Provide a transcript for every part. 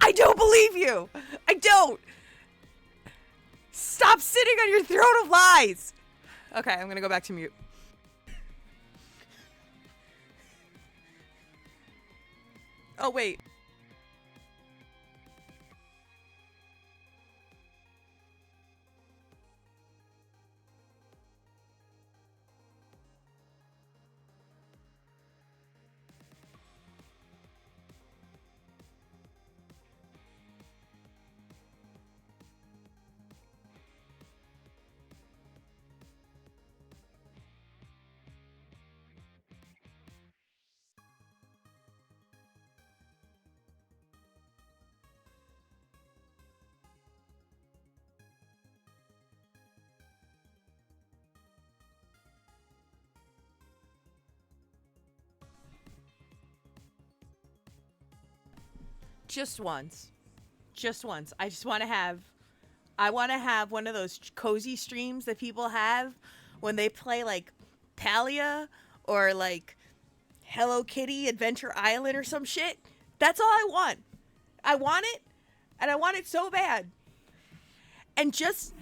I don't believe you. I don't. Stop sitting on your throne of lies. Okay, I'm gonna go back to mute. Oh, wait. Just once. Just once. I want to have one of those cozy streams that people have when they play like Palia or like Hello Kitty Adventure Island or some shit. That's all I want. I want it, and I want it so bad. And just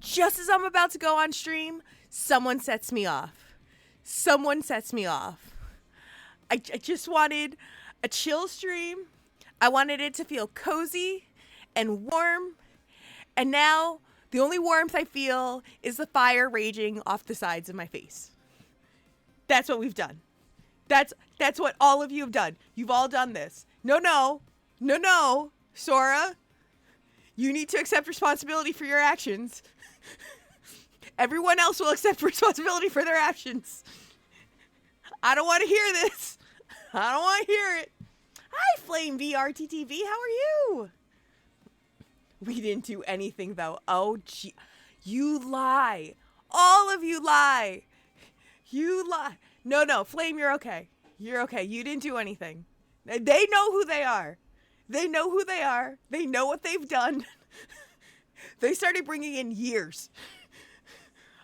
as I'm about to go on stream, someone sets me off. Someone sets me off. I just wanted a chill stream. I wanted it to feel cozy and warm. And now the only warmth I feel is the fire raging off the sides of my face. That's what we've done. That's what all of you have done. You've all done this. No, Sora. You need to accept responsibility for your actions. Everyone else will accept responsibility for their actions. I don't want to hear this. I don't want to hear it. Hi, Flame VRTTV. How are you? We didn't do anything, though. Oh, gee. You lie. All of you lie. You lie. No, Flame, you're okay. You're okay. You didn't do anything. They know who they are. They know who they are. They know what they've done. They started bringing in years.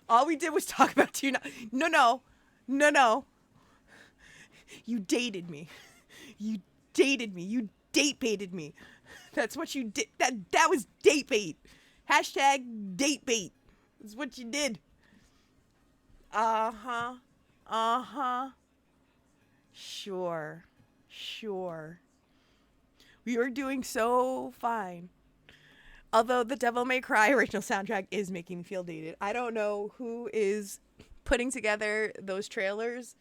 All we did was talk about you. No. You dated me. You dated me. You date baited me. That's what you did. That was date bait. Hashtag date bait. That's what you did. Uh-huh. Sure. We were doing so fine. Although the Devil May Cry original soundtrack is making me feel dated. I don't know who is putting together those trailers,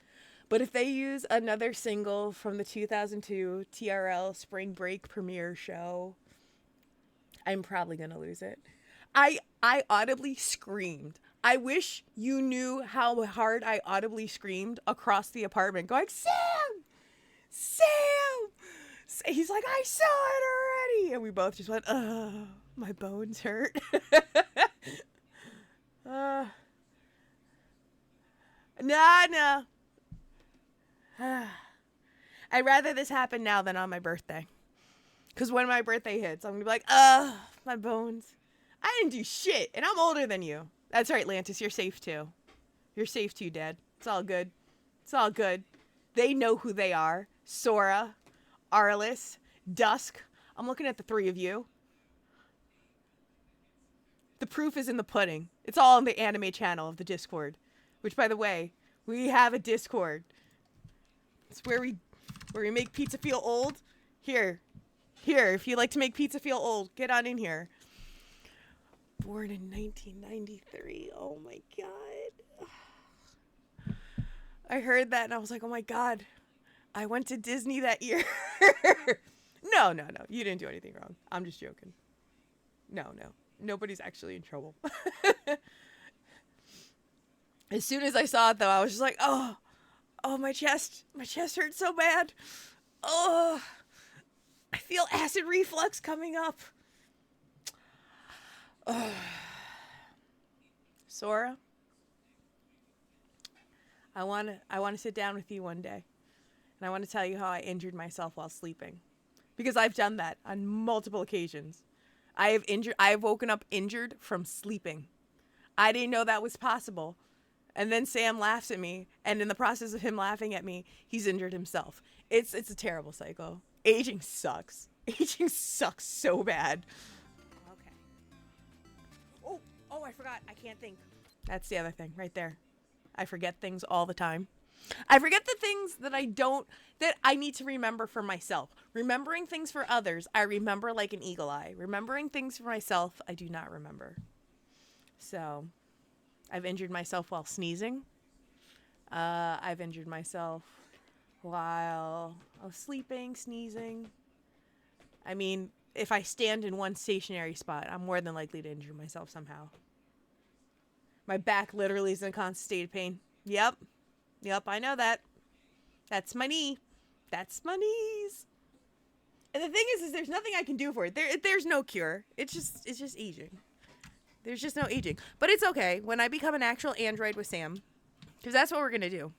but if they use another single from the 2002 TRL Spring Break premiere show, I'm probably going to lose it. I audibly screamed. I wish you knew how hard I audibly screamed across the apartment going, Sam! He's like, I saw it already. And we both just went, oh, my bones hurt. No. I'd rather this happen now than on my birthday. Because when my birthday hits, I'm going to be like, my bones. I didn't do shit, and I'm older than you. That's right, Lantis, you're safe too. You're safe too, Dad. It's all good. They know who they are. Sora, Arliss, Dusk. I'm looking at the three of you. The proof is in the pudding. It's all in the anime channel of the Discord. Which, by the way, we have a Discord. It's where we make pizza feel old. Here, if you like to make pizza feel old, get on in here. Born in 1993. Oh my god. I heard that and I was like, oh my god. I went to Disney that year. No. You didn't do anything wrong. I'm just joking. No. Nobody's actually in trouble. As soon as I saw it, though, I was just like, oh, my chest hurts so bad. Oh, I feel acid reflux coming up. Oh. Sora, I want to sit down with you one day, and I want to tell you how I injured myself while sleeping, because I've done that on multiple occasions. I have woken up injured from sleeping. I didn't know that was possible. And then Sam laughs at me, and in the process of him laughing at me, he's injured himself. It's a terrible cycle. Aging sucks. Aging sucks so bad. Okay. Oh, I forgot. I can't think. That's the other thing right there. I forget things all the time. I forget the things that I need to remember for myself. Remembering things for others, I remember like an eagle eye. Remembering things for myself, I do not remember. So, I've injured myself while sneezing. I've injured myself while I was sleeping, sneezing. I mean, if I stand in one stationary spot, I'm more than likely to injure myself somehow. My back literally is in a constant state of pain. Yep, I know that. That's my knee. That's my knees. And the thing is there's nothing I can do for it. There's no cure. It's just aging. There's just no aging. But it's okay. When I become an actual android with Sam, because that's what we're going to do.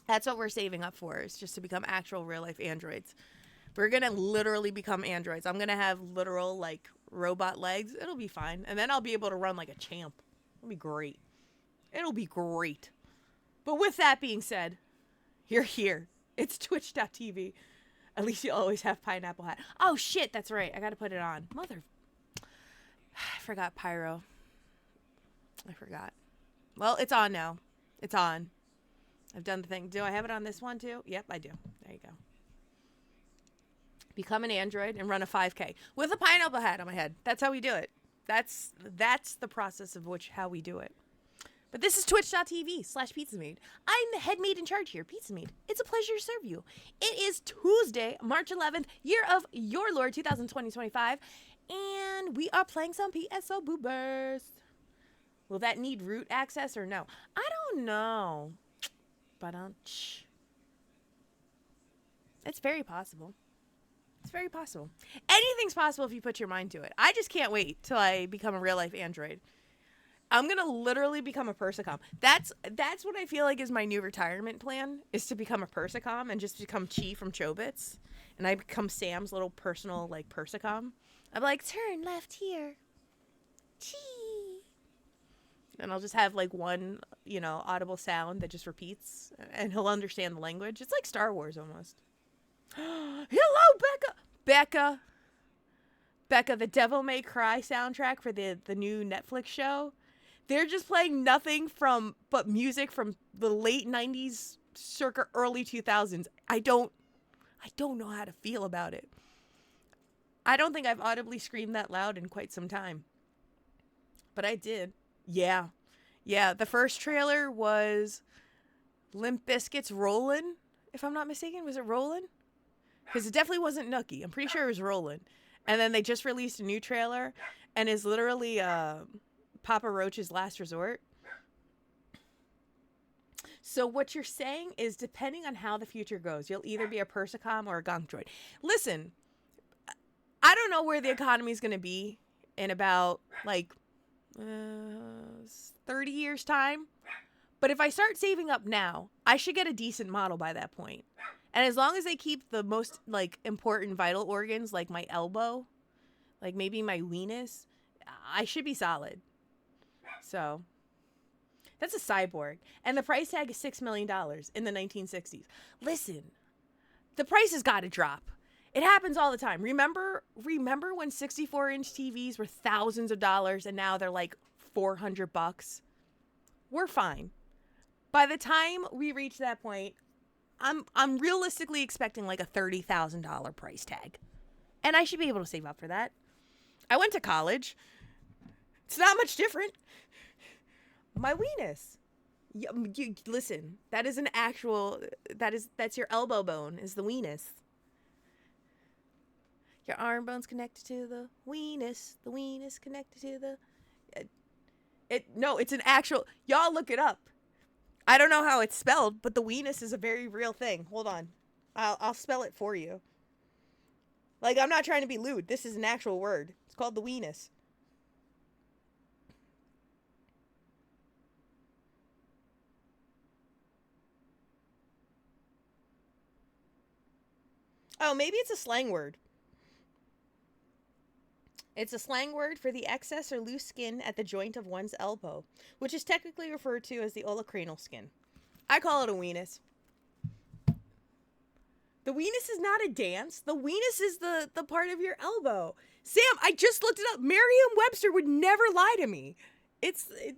That's what we're saving up for, is just to become actual real-life androids. We're going to literally become androids. I'm going to have literal, like, robot legs. It'll be fine. And then I'll be able to run like a champ. It'll be great. It'll be great. But with that being said, you're here. It's twitch.tv. At least you always have pineapple hat. Oh, shit, that's right. I got to put it on. I forgot pyro. I forgot. Well, it's on now. It's on. I've done the thing. Do I have it on this one, too? Yep, I do. There you go. Become an android and run a 5K with a pineapple hat on my head. That's how we do it. That's the process of how we do it. But this is twitch.tv/PizzaMaid. I'm the head maid in charge here, Pizza Maid. It's a pleasure to serve you. It is Tuesday, March 11th, year of your Lord 2020-25, and we are playing some PSO boobers. Will that need root access or no? I don't know. But it's very possible. It's very possible. Anything's possible if you put your mind to it. I just can't wait till I become a real life android. I'm gonna literally become a Persicom. That's what I feel like is my new retirement plan, is to become a Persicom and just become Chi from Chobits. And I become Sam's little personal, like, Persicom. I'm like, turn left here. Chi. And I'll just have, like, one, audible sound that just repeats. And he'll understand the language. It's like Star Wars, almost. Hello, Becca! Becca, the Devil May Cry soundtrack for the new Netflix show. They're just playing nothing but music from the late 90s, circa early 2000s. I don't know how to feel about it. I don't think I've audibly screamed that loud in quite some time. But I did. Yeah, the first trailer was Limp Bizkit's Rollin', if I'm not mistaken. Was it Rollin'? Because it definitely wasn't Nookie. I'm pretty sure it was Rollin'. And then they just released a new trailer, and is literally Papa Roach's Last Resort. So what you're saying is, depending on how the future goes, you'll either be a Persicom or a Gunk Droid. Listen, I don't know where the economy is going to be in about, 30 years' time. But if I start saving up now, I should get a decent model by that point. And as long as they keep the most, important vital organs, like my elbow, like maybe my weenus, I should be solid. So, that's a cyborg. And the price tag is $6 million in the 1960s. Listen, the price has got to drop. It happens all the time. Remember when 64-inch TVs were thousands of dollars and now they're like $400? We're fine. By the time we reach that point, I'm realistically expecting like a $30,000 price tag. And I should be able to save up for that. I went to college. It's not much different. My weenus. Listen, that is an actual, that's your elbow bone, is the weenus. Your arm bone's connected to the weenus connected to the, it's an actual, y'all look it up. I don't know how it's spelled, but the weenus is a very real thing. Hold on. I'll spell it for you. Like, I'm not trying to be lewd. This is an actual word. It's called the weenus. Oh, maybe it's a slang word. It's a slang word for the excess or loose skin at the joint of one's elbow, which is technically referred to as the olecranal skin. I call it a weenus. The weenus is not a dance. The weenus is the part of your elbow. Sam, I just looked it up. Merriam-Webster would never lie to me.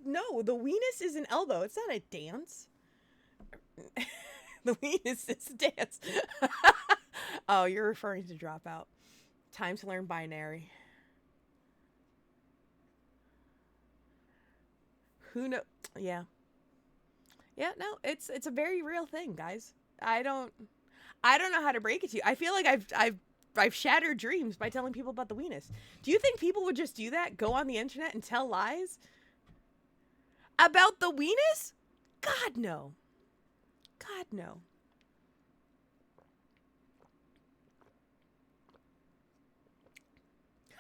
No, the weenus is an elbow. It's not a dance. The weenus is a dance. Oh, you're referring to Dropout. Time to learn binary. Who know? Yeah. Yeah, no, it's a very real thing, guys. I don't know how to break it to you. I feel like I've shattered dreams by telling people about the weenus. Do you think people would just do that? Go on the internet and tell lies about the weenus? God no. God no.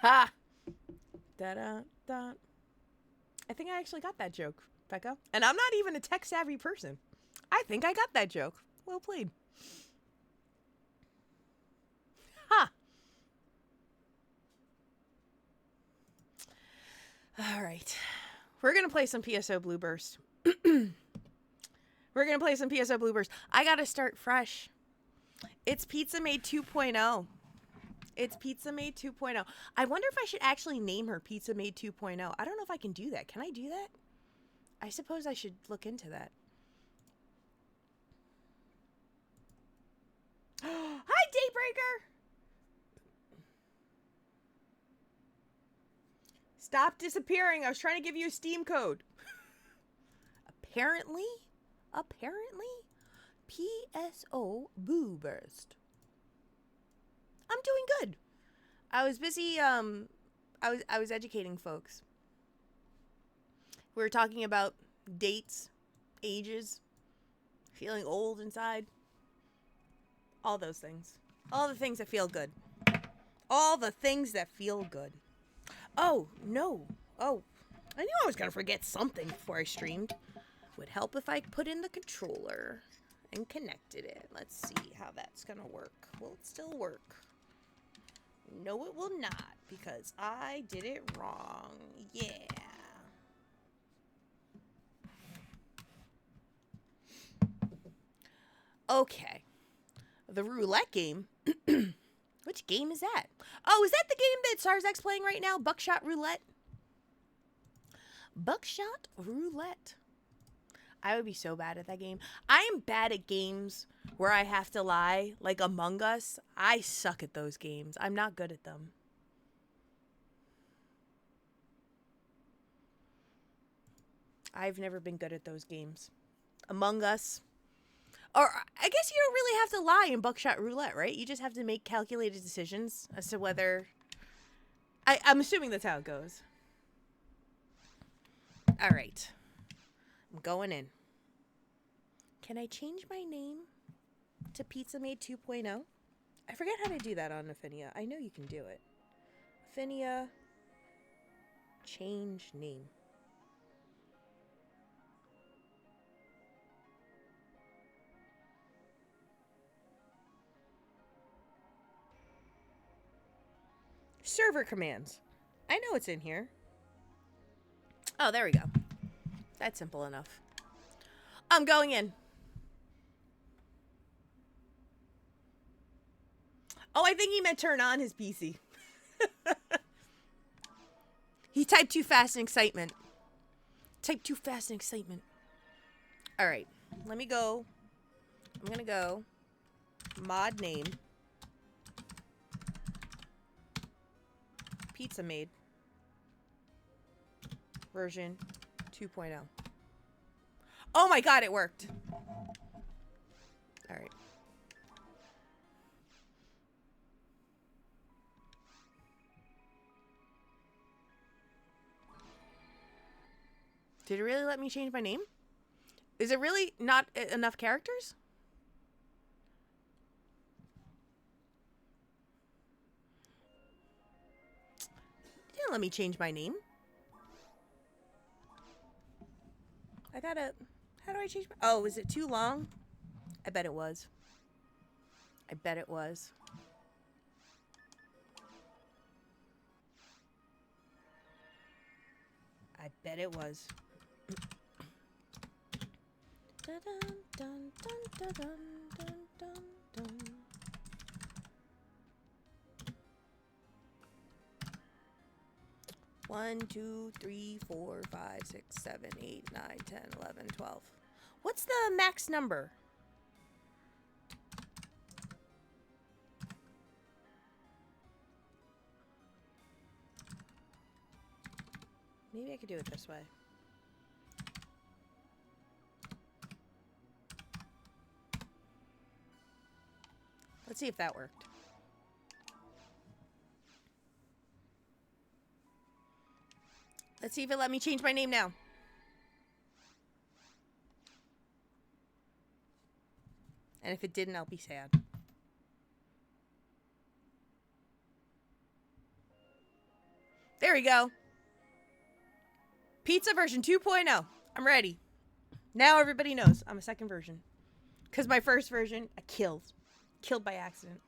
Ha! Da-da-da. I think I actually got that joke, Becca. And I'm not even a tech-savvy person. I think I got that joke. Well played. Ha! All right. We're going to play some PSO Blue Burst. We're going to play some PSO Blue Burst. I got to start fresh. It's Pizza Made 2.0. It's Pizza Made 2.0. I wonder if I should actually name her Pizza Made 2.0. I don't know if I can do that. Can I do that? I suppose I should look into that. Hi, Daybreaker! Stop disappearing. I was trying to give you a Steam code. Apparently, PSO Boo Burst. I'm doing good. I was busy, I was educating folks. We were talking about dates, ages, feeling old inside. All those things. All the things that feel good. All the things that feel good. Oh, no. Oh, I knew I was going to forget something before I streamed. Would help if I put in the controller and connected it. Let's see how that's going to work. Will it still work? No, it will not, because I did it wrong. Yeah. Okay. The roulette game. Which game is that? Oh, is that the game that Sarzek's playing right now? Buckshot Roulette? Buckshot Roulette. I would be so bad at that game. I am bad at games where I have to lie, like Among Us. I suck at those games. I'm not good at them. I've never been good at those games. Among Us. Or I guess you don't really have to lie in Buckshot Roulette, right? You just have to make calculated decisions as to whether... I'm assuming that's how it goes. All right. I'm going in. Can I change my name to Pizza Made 2.0? I forget how to do that on Ephinea. I know you can do it. Ephinea. Change name. Server commands. I know it's in here. Oh, there we go. That's simple enough. I'm going in. Oh, I think he meant turn on his PC. He typed too fast in excitement. Typed too fast in excitement. All right. Let me go. I'm going to go. Mod name. Pizza Made. Version 2.0. Oh my god, it worked. All right. Did it really let me change my name? Is it really not enough characters? It didn't let me change my name. I gotta... How do I change my... Oh, is it too long? I bet it was. I bet it was. I bet it was. Dun, dun, dun, dun, dun, dun, dun, dun. 1, 2, 3, 4, 5, 6, 7, 8, 9, 10, 11, 12. What's the max number? Maybe I could do it this way. Let's see if that worked. Let's see if it let me change my name now. And if it didn't, I'll be sad. There we go. Pizza version 2.0. I'm ready. Now everybody knows I'm a second version. Because my first version, I killed. Killed by accident.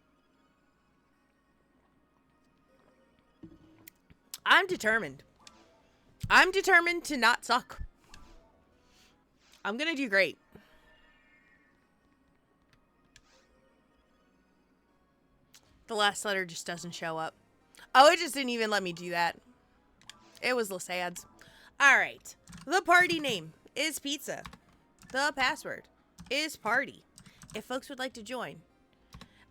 I'm determined. I'm determined to not suck. I'm gonna do great. The last letter just doesn't show up. Oh, it just didn't even let me do that. It was Lasads. Alright. The party name is pizza. The password is party. If folks would like to join.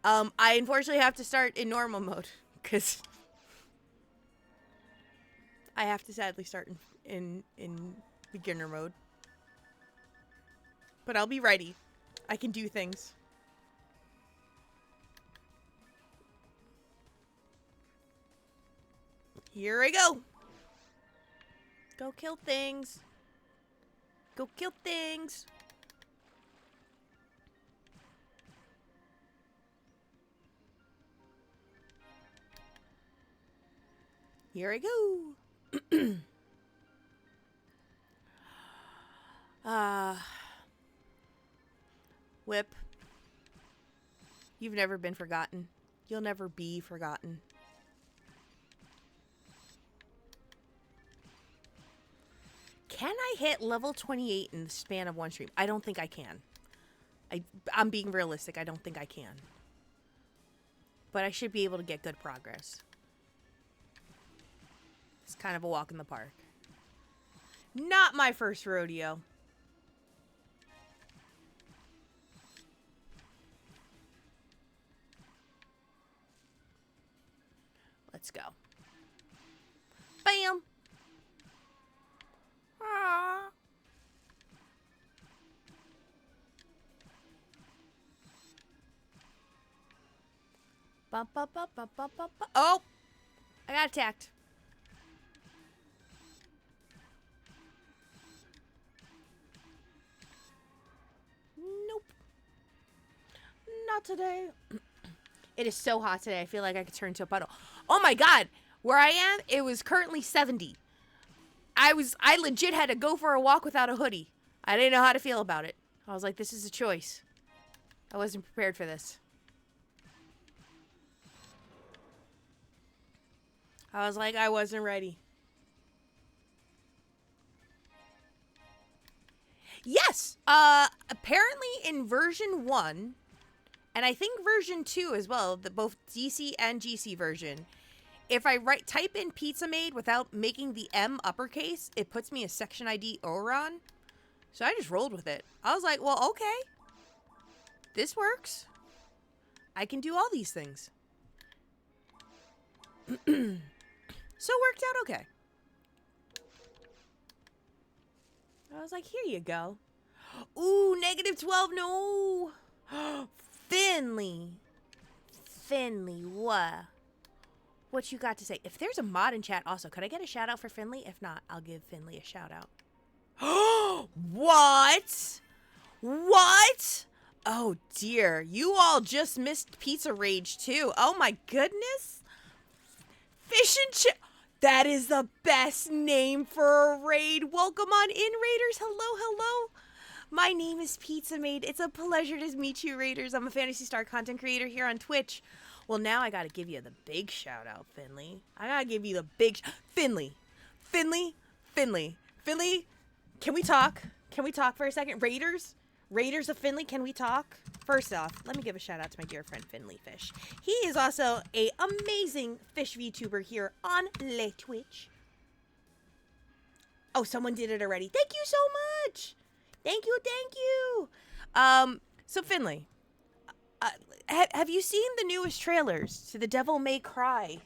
I unfortunately have to start in normal mode. Because I have to sadly start in beginner mode. But I'll be ready. I can do things. Here I go. Go kill things. Go kill things. Here I go. Whip. You've never been forgotten. You'll never be forgotten. Can I hit level 28 in the span of one stream? I don't think I can. I'm being realistic. I don't think I can. But I should be able to get good progress. It's kind of a walk in the park. Not my first rodeo. Let's go. Bam! Ah. Bump, bump, bump, bump, bump, bump. Oh! I got attacked. Nope. Not today. It is so hot today. I feel like I could turn into a puddle. Oh my god! Where I am, it was currently 70. I legit had to go for a walk without a hoodie. I didn't know how to feel about it. I was like, this is a choice. I wasn't prepared for this. I was like, I wasn't ready. Yes! Apparently in version 1, and I think version 2 as well, both DC and GC version, if I type in Pizza Made without making the M uppercase, it puts me a section ID Oron. So I just rolled with it. I was like, well, okay. This works. I can do all these things. So it worked out okay. I was like, here you go. Ooh, -12, no. Finley. Finley, what? What you got to say? If there's a mod in chat also, could I get a shout out for Finley? If not, I'll give Finley a shout out. What? What? Oh dear, you all just missed Pizza Rage too. Oh my goodness. Fish and chip. That is the best name for a raid. Welcome on in, Raiders. Hello, hello. My name is Pizza Maid. It's a pleasure to meet you, Raiders. I'm a Phantasy Star content creator here on Twitch. Well, now I gotta give you the big shout out, Finley. I gotta give you the big Finley. Finley. Can we talk? Can we talk for a second? Raiders of Finley, can we talk? First off, let me give a shout out to my dear friend Finley Fish. He is also a amazing fish VTuber here on Le Twitch. Oh, someone did it already. Thank you so much. Thank you, thank you. So Finley, have you seen the newest trailers to the Devil May Cry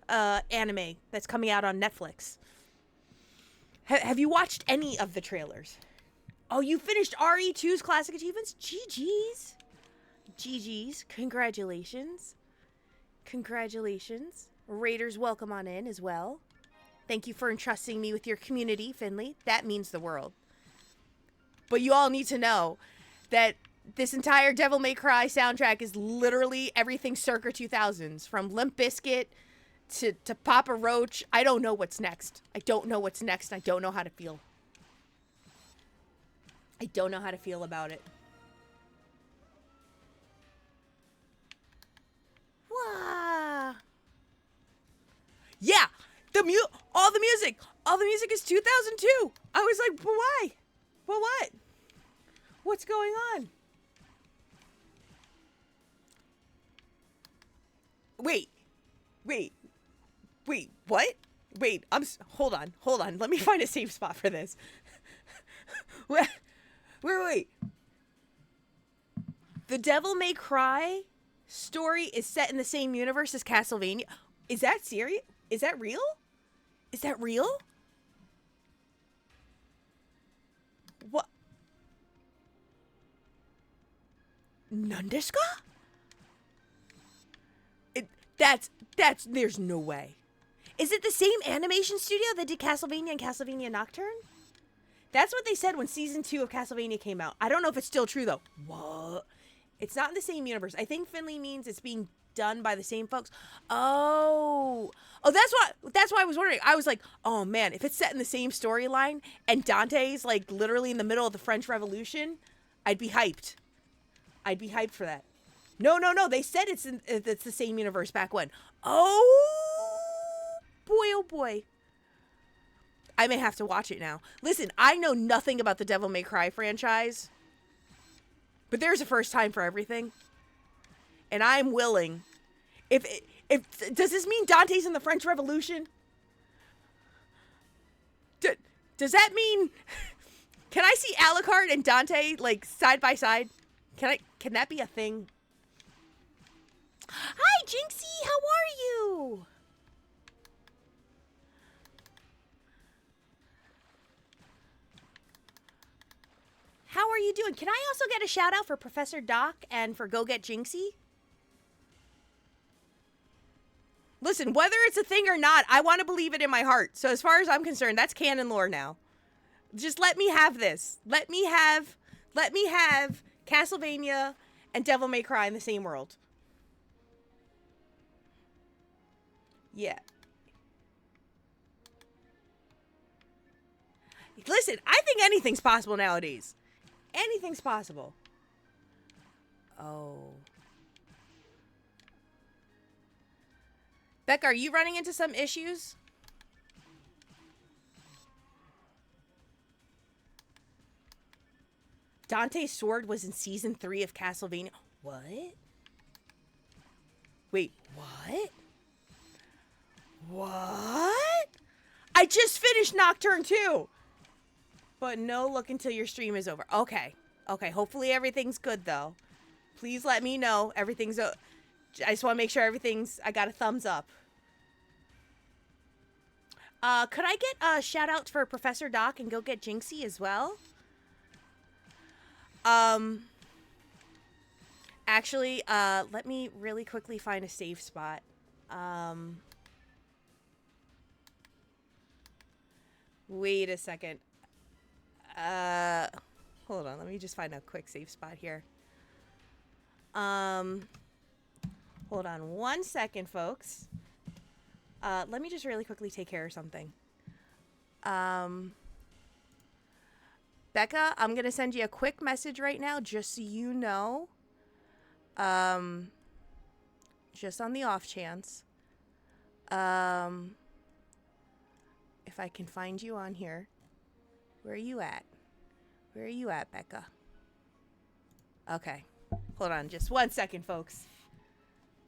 anime that's coming out on Netflix? Have you watched any of the trailers? Oh, you finished RE2's Classic Achievements? GG's. GG's. Congratulations. Congratulations. Raiders, welcome on in as well. Thank you for entrusting me with your community, Finley. That means the world. But you all need to know that this entire Devil May Cry soundtrack is literally everything circa 2000s. From Limp Bizkit to Papa Roach. I don't know what's next. I don't know what's next. I don't know how to feel. I don't know how to feel about it. Wow. Yeah, all the music is 2002. I was like, but why? But what? What's going on? Wait, what? Wait, hold on. Let me find a safe spot for this. Wait. The Devil May Cry story is set in the same universe as Castlevania. Is that serious? Is that real? Is that real? What? Nandeska? There's no way. Is it the same animation studio that did Castlevania and Castlevania Nocturne? That's what they said when season 2 of Castlevania came out. I don't know if it's still true though. What? It's not in the same universe. I think Finley means it's being done by the same folks. Oh, that's why I was wondering. I was like, oh man, if it's set in the same storyline and Dante's like literally in the middle of the French Revolution, I'd be hyped. I'd be hyped for that. No. They said it's the same universe back when. Oh boy. I may have to watch it now. Listen, I know nothing about the Devil May Cry franchise, but there's a first time for everything, and I'm willing. If does this mean Dante's in the French Revolution? Does that mean? Can I see Alucard and Dante like side by side? Can that be a thing? Hi, Jinxie. How are you? How are you doing? Can I also get a shout out for Professor Doc and for Go Get Jinxie? Listen, whether it's a thing or not, I want to believe it in my heart. So as far as I'm concerned, that's canon lore now. Just let me have this. Let me have Castlevania and Devil May Cry in the same world. Yeah. Listen, I think anything's possible nowadays. Anything's possible. Oh. Becca, are you running into some issues? Dante's sword was in season 3 of Castlevania. What? Wait, what? What? I just finished Nocturne 2. But no look until your stream is over. Okay. Hopefully everything's good, though. Please let me know everything's... I just want to make sure everything's... I got a thumbs up. Could I get a shout out for Professor Doc and Go Get Jinxie as well? Actually, let me really quickly find a safe spot. Wait a second. Hold on. Let me just find a quick safe spot here. Hold on 1 second, folks. Let me just really quickly take care of something. Becca, I'm going to send you a quick message right now, just so you know. Just on the off chance. If I can find you on here. Where are you at? Where are you at, Becca? Okay. Hold on just 1 second, folks.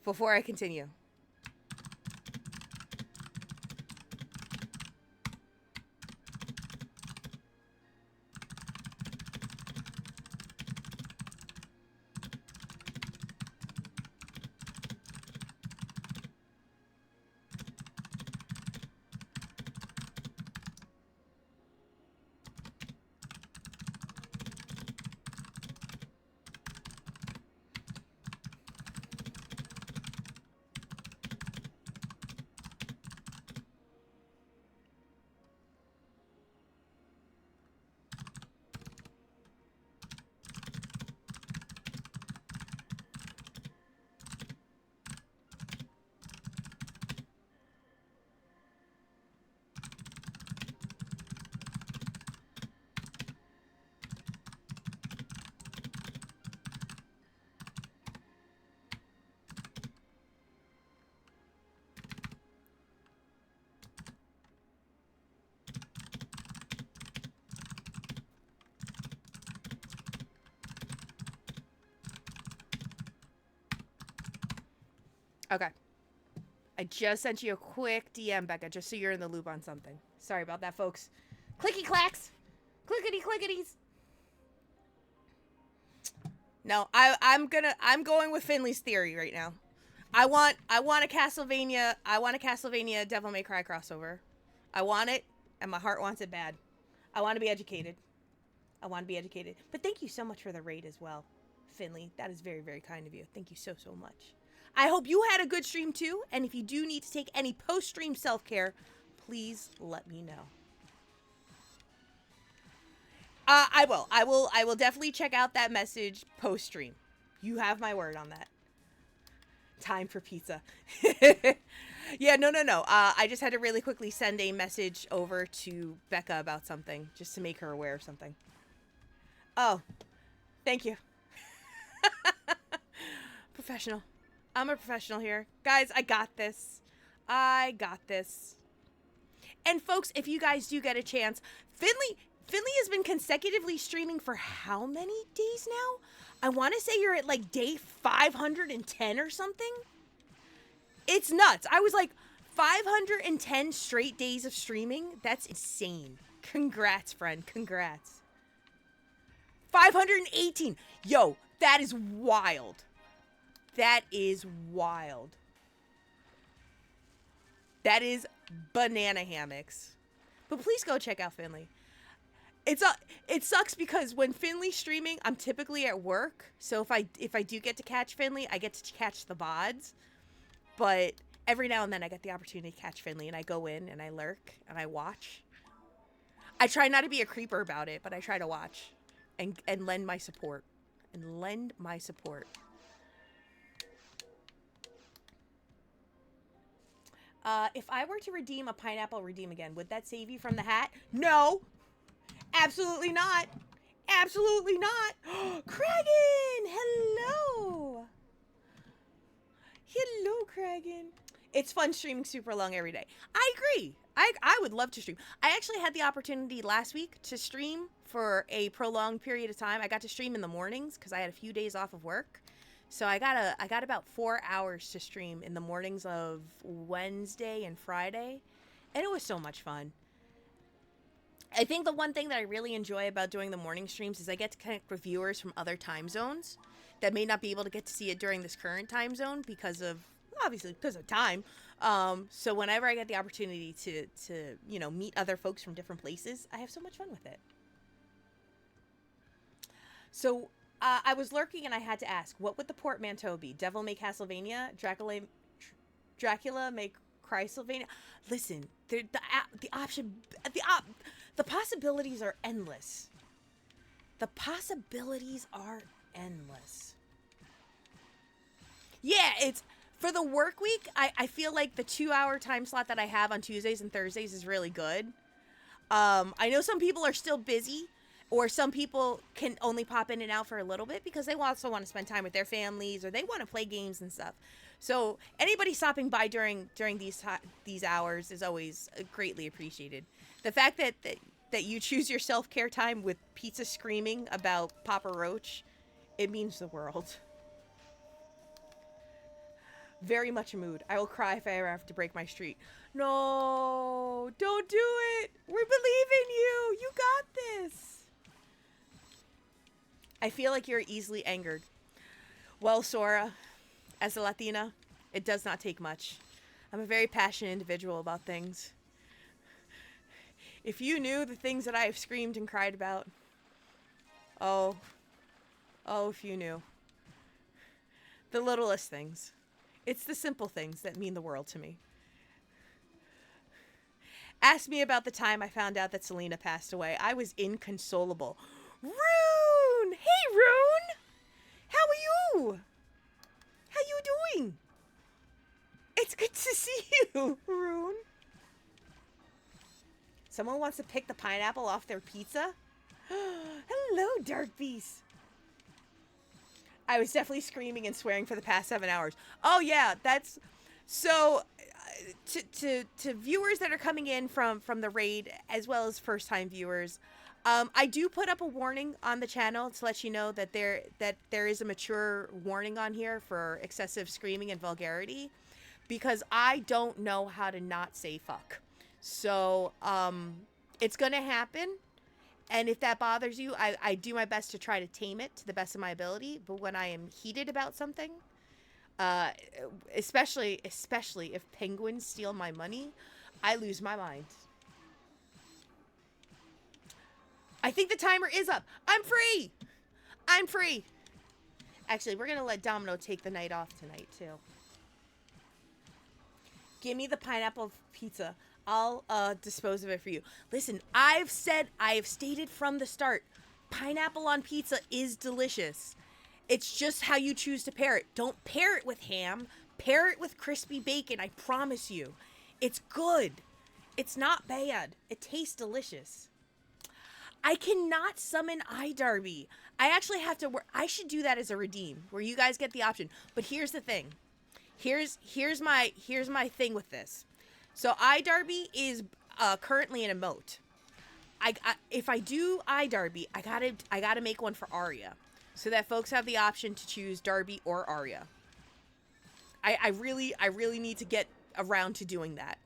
Before I continue. Okay. I just sent you a quick DM, Becca, just so you're in the loop on something. Sorry about that, folks. Clicky clacks. Clickety clickities. No, I'm going with Finley's theory right now. I want a Castlevania Devil May Cry crossover. I want it, and my heart wants it bad. I want to be educated. But thank you so much for the raid as well, Finley. That is very, very kind of you. Thank you so, so much. I hope you had a good stream too, and if you do need to take any post-stream self-care, please let me know. I will definitely check out that message post-stream. You have my word on that. Time for pizza. Yeah, no. I just had to really quickly send a message over to Becca about something, just to make her aware of something. Oh, thank you. Professional. I'm a professional here. Guys, I got this. And folks, if you guys do get a chance, Finley has been consecutively streaming for how many days now? I want to say you're at like day 510 or something. It's nuts. I was like 510 straight days of streaming. That's insane. Congrats, friend. Congrats. 518. Yo, that is wild. That is wild. That is banana hammocks. But please go check out Finley. It sucks because when Finley's streaming, I'm typically at work. So if I do get to catch Finley, I get to catch the VODs. But every now and then I get the opportunity to catch Finley, and I go in and I lurk and I watch. I try not to be a creeper about it, but I try to watch and lend my support. If I were to redeem a pineapple redeem again, would that save you from the hat? No. Absolutely not. Absolutely not. Kragan! Hello. Hello, Kragan. It's fun streaming super long every day. I agree. I would love to stream. I actually had the opportunity last week to stream for a prolonged period of time. I got to stream in the mornings because I had a few days off of work. So I got about 4 hours to stream in the mornings of Wednesday and Friday. And it was so much fun. I think the one thing that I really enjoy about doing the morning streams is I get to connect with viewers from other time zones that may not be able to get to see it during this current time zone because of time. So whenever I get the opportunity to meet other folks from different places, I have so much fun with it. So I was lurking and I had to ask, what would the portmanteau be? Devil May Castlevania? Dracula May Chrysylvania? Listen, the possibilities are endless. Yeah, it's for the work week. I feel like the 2-hour time slot that I have on Tuesdays and Thursdays is really good. I know some people are still busy, or some people can only pop in and out for a little bit because they also want to spend time with their families, or they want to play games and stuff. So anybody stopping by during these hours is always greatly appreciated. The fact that you choose your self-care time with pizza screaming about Papa Roach, it means the world. Very much a mood. I will cry if I ever have to break my street. No, don't do it. We believe in you. You got this. I feel like you're easily angered. Well, Sora, as a Latina, it does not take much. I'm a very passionate individual about things. If you knew the things that I have screamed and cried about. Oh, if you knew. The littlest things. It's the simple things that mean the world to me. Ask me about the time I found out that Selena passed away. I was inconsolable. Rune! Hey, Rune! How are you? How you doing? It's good to see you, Rune. Someone wants to pick the pineapple off their pizza? Hello, Dark Beast. I was definitely screaming and swearing for the past 7 hours. Oh, yeah, that's... So, to viewers that are coming in from the raid, as well as first-time viewers, I do put up a warning on the channel to let you know that there is a mature warning on here for excessive screaming and vulgarity, because I don't know how to not say fuck. So it's gonna happen, and if that bothers you, I do my best to try to tame it to the best of my ability. But when I am heated about something, uh, especially if penguins steal my money, I lose my mind. I think the timer is up. I'm free. I'm free. Actually, we're gonna let Domino take the night off tonight too. Give me the pineapple pizza. I'll dispose of it for you. Listen, I have stated from the start, pineapple on pizza is delicious. It's just how you choose to pair it. Don't pair it with ham. Pair it with crispy bacon. I promise you. It's good. It's not bad. It tastes delicious. I cannot summon iDarby. I actually have to work. I should do that as a redeem where you guys get the option. But here's the thing. Here's my thing with this. So iDarby is currently an emote. If I do iDarby, I gotta make one for Arya, so that folks have the option to choose Darby or Arya. I really need to get around to doing that.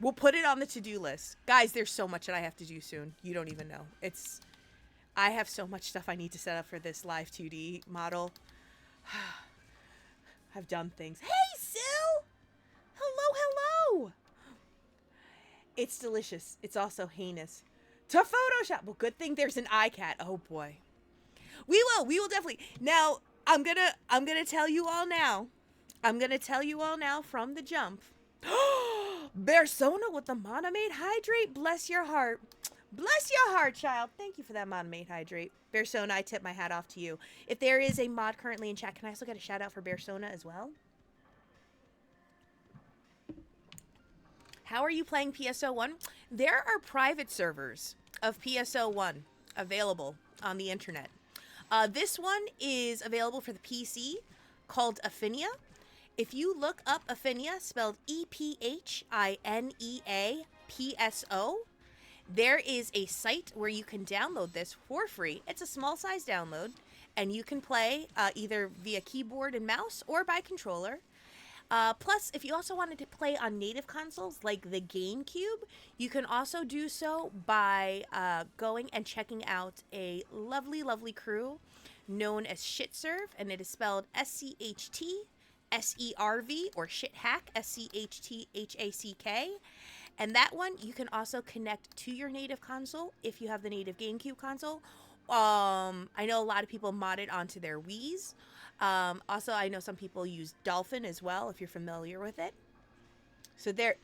We'll put it on the to-do list. Guys, there's so much that I have to do soon. You don't even know. I have so much stuff I need to set up for this live 2D model. I've done things. Hey, Sue! Hello, hello! It's delicious. It's also heinous. To Photoshop. Well, good thing there's an iCat. Oh, boy. We will definitely. Now, I'm gonna tell you all now. I'm gonna tell you all now from the jump. Bersona with the Monomate Hydrate. Bless your heart. Bless your heart, child. Thank you for that Monomate Hydrate. Bersona, I tip my hat off to you. If there is a mod currently in chat, can I also get a shout out for Bersona as well? How are you playing PSO 1? There are private servers of PSO 1 available on the internet. This one is available for the PC, called Ephinea. If you look up Ephinea, spelled Ephinea PSO, there is a site where you can download this for free. It's a small size download, and you can play either via keyboard and mouse or by controller. Plus, if you also wanted to play on native consoles like the GameCube, you can also do so by going and checking out a lovely, lovely crew known as Shitserv, and it is spelled SCHTSERV, or Shithack, SCHTHACK. And that one you can also connect to your native console if you have the native GameCube console. I know a lot of people mod it onto their Wiis. Also, I know some people use Dolphin as well, if you're familiar with it. So there.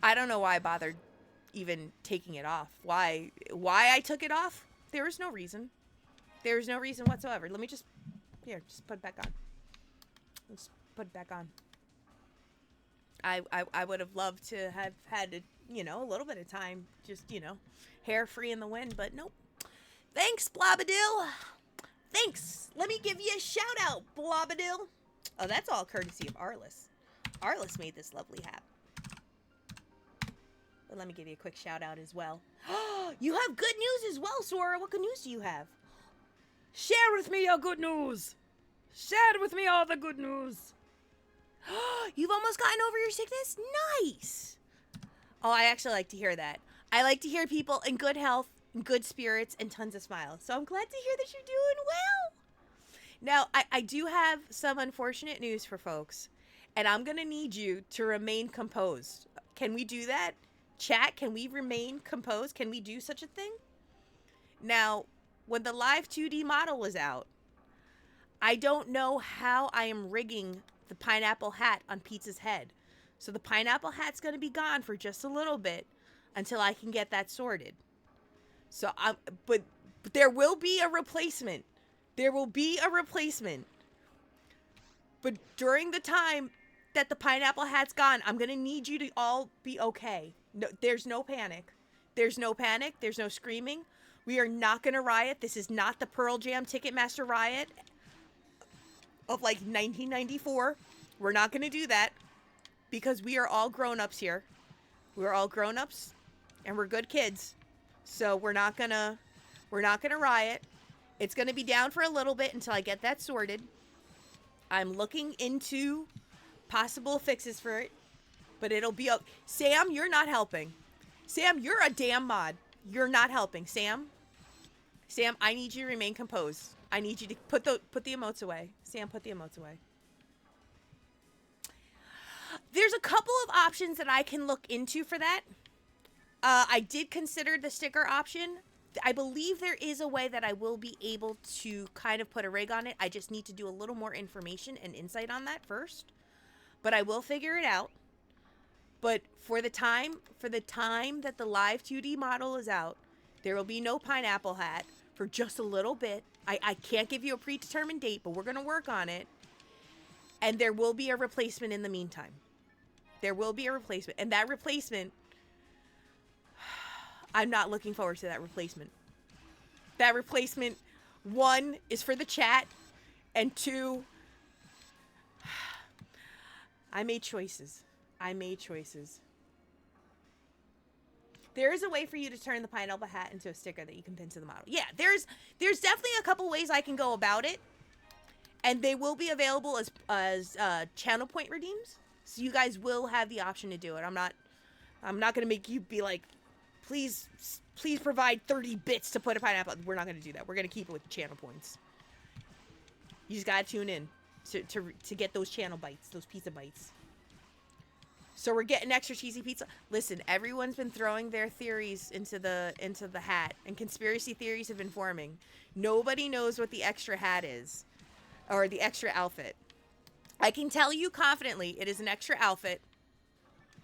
I don't know why I bothered even taking it off. Why I took it off? There was no reason. There was no reason whatsoever. Let me just put it back on. Let's put it back on. I would have loved to have had a little bit of time, just, hair free in the wind, but nope. Thanks, Blobadil. Thanks. Let me give you a shout out, Blobadil. Oh, that's all courtesy of Arliss. Arliss made this lovely hat. But let me give you a quick shout out as well. You have good news as well, Sora. What good news do you have? Share with me your good news. Share with me all the good news. You've almost gotten over your sickness? Nice. Oh, I actually like to hear that. I like to hear people in good health, in good spirits, and tons of smiles. So I'm glad to hear that you're doing well. Now, I do have some unfortunate news for folks, and I'm going to need you to remain composed. Can we do that? Chat, can we remain composed? Can we do such a thing? Now, when the live 2D model was out, I don't know how I am rigging the pineapple hat on Pizza's head. So the pineapple hat's going to be gone for just a little bit until I can get that sorted. So but there will be a replacement. There will be a replacement. But during the time that the pineapple hat's gone, I'm going to need you to all be okay. No, there's no panic. There's no panic. There's no screaming. We are not going to riot. This is not the Pearl Jam Ticketmaster riot of like 1994. We're not going to do that because we are all grown-ups here. We're all grown-ups and we're good kids. So we're not going to riot. It's going to be down for a little bit until I get that sorted. I'm looking into possible fixes for it, but it'll be okay. Sam, you're not helping. Sam, you're a damn mod. You're not helping. Sam, I need you to remain composed. I need you to put the emotes away. Sam, put the emotes away. There's a couple of options that I can look into for that. I did consider the sticker option. I believe there is a way that I will be able to kind of put a rig on it. I just need to do a little more information and insight on that first. But I will figure it out. But for the time that the live 2D model is out, there will be no pineapple hat for just a little bit. I can't give you a predetermined date, but we're going to work on it. And there will be a replacement in the meantime. There will be a replacement. And that replacement, I'm not looking forward to that replacement. That replacement, 1, is for the chat, and 2, I made choices. There is a way for you to turn the pineapple hat into a sticker that you can pin to the model. Yeah, there's definitely a couple ways I can go about it. And they will be available as channel point redeems. So you guys will have the option to do it. I'm not going to make you be like, please provide 30 bits to put a pineapple. We're not going to do that. We're going to keep it with channel points. You just got to tune in to get those channel bites, those pizza bites. So we're getting extra cheesy pizza. Listen, everyone's been throwing their theories into the hat, and conspiracy theories have been forming. Nobody knows what the extra hat is, or the extra outfit. I can tell you confidently, it is an extra outfit.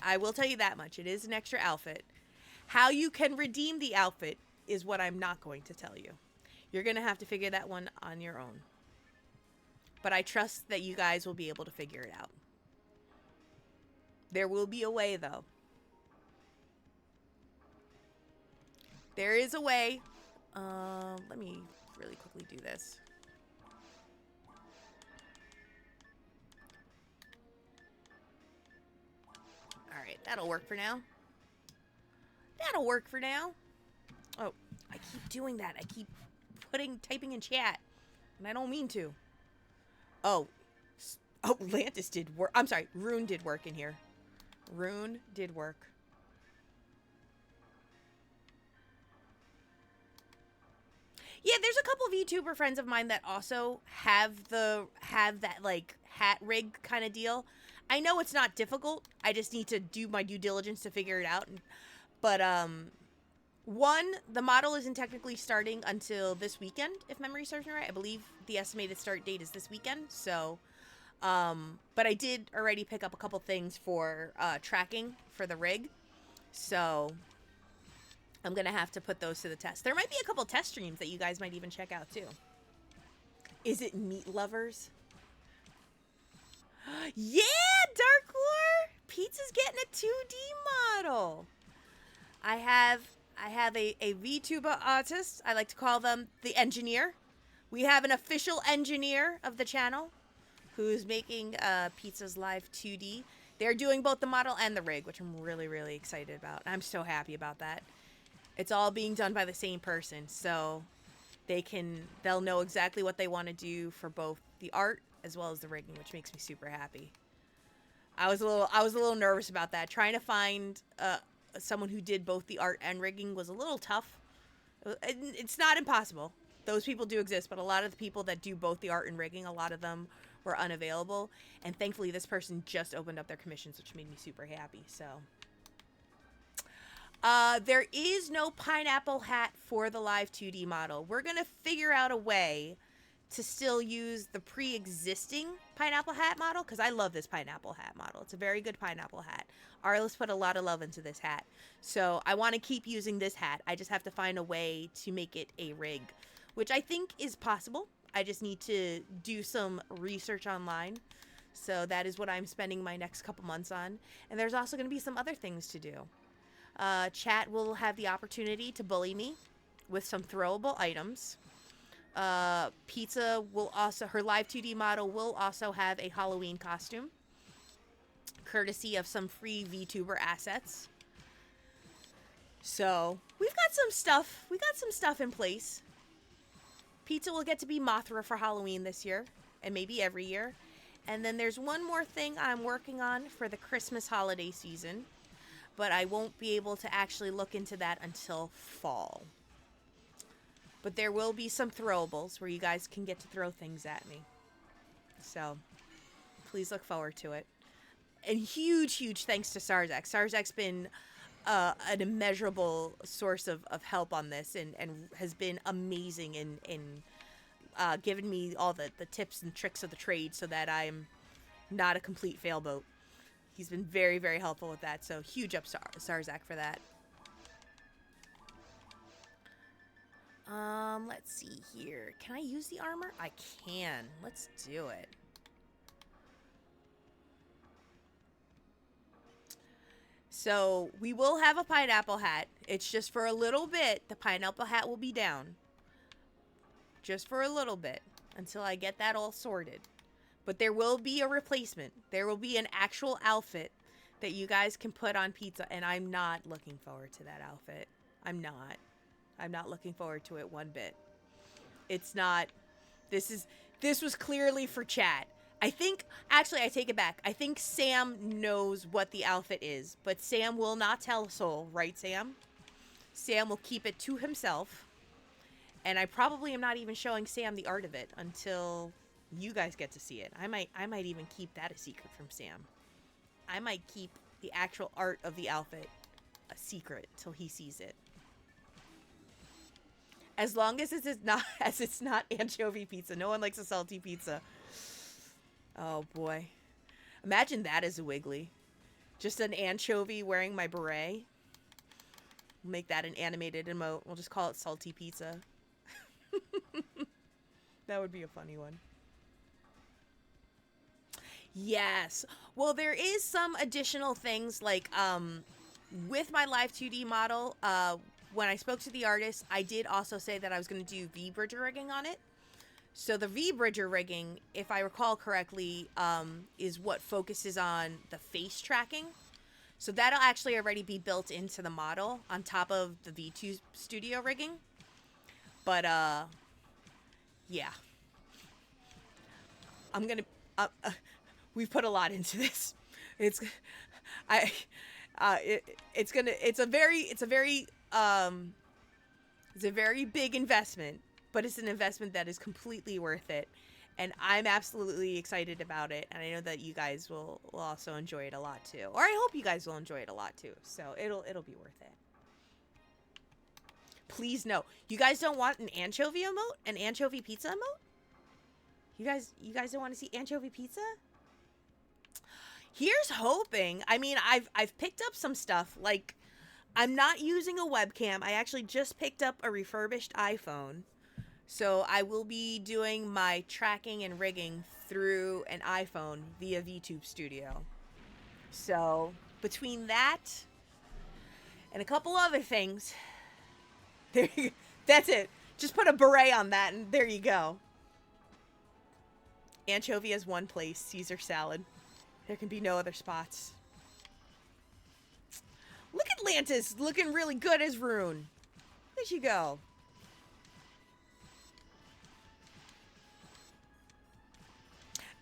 I will tell you that much. It is an extra outfit. How you can redeem the outfit is what I'm not going to tell you. You're going to have to figure that one on your own. But I trust that you guys will be able to figure it out. There will be a way, though. There is a way. Let me really quickly do this. Alright, that'll work for now. That'll work for now. Oh, I keep doing that. I keep typing in chat. And I don't mean to. Oh, Lantis did work. I'm sorry, Rune did work in here. Rune did work. Yeah, there's a couple of YouTuber friends of mine that also have that like hat rig kind of deal. I know it's not difficult. I just need to do my due diligence to figure it out. But the model isn't technically starting until this weekend, if memory serves me right. I believe the estimated start date is this weekend. So, but I did already pick up a couple things for tracking for the rig. So I'm going to have to put those to the test. There might be a couple test streams that you guys might even check out too. Is it meat lovers? Yeah, Dark Lore! Pizza's getting a 2D model. I have a VTuber artist. I like to call them the engineer. We have an official engineer of the channel who's making Pizza's live 2D. They're doing both the model and the rig, which I'm really, really excited about. I'm so happy about that. It's all being done by the same person, so they'll know exactly what they want to do for both the art as well as the rigging, which makes me super happy. I was a little nervous about that. Trying to find someone who did both the art and rigging was a little tough. It's not impossible. Those people do exist, but a lot of the people that do both the art and rigging, a lot of them were unavailable. And thankfully, this person just opened up their commissions, which made me super happy. So, there is no pineapple hat for the live 2D model. We're going to figure out a way to still use the pre-existing pineapple hat model, because I love this pineapple hat model. It's a very good pineapple hat. Arliss put a lot of love into this hat. So I want to keep using this hat. I just have to find a way to make it a rig, which I think is possible. I just need to do some research online. So that is what I'm spending my next couple months on. And there's also going to be some other things to do. Chat will have the opportunity to bully me with some throwable items. Pizza will also, her live 2D model will also have a Halloween costume. courtesy of some free VTuber assets. So we've got some stuff. We got some stuff in place. Pizza will get to be Mothra for Halloween this year, and maybe every year. And then there's one more thing I'm working on for the Christmas holiday season, but I won't be able to actually look into that until fall. But there will be some throwables where you guys can get to throw things at me. So please look forward to it. And huge thanks to Sarzak. Sarzak's been an immeasurable source of help on this and has been amazing in giving me all the tips and tricks of the trade so that I'm not a complete failboat. He's been very, very helpful with that. So huge up Sarzak for that. Let's see here. Can I use the armor? I can. Let's do it. So we will have a pineapple hat. It's just for a little bit. The pineapple hat will be down. Just for a little bit until I get that all sorted. But there will be a replacement. There will be an actual outfit that you guys can put on pizza. And I'm not looking forward to that outfit. I'm not looking forward to it one bit. It's not. This was clearly for chat. I think, actually, I take it back. I think Sam knows what the outfit is, but Sam will not tell Soul, right, Sam? Sam will keep it to himself, and I probably am not even showing Sam the art of it until you guys get to see it. I might even keep that a secret from Sam. I might keep the actual art of the outfit a secret till he sees it. As long as it's not anchovy pizza. No one likes a salty pizza. Oh, boy. Imagine that as a Wiggly. Just an anchovy wearing my beret. We'll make that an animated emote. We'll just call it Salty Pizza. That would be a funny one. Yes. Well, there is some additional things like with my live 2D model, when I spoke to the artist, I did also say that I was going to do V-Bridger rigging on it. So the V-Bridger rigging, if I recall correctly, is what focuses on the face tracking. So that'll actually already be built into the model on top of the V2 Studio rigging. But, yeah. I'm gonna, we've put a lot into this. It's a very big investment. But it's an investment that is completely worth it. And I'm absolutely excited about it. And I know that you guys will also enjoy it a lot too. Or I hope you guys will enjoy it a lot too. So it'll be worth it. Please no. You guys don't want an anchovy emote? An anchovy pizza emote? You guys don't want to see anchovy pizza? Here's hoping. I mean, I've picked up some stuff. Like, I'm not using a webcam. I actually just picked up a refurbished iPhone. So I will be doing my tracking and rigging through an iPhone via VTube Studio. So between that and a couple other things, that's it. Just put a beret on that and there you go. Anchovy has one place, Caesar salad. There can be no other spots. Look at Atlantis looking really good as Rune. There you go.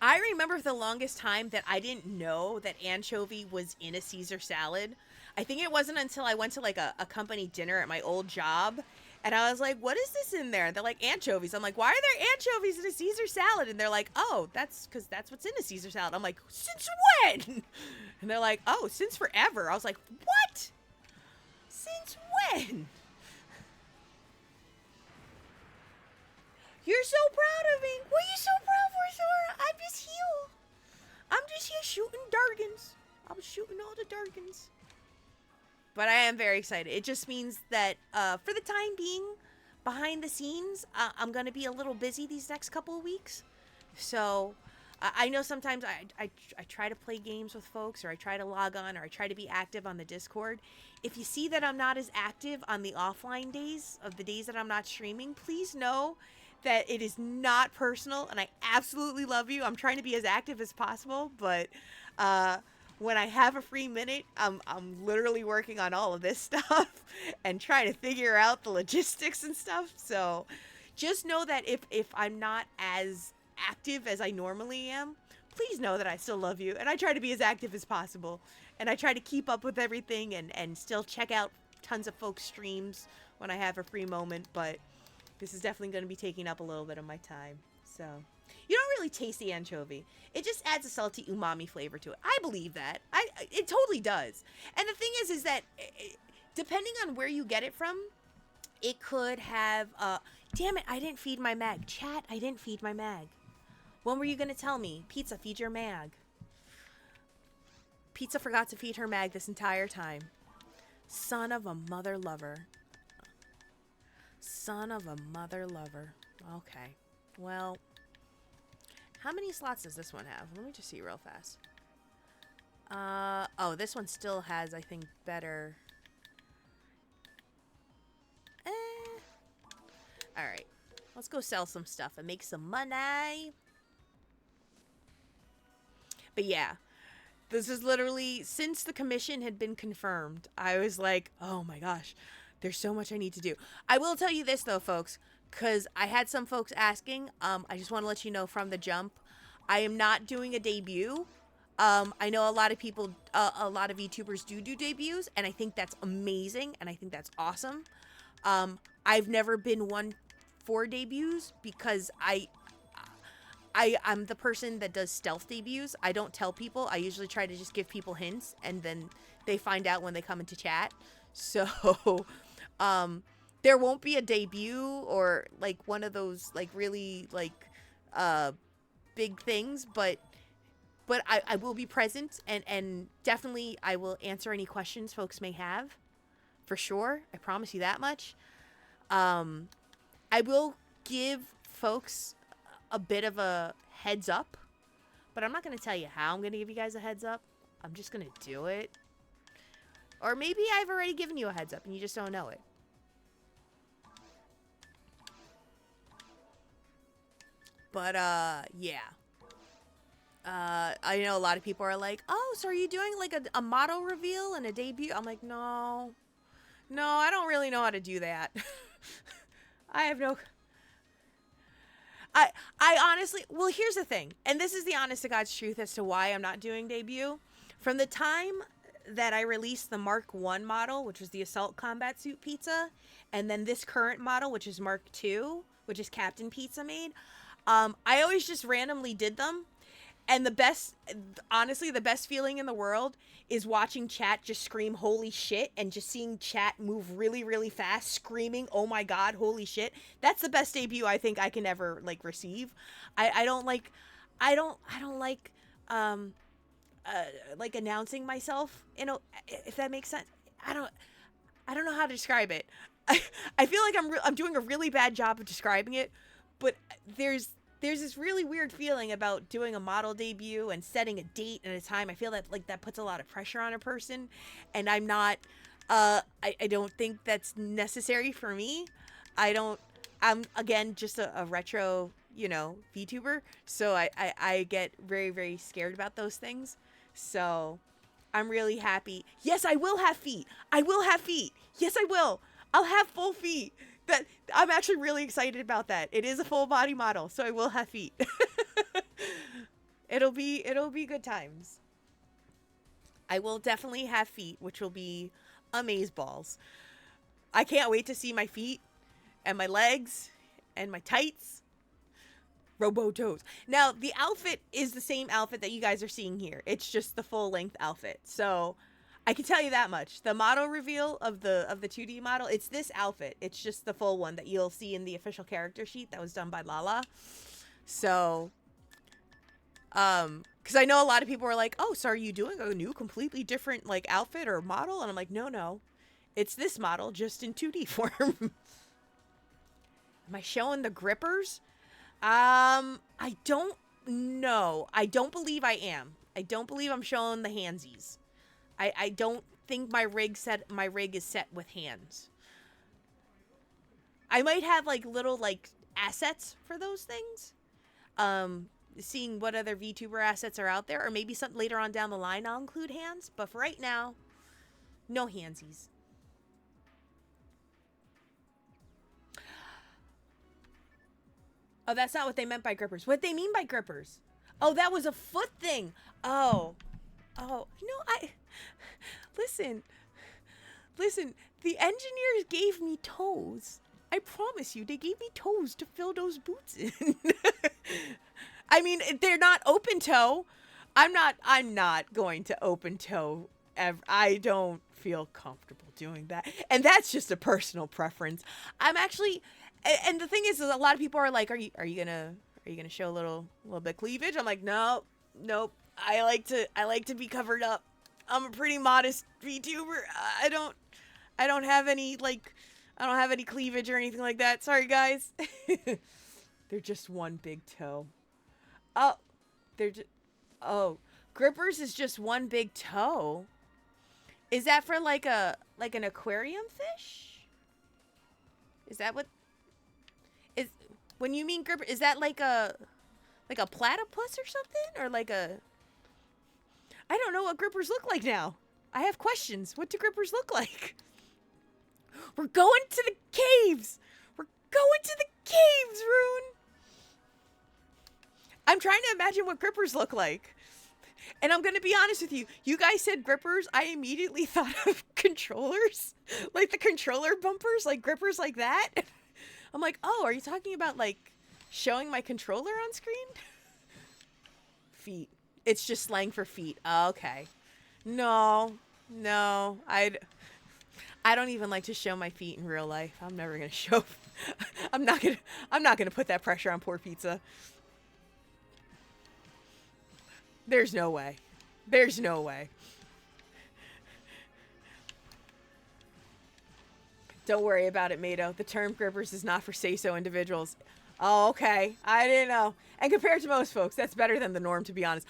I remember for the longest time that I didn't know that anchovy was in a Caesar salad. I think it wasn't until I went to like a company dinner at my old job and I was like, what is this in there? They're like, anchovies. I'm like, why are there anchovies in a Caesar salad? And they're like, oh, that's because that's what's in a Caesar salad. I'm like, since when? And they're like, oh, since forever. I was like, what? Since when? You're so proud of me. What are you so proud for, Sora? I'm just here. I'm just here shooting Dargans. I'm shooting all the Dargans. But I am very excited. It just means that for the time being, behind the scenes, I'm going to be a little busy these next couple of weeks. So I know sometimes I try to play games with folks, or I try to log on, or I try to be active on the Discord. If you see that I'm not as active on the offline days, of the days that I'm not streaming, please know that it is not personal, and I absolutely love you. I'm trying to be as active as possible, but when I have a free minute, I'm literally working on all of this stuff and trying to figure out the logistics and stuff. So just know that if I'm not as active as I normally am, please know that I still love you and I try to be as active as possible. And I try to keep up with everything and still check out tons of folks' streams when I have a free moment, but this is definitely going to be taking up a little bit of my time. So, you don't really taste the anchovy. It just adds a salty umami flavor to it. I believe that. It totally does. And the thing is that depending on where you get it from, it could have damn it, I didn't feed my mag. Chat, I didn't feed my mag. When were you going to tell me? Pizza, feed your mag. Pizza forgot to feed her mag this entire time. Son of a mother lover. Son of a mother lover. Okay. Well, how many slots does this one have? Let me just see real fast. Oh, this one still has, I think, better. Alright. Let's go sell some stuff and make some money. But yeah. This is literally, since the commission had been confirmed, I was like, oh my gosh, there's so much I need to do. I will tell you this though, folks, because I had some folks asking. I just want to let you know from the jump, I am not doing a debut. I know a lot of people, a lot of YouTubers do debuts, and I think that's amazing, and I think that's awesome. I've never been one for debuts because I'm the person that does stealth debuts. I don't tell people. I usually try to just give people hints, and then they find out when they come into chat. So, there won't be a debut or like one of those like really like big things, but I will be present, and definitely I will answer any questions folks may have, for sure. I promise you that much. I will give folks a bit of a heads up, but I'm not going to tell you how I'm going to give you guys a heads up. I'm just going to do it. Or maybe I've already given you a heads up and you just don't know it. But, yeah. I know a lot of people are like, oh, so are you doing like a model reveal and a debut? I'm like, no, I don't really know how to do that. I have no... I honestly, well, here's the thing, and this is the honest to God's truth as to why I'm not doing debut. From the time that I released the Mark 1 model, which was the Assault Combat Suit Pizza, and then this current model, which is Mark 2, which is Captain Pizza made, I always just randomly did them. And honestly, the best feeling in the world is watching chat just scream, holy shit, and just seeing chat move really, really fast, screaming, oh my God, holy shit. That's the best debut I think I can ever, like, receive. I don't like announcing myself, you know, if that makes sense. I don't know how to describe it. I feel like I'm doing a really bad job of describing it, but there's this really weird feeling about doing a model debut and setting a date and a time. I feel that like that puts a lot of pressure on a person, and I'm not, I don't think that's necessary for me. I'm again, just a retro, you know, VTuber. So I get very, very scared about those things. So I'm really happy. Yes, I will have feet. Yes, I will. I'll have full feet. That I'm actually really excited about that. It is a full body model, so I will have feet. It'll be good times. I will definitely have feet, which will be amazeballs. I can't wait to see my feet and my legs and my tights. Robo toes. Now, the outfit is the same outfit that you guys are seeing here. It's just the full length outfit. So I can tell you that much. The model reveal of the 2D model, it's this outfit. It's just the full one that you'll see in the official character sheet that was done by Lala. So, because I know a lot of people are like, oh, so are you doing a new, completely different, like, outfit or model? And I'm like, no. It's this model, just in 2D form. Am I showing the grippers? I don't know. I don't believe I am. I don't believe I'm showing the handsies. I don't think my rig is set with hands. I might have like little like assets for those things. seeing what other VTuber assets are out there, or maybe some later on down the line I'll include hands. But for right now, no handsies. Oh, that's not what they meant by grippers. What they mean by grippers? Oh, that was a foot thing. Oh. Listen. The engineers gave me toes. I promise you, they gave me toes to fill those boots in. I mean, they're not open toe. I'm not going to open toe ever. I don't feel comfortable doing that. And that's just a personal preference. I'm actually, and the thing is a lot of people are like, are you gonna show a little bit of cleavage? I'm like, nope. I like to be covered up. I'm a pretty modest VTuber. I don't have any cleavage or anything like that. Sorry, guys. They're just one big toe. Grippers is just one big toe. Is that for like an aquarium fish? Is that what is when you mean gripper? Is that like a platypus or something, or like a? I don't know what grippers look like now. I have questions. What do grippers look like? We're going to the caves. Rune. I'm trying to imagine what grippers look like. And I'm going to be honest with you. You guys said grippers. I immediately thought of controllers. Like the controller bumpers, like grippers like that. I'm like, oh, are you talking about like showing my controller on screen? Feet. It's just slang for feet. Oh, okay. No. I don't even like to show my feet in real life. I'm never going to show. I'm not going to put that pressure on poor pizza. There's no way. Don't worry about it, Mato. The term grippers is not for say-so individuals. Oh, okay. I didn't know. And compared to most folks, that's better than the norm, to be honest.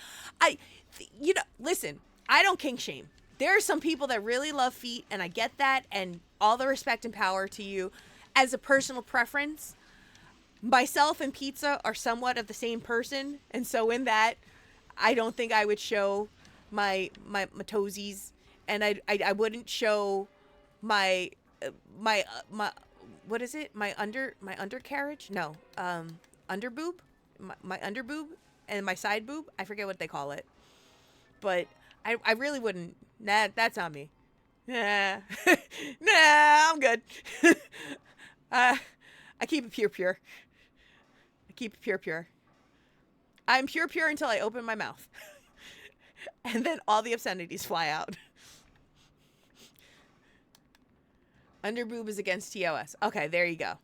Listen, I don't kink shame. There are some people that really love feet, and I get that, and all the respect and power to you. As a personal preference, myself and pizza are somewhat of the same person, and so in that, I don't think I would show my toesies, and I wouldn't show my what is it? My undercarriage? No, underboob, my underboob and my side boob. I forget what they call it, but I really wouldn't. Nah, that's not me. Nah, I'm good. I keep it pure. I'm pure until I open my mouth. And then all the obscenities fly out. Underboob is against TOS. Okay, there you go.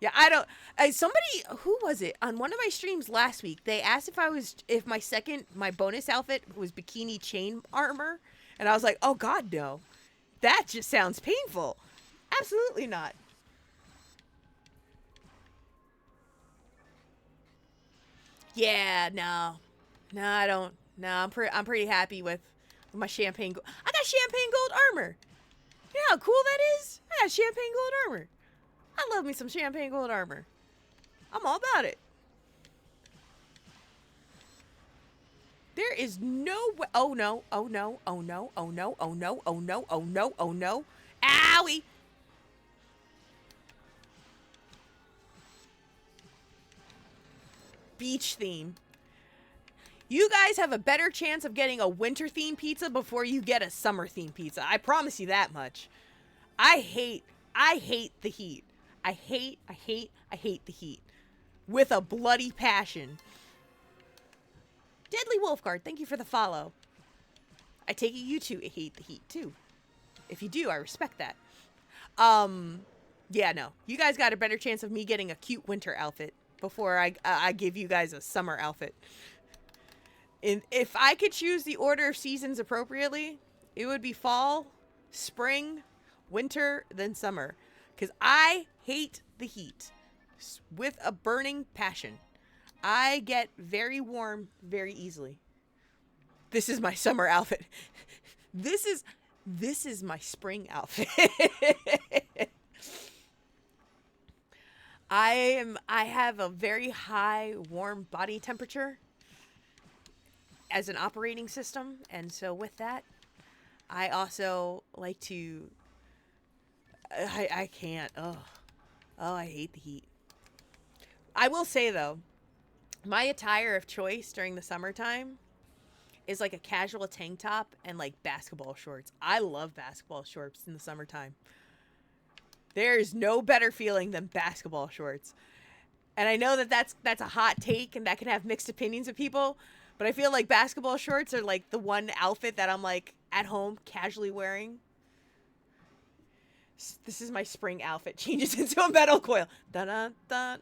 Yeah, somebody, who was it? On one of my streams last week, they asked if my bonus outfit was bikini chain armor. And I was like, oh God, no. That just sounds painful. Absolutely not. Yeah, no, I don't. No, I'm pretty happy with my champagne gold. I got champagne gold armor. You know how cool that is? I got champagne gold armor. I love me some champagne gold armor. I'm all about it. There is no way. Oh no. Owie. Beach theme. You guys have a better chance of getting a winter theme pizza before you get a summer theme pizza. I promise you that much. I hate the heat. I hate the heat. With a bloody passion. Deadly Wolfguard, thank you for the follow. I take it you two hate the heat too. If you do, I respect that. Yeah, no. You guys got a better chance of me getting a cute winter outfit before I give you guys a summer outfit. If I could choose the order of seasons appropriately, it would be fall, spring, winter, then summer. Because I hate the heat with a burning passion. I get very warm very easily. This is my summer outfit. This is my spring outfit. I have a very high warm body temperature as an operating system, and so with that, I also like to I can't. Oh, I hate the heat. I will say though, my attire of choice during the summertime is like a casual tank top and like basketball shorts. I love basketball shorts in the summertime. There's no better feeling than basketball shorts. And I know that that's a hot take and that can have mixed opinions of people, but I feel like basketball shorts are like the one outfit that I'm like at home casually wearing. This is my spring outfit. Changes into a metal coil. Dun dun dun.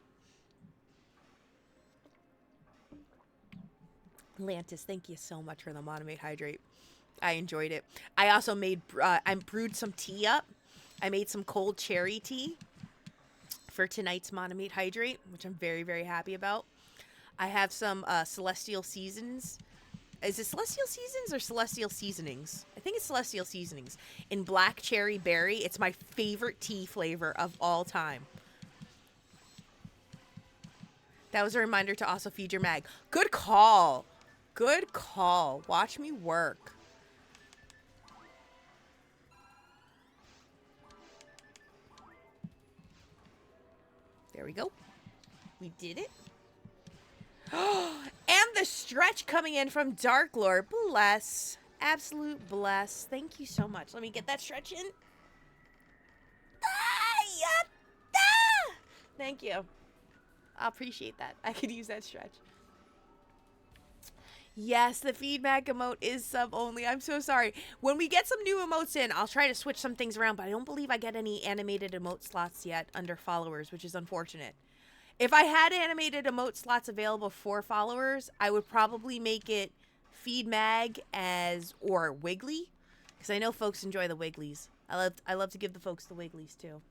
Lantis, thank you so much for the Monomate Hydrate. I enjoyed it. I also I brewed some tea up. I made some cold cherry tea for tonight's Monomate Hydrate, which I'm very, very happy about. I have some Celestial Seasons. Is it Celestial Seasons or Celestial Seasonings? I think it's Celestial Seasonings. In black cherry berry. It's my favorite tea flavor of all time. That was a reminder to also feed your mag. Good call. Good call. Watch me work. There we go. We did it. And the stretch coming in from Dark Lord. Bless. Absolute bless. Thank you so much. Let me get that stretch in. Thank you. I appreciate that. I could use that stretch. Yes, the feedback emote is sub only. I'm so sorry. When we get some new emotes in, I'll try to switch some things around, but I don't believe I get any animated emote slots yet under followers, which is unfortunate. If I had animated emote slots available for followers, I would probably make it feed mag as or wiggly, because I know folks enjoy the wigglies. I love to give the folks the wigglies too.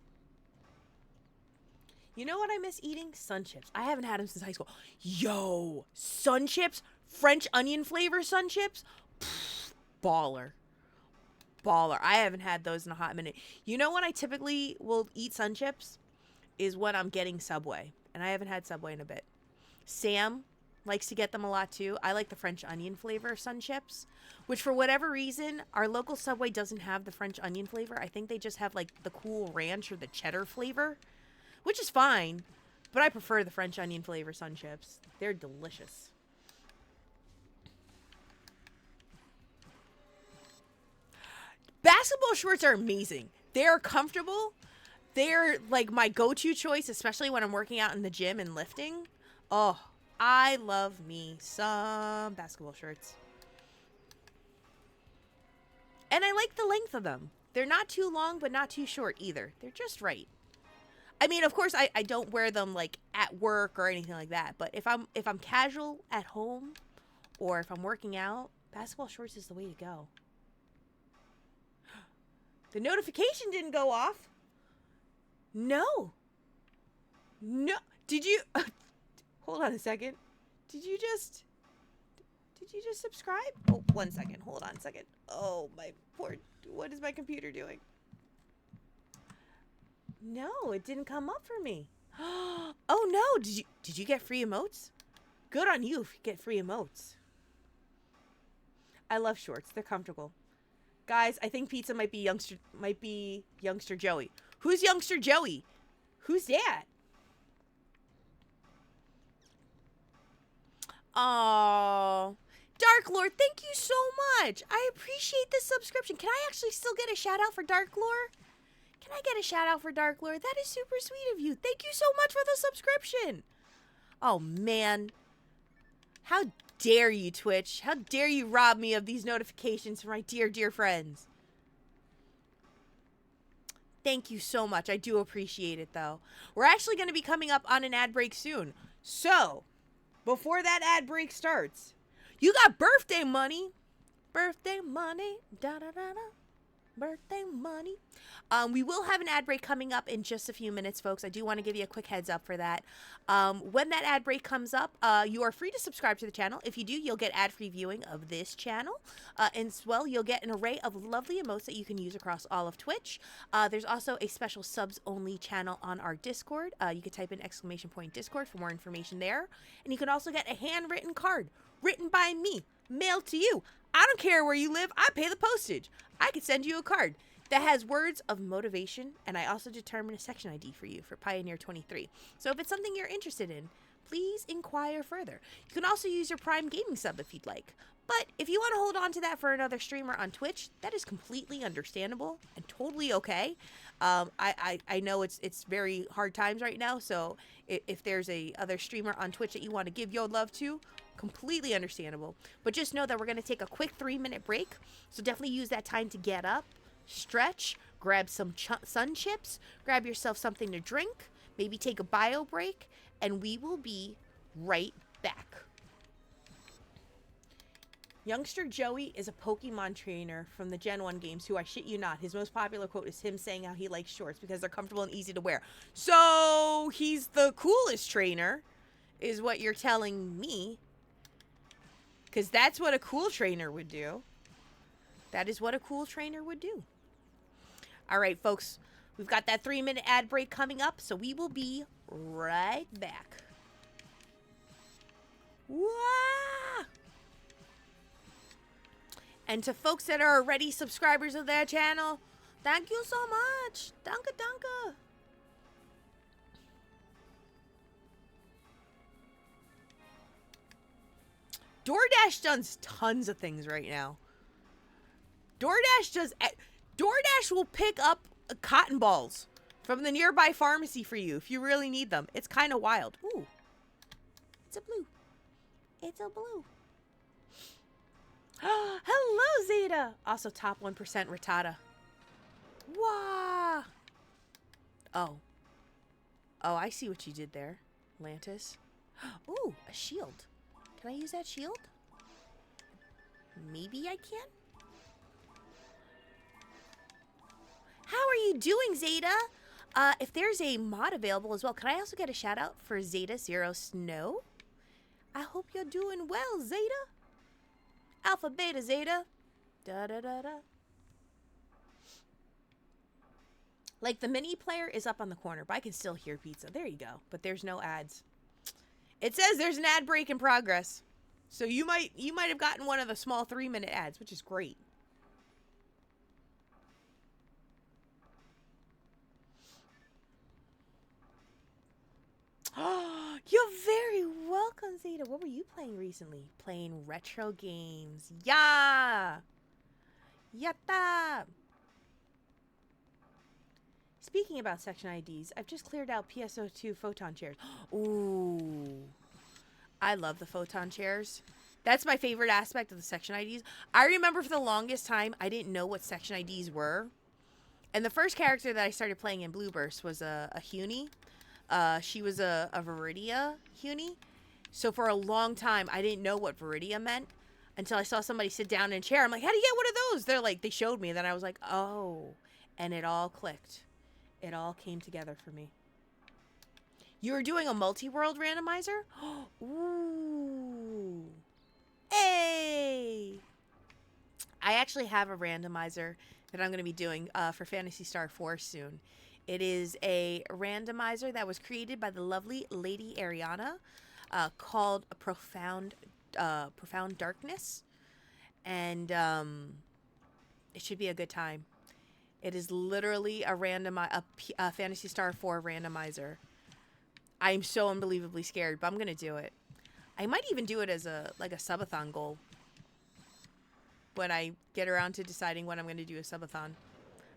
You know what I miss eating? Sun chips. I haven't had them since high school. Yo, sun chips, French onion flavor sun chips, pfft, baller. Baller. I haven't had those in a hot minute. You know when I typically will eat sun chips is when I'm getting Subway, and I haven't had Subway in a bit. Sam likes to get them a lot too. I like the French onion flavor sun chips, which for whatever reason, our local Subway doesn't have the French onion flavor. I think they just have like the cool ranch or the cheddar flavor, which is fine, but I prefer the French onion flavor sun chips. They're delicious. Basketball shorts are amazing. They're comfortable. They're like my go-to choice, especially when I'm working out in the gym and lifting. Oh, I love me some basketball shorts. And I like the length of them. They're not too long, but not too short either. They're just right. I mean, of course, I don't wear them like at work or anything like that. But if I'm casual at home, or if I'm working out, basketball shorts is the way to go. The notification didn't go off. No. No. Did you? Hold on a second. Did you just subscribe? Oh, 1 second. Hold on a second. Oh, my poor. What is my computer doing? No, it didn't come up for me. Oh no, did you get free emotes? Good on you if you get free emotes. I love shorts. They're comfortable. Guys, I think pizza might be youngster Joey. Who's youngster Joey? Who's that? Oh, Dark Lord, thank you so much. I appreciate the subscription. Can I actually still get a shout out for Dark Lord? Can I get a shout out for Dark Lord? That is super sweet of you. Thank you so much for the subscription. Oh, man. How dare you, Twitch? How dare you rob me of these notifications from my dear, dear friends? Thank you so much. I do appreciate it, though. We're actually going to be coming up on an ad break soon. So, before that ad break starts, you got birthday money. Birthday money. Da-da-da-da. Birthday money. We will have an ad break coming up in just a few minutes, folks. I do want to give you a quick heads up for that. When that ad break comes up, you are free to subscribe to the channel. If you do, you'll get ad-free viewing of this channel. And as well, you'll get an array of lovely emotes that you can use across all of Twitch. There's also a special subs-only channel on our Discord. You can type in !Discord for more information there. And you can also get a handwritten card written by me, mailed to you. I don't care where you live. I pay the postage. I could send you a card that has words of motivation, and I also determine a section ID for you for Pioneer 23. So if it's something you're interested in, please inquire further. You can also use your Prime Gaming sub if you'd like. But if you want to hold on to that for another streamer on Twitch, that is completely understandable and totally okay. I know it's very hard times right now, so if there's a other streamer on Twitch that you want to give your love to, completely understandable. But just know that we're going to take a quick 3-minute break, so definitely use that time to get up, stretch, grab some sun chips, grab yourself something to drink, maybe take a bio break, and we will be right back. Youngster Joey is a Pokemon trainer from the Gen 1 games who, I shit you not, his most popular quote is him saying how he likes shorts because they're comfortable and easy to wear. So he's the coolest trainer, is what you're telling me. Because that's what a cool trainer would do. That is what a cool trainer would do. All right, folks. We've got that 3-minute ad break coming up, so we will be right back. Wah! And to folks that are already subscribers of their channel, thank you so much. Danke, danke. DoorDash does tons of things right now. DoorDash will pick up cotton balls from the nearby pharmacy for you if you really need them. It's kind of wild. Ooh. It's a blue. It's a blue. Hello, Zeta. Also top 1% Rattata. Wow. Oh, I see what you did there, Lantis. Ooh, a shield. Can I use that shield? Maybe I can. How are you doing, Zeta? If there's a mod available as well, can I also get a shout out for Zeta Zero Snow? I hope you're doing well, Zeta. Alpha, Beta, Zeta. Da da da da. Like the mini player is up on the corner, but I can still hear pizza. There you go. But there's no ads. It says there's an ad break in progress. So you might have gotten one of the small 3-minute ads, which is great. You're very welcome, Zeta. What were you playing recently? Playing retro games. Yeah. Yatta. Speaking about section IDs, I've just cleared out PSO 2 photon chairs. Ooh. I love the photon chairs. That's my favorite aspect of the section IDs. I remember for the longest time, I didn't know what section IDs were. And the first character that I started playing in Blue Burst was a Hunie. She was a Viridia Hunie. So for a long time, I didn't know what Viridia meant until I saw somebody sit down in a chair. I'm like, how do you get one of those? They're like, they showed me. Then I was like, oh. And it all clicked. It all came together for me. You were doing a multi-world randomizer? Ooh. Hey! I actually have a randomizer that I'm going to be doing for Phantasy Star 4 soon. It is a randomizer that was created by the lovely Lady Ariana called Profound Darkness. And it should be a good time. It is literally a Phantasy Star 4 randomizer. I'm so unbelievably scared, but I'm going to do it. I might even do it as a subathon goal when I get around to deciding when I'm going to do a subathon.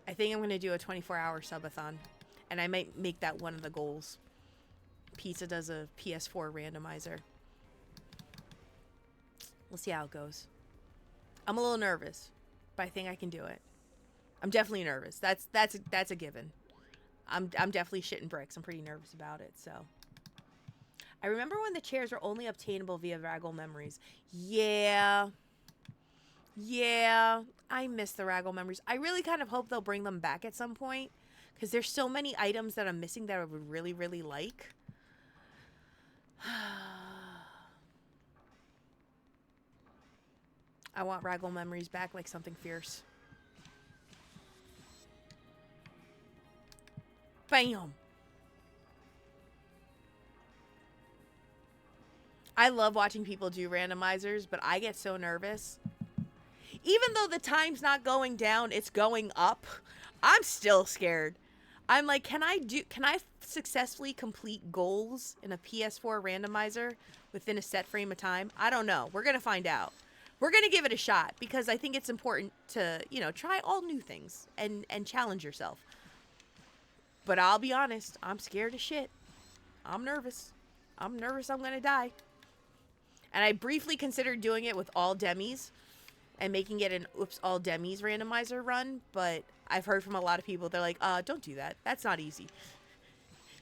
I think I'm going to do a 24-hour subathon, and I might make that one of the goals. Pizza does a PS4 randomizer. We'll see how it goes. I'm a little nervous, but I think I can do it. I'm definitely nervous. That's a given. I'm definitely shitting bricks. I'm pretty nervous about it, so. I remember when the chairs were only obtainable via Raggle Memories. Yeah. Yeah, I miss the Raggle memories. I really kind of hope they'll bring them back at some point because there's so many items that I'm missing that I would really, really like. I want Raggle memories back like something fierce. Bam! I love watching people do randomizers, but I get so nervous. Even though the time's not going down, it's going up. I'm still scared. I'm like, can I successfully complete goals in a PS4 randomizer within a set frame of time? I don't know. We're going to find out. We're going to give it a shot because I think it's important to, try all new things and challenge yourself. But I'll be honest, I'm scared as shit. I'm nervous. I'm nervous I'm going to die. And I briefly considered doing it with all demis and making it an all demis randomizer run, but I've heard from a lot of people, they're like, don't do that. That's not easy.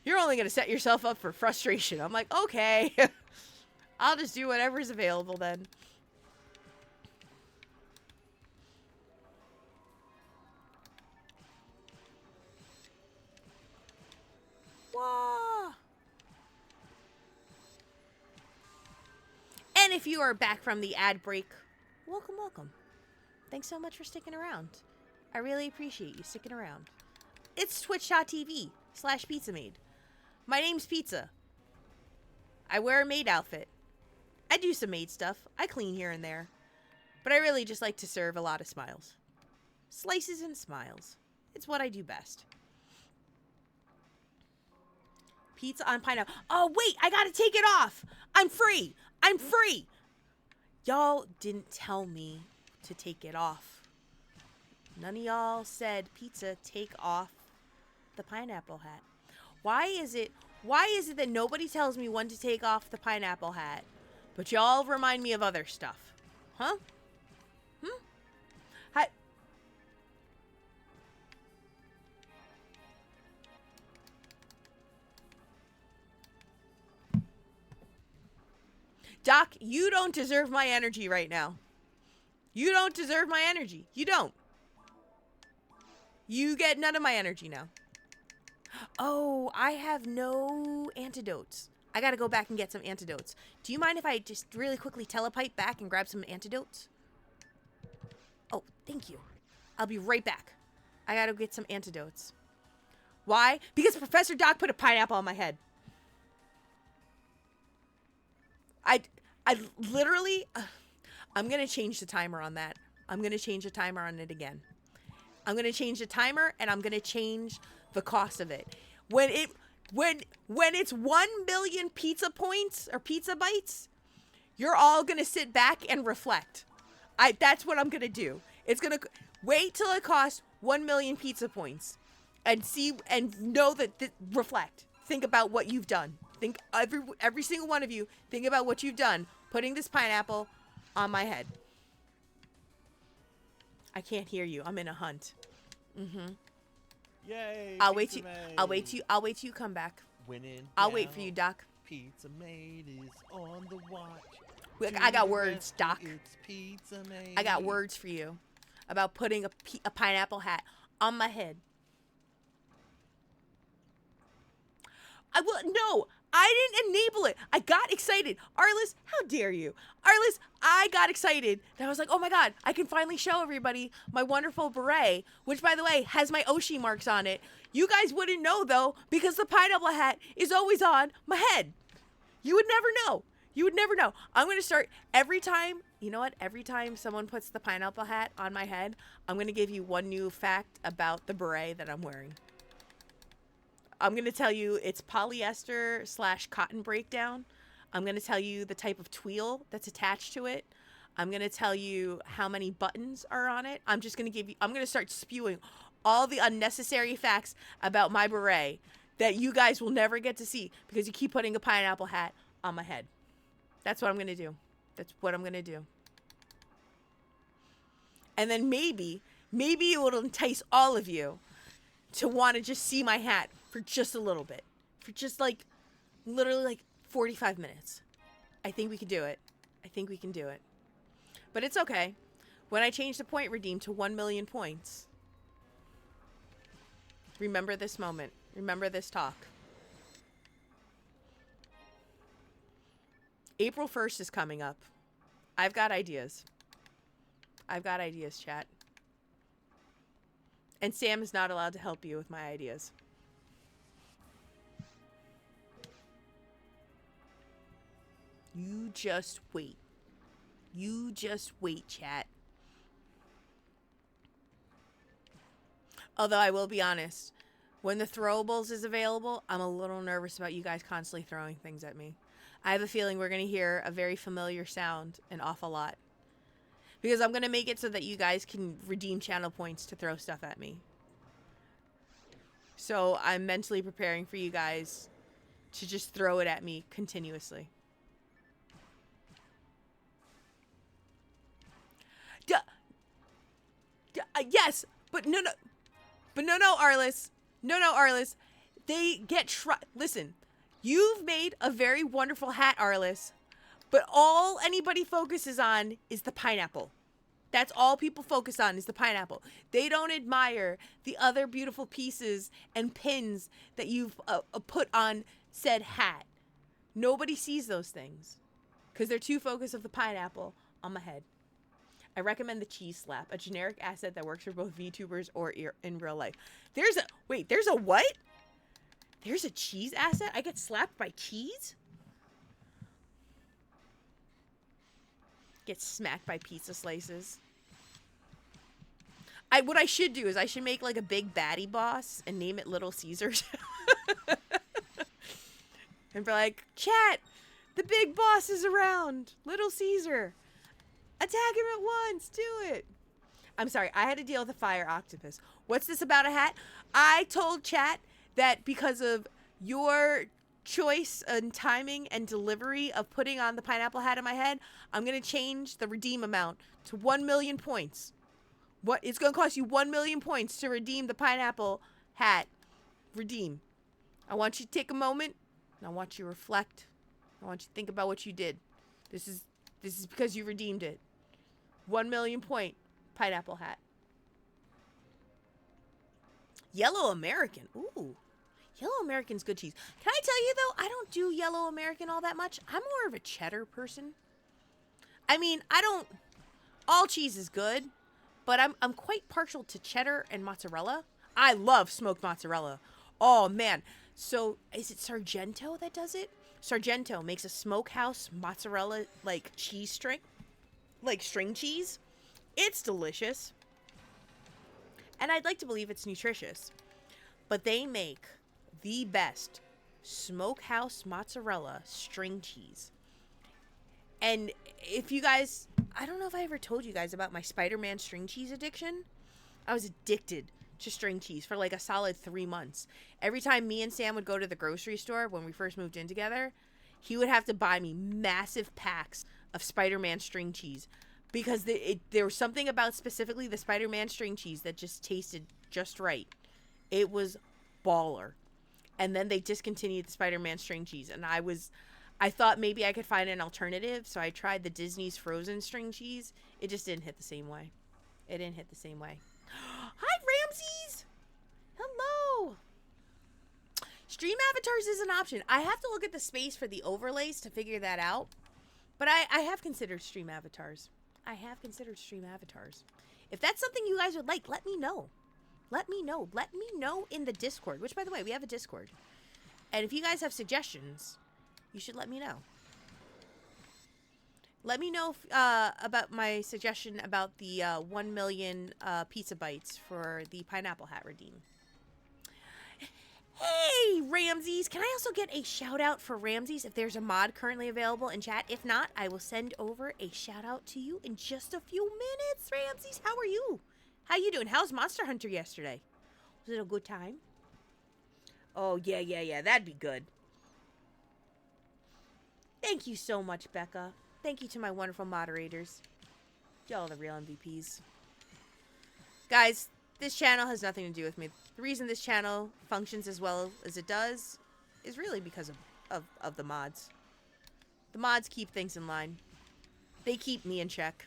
You're only going to set yourself up for frustration. I'm like, okay. I'll just do whatever's available then. Wah! And if you are back from the ad break, welcome, welcome. Thanks so much for sticking around. I really appreciate you sticking around. It's twitch.tv/PizzaMaid. My name's Pizza. I wear a maid outfit. I do some maid stuff. I clean here and there. But I really just like to serve a lot of smiles. Slices and smiles. It's what I do best. Pizza on pineapple. Oh, wait, I gotta take it off. I'm free. I'm free. Y'all didn't tell me to take it off. None of y'all said, Pizza, take off the pineapple hat. Why is it that nobody tells me when to take off the pineapple hat, but y'all remind me of other stuff? Huh? Hi. Doc, you don't deserve my energy right now. You don't deserve my energy. You don't. You get none of my energy now. Oh, I have no antidotes. I gotta go back and get some antidotes. Do you mind if I just really quickly telepipe back and grab some antidotes? Oh, thank you. I'll be right back. I gotta get some antidotes. Why? Because Professor Doc put a pineapple on my head. I literally, I'm going to change the timer on that. I'm going to change the timer on it again. I'm going to change the timer and I'm going to change the cost of it. When it's 1 million pizza points or pizza bites, you're all going to sit back and reflect. That's what I'm going to do. It's going to wait till it costs 1 million pizza points and see and know that reflect. Think about what you've done. Think every single one of you, think about what you've done putting this pineapple on my head. I can't hear you. I'm in a hunt. Yay! I'll wait till you come back. I'll wait for you, Doc. Pizza Maid is on the watch. I got words, Doc. It's Pizza Maid. I got words for you about putting a pineapple hat on my head. No, I didn't enable it. I got excited. Arliss, how dare you? Arliss, I got excited. And I was like, oh my God, I can finally show everybody my wonderful beret, which by the way, has my Oshi marks on it. You guys wouldn't know though, because the pineapple hat is always on my head. You would never know. You would never know. I'm going to start every time, you know what? Every time someone puts the pineapple hat on my head, I'm going to give you one new fact about the beret that I'm wearing. I'm going to tell you it's polyester/cotton breakdown. I'm going to tell you the type of twill that's attached to it. I'm going to tell you how many buttons are on it. I'm going to start spewing all the unnecessary facts about my beret that you guys will never get to see because you keep putting a pineapple hat on my head. That's what I'm going to do. That's what I'm going to do. And then maybe it will entice all of you to want to just see my hat for just a little bit. For just literally 45 minutes. I think we can do it. But it's okay. When I change the point redeem to 1 million points, remember this moment. Remember this talk. April 1st is coming up. I've got ideas. I've got ideas, chat. And Sam is not allowed to help you with my ideas. You just wait. You just wait, chat. Although I will be honest, when the throwables is available, I'm a little nervous about you guys constantly throwing things at me. I have a feeling we're going to hear a very familiar sound an awful lot. Because I'm going to make it so that you guys can redeem channel points to throw stuff at me. So I'm mentally preparing for you guys to just throw it at me continuously. Yes, but no, Arliss. No, Arliss. They get listen, you've made a very wonderful hat, Arliss, but all anybody focuses on is the pineapple. That's all people focus on is the pineapple. They don't admire the other beautiful pieces and pins that you've put on said hat. Nobody sees those things because they're too focused on the pineapple on my head. I recommend the cheese slap, a generic asset that works for both VTubers or in real life. There's a what? There's a cheese asset? I get slapped by cheese? Get smacked by pizza slices. What I should do is I should make like a big baddie boss and name it Little Caesars. And be like, chat, the big boss is around. Little Caesar. Attack him at once. Do it. I'm sorry. I had to deal with a fire octopus. What's this about a hat? I told chat that because of your choice and timing and delivery of putting on the pineapple hat on my head, I'm going to change the redeem amount to 1 million points. What? It's going to cost you 1 million points to redeem the pineapple hat. Redeem. I want you to take a moment and I want you to reflect. I want you to think about what you did. This is because you redeemed it. 1 million point pineapple hat. Yellow American. Ooh. Yellow American's good cheese. Can I tell you, though, I don't do Yellow American all that much. I'm more of a cheddar person. I mean, all cheese is good, but I'm quite partial to cheddar and mozzarella. I love smoked mozzarella. Oh, man. So, is it Sargento that does it? Sargento makes a smokehouse mozzarella, like, cheese string. Like string cheese. It's delicious. And I'd like to believe it's nutritious. But they make the best smokehouse mozzarella string cheese. And if you guys, I don't know if I ever told you guys about my Spider-Man string cheese addiction. I was addicted to string cheese for like a solid 3 months. Every time me and Sam would go to the grocery store when we first moved in together, he would have to buy me massive packs of Spider-Man string cheese because there was something about specifically the Spider-Man string cheese that just tasted just right. It was baller. And then they discontinued the Spider-Man string cheese, and I thought maybe I could find an alternative, so I tried the Disney's frozen string cheese. It just didn't hit the same way. It didn't hit the same way. Hi, Ramses! Hello! Stream avatars is an option. I have to look at the space for the overlays to figure that out. But I have considered stream avatars. If that's something you guys would like, let me know. Let me know. Let me know in the Discord. Which, by the way, we have a Discord. And if you guys have suggestions, you should let me know. Let me know about my suggestion about the 1 million pizza bites for the pineapple hat redeem. Hey, Ramses! Can I also get a shout out for Ramses if there's a mod currently available in chat? If not, I will send over a shout out to you in just a few minutes. Ramses, how are you? How you doing? How's Monster Hunter yesterday? Was it a good time? Oh, yeah. That'd be good. Thank you so much, Becca. Thank you to my wonderful moderators. Y'all are the real MVPs. Guys, this channel has nothing to do with me. The reason this channel functions as well as it does is really because of the mods. The mods keep things in line. They keep me in check.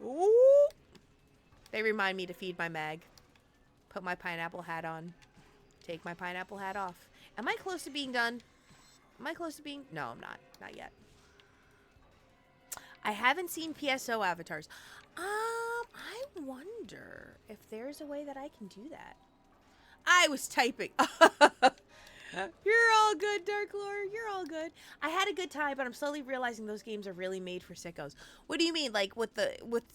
Ooh. They remind me to feed my mag. Put my pineapple hat on. Take my pineapple hat off. Am I close to being done? Am I close to being... No, I'm not. Not yet. I haven't seen PSO avatars. I wonder if there's a way that I can do that. I was typing. You're all good, Dark Lord. You're all good. I had a good time, but I'm slowly realizing those games are really made for sickos. What do you mean, like with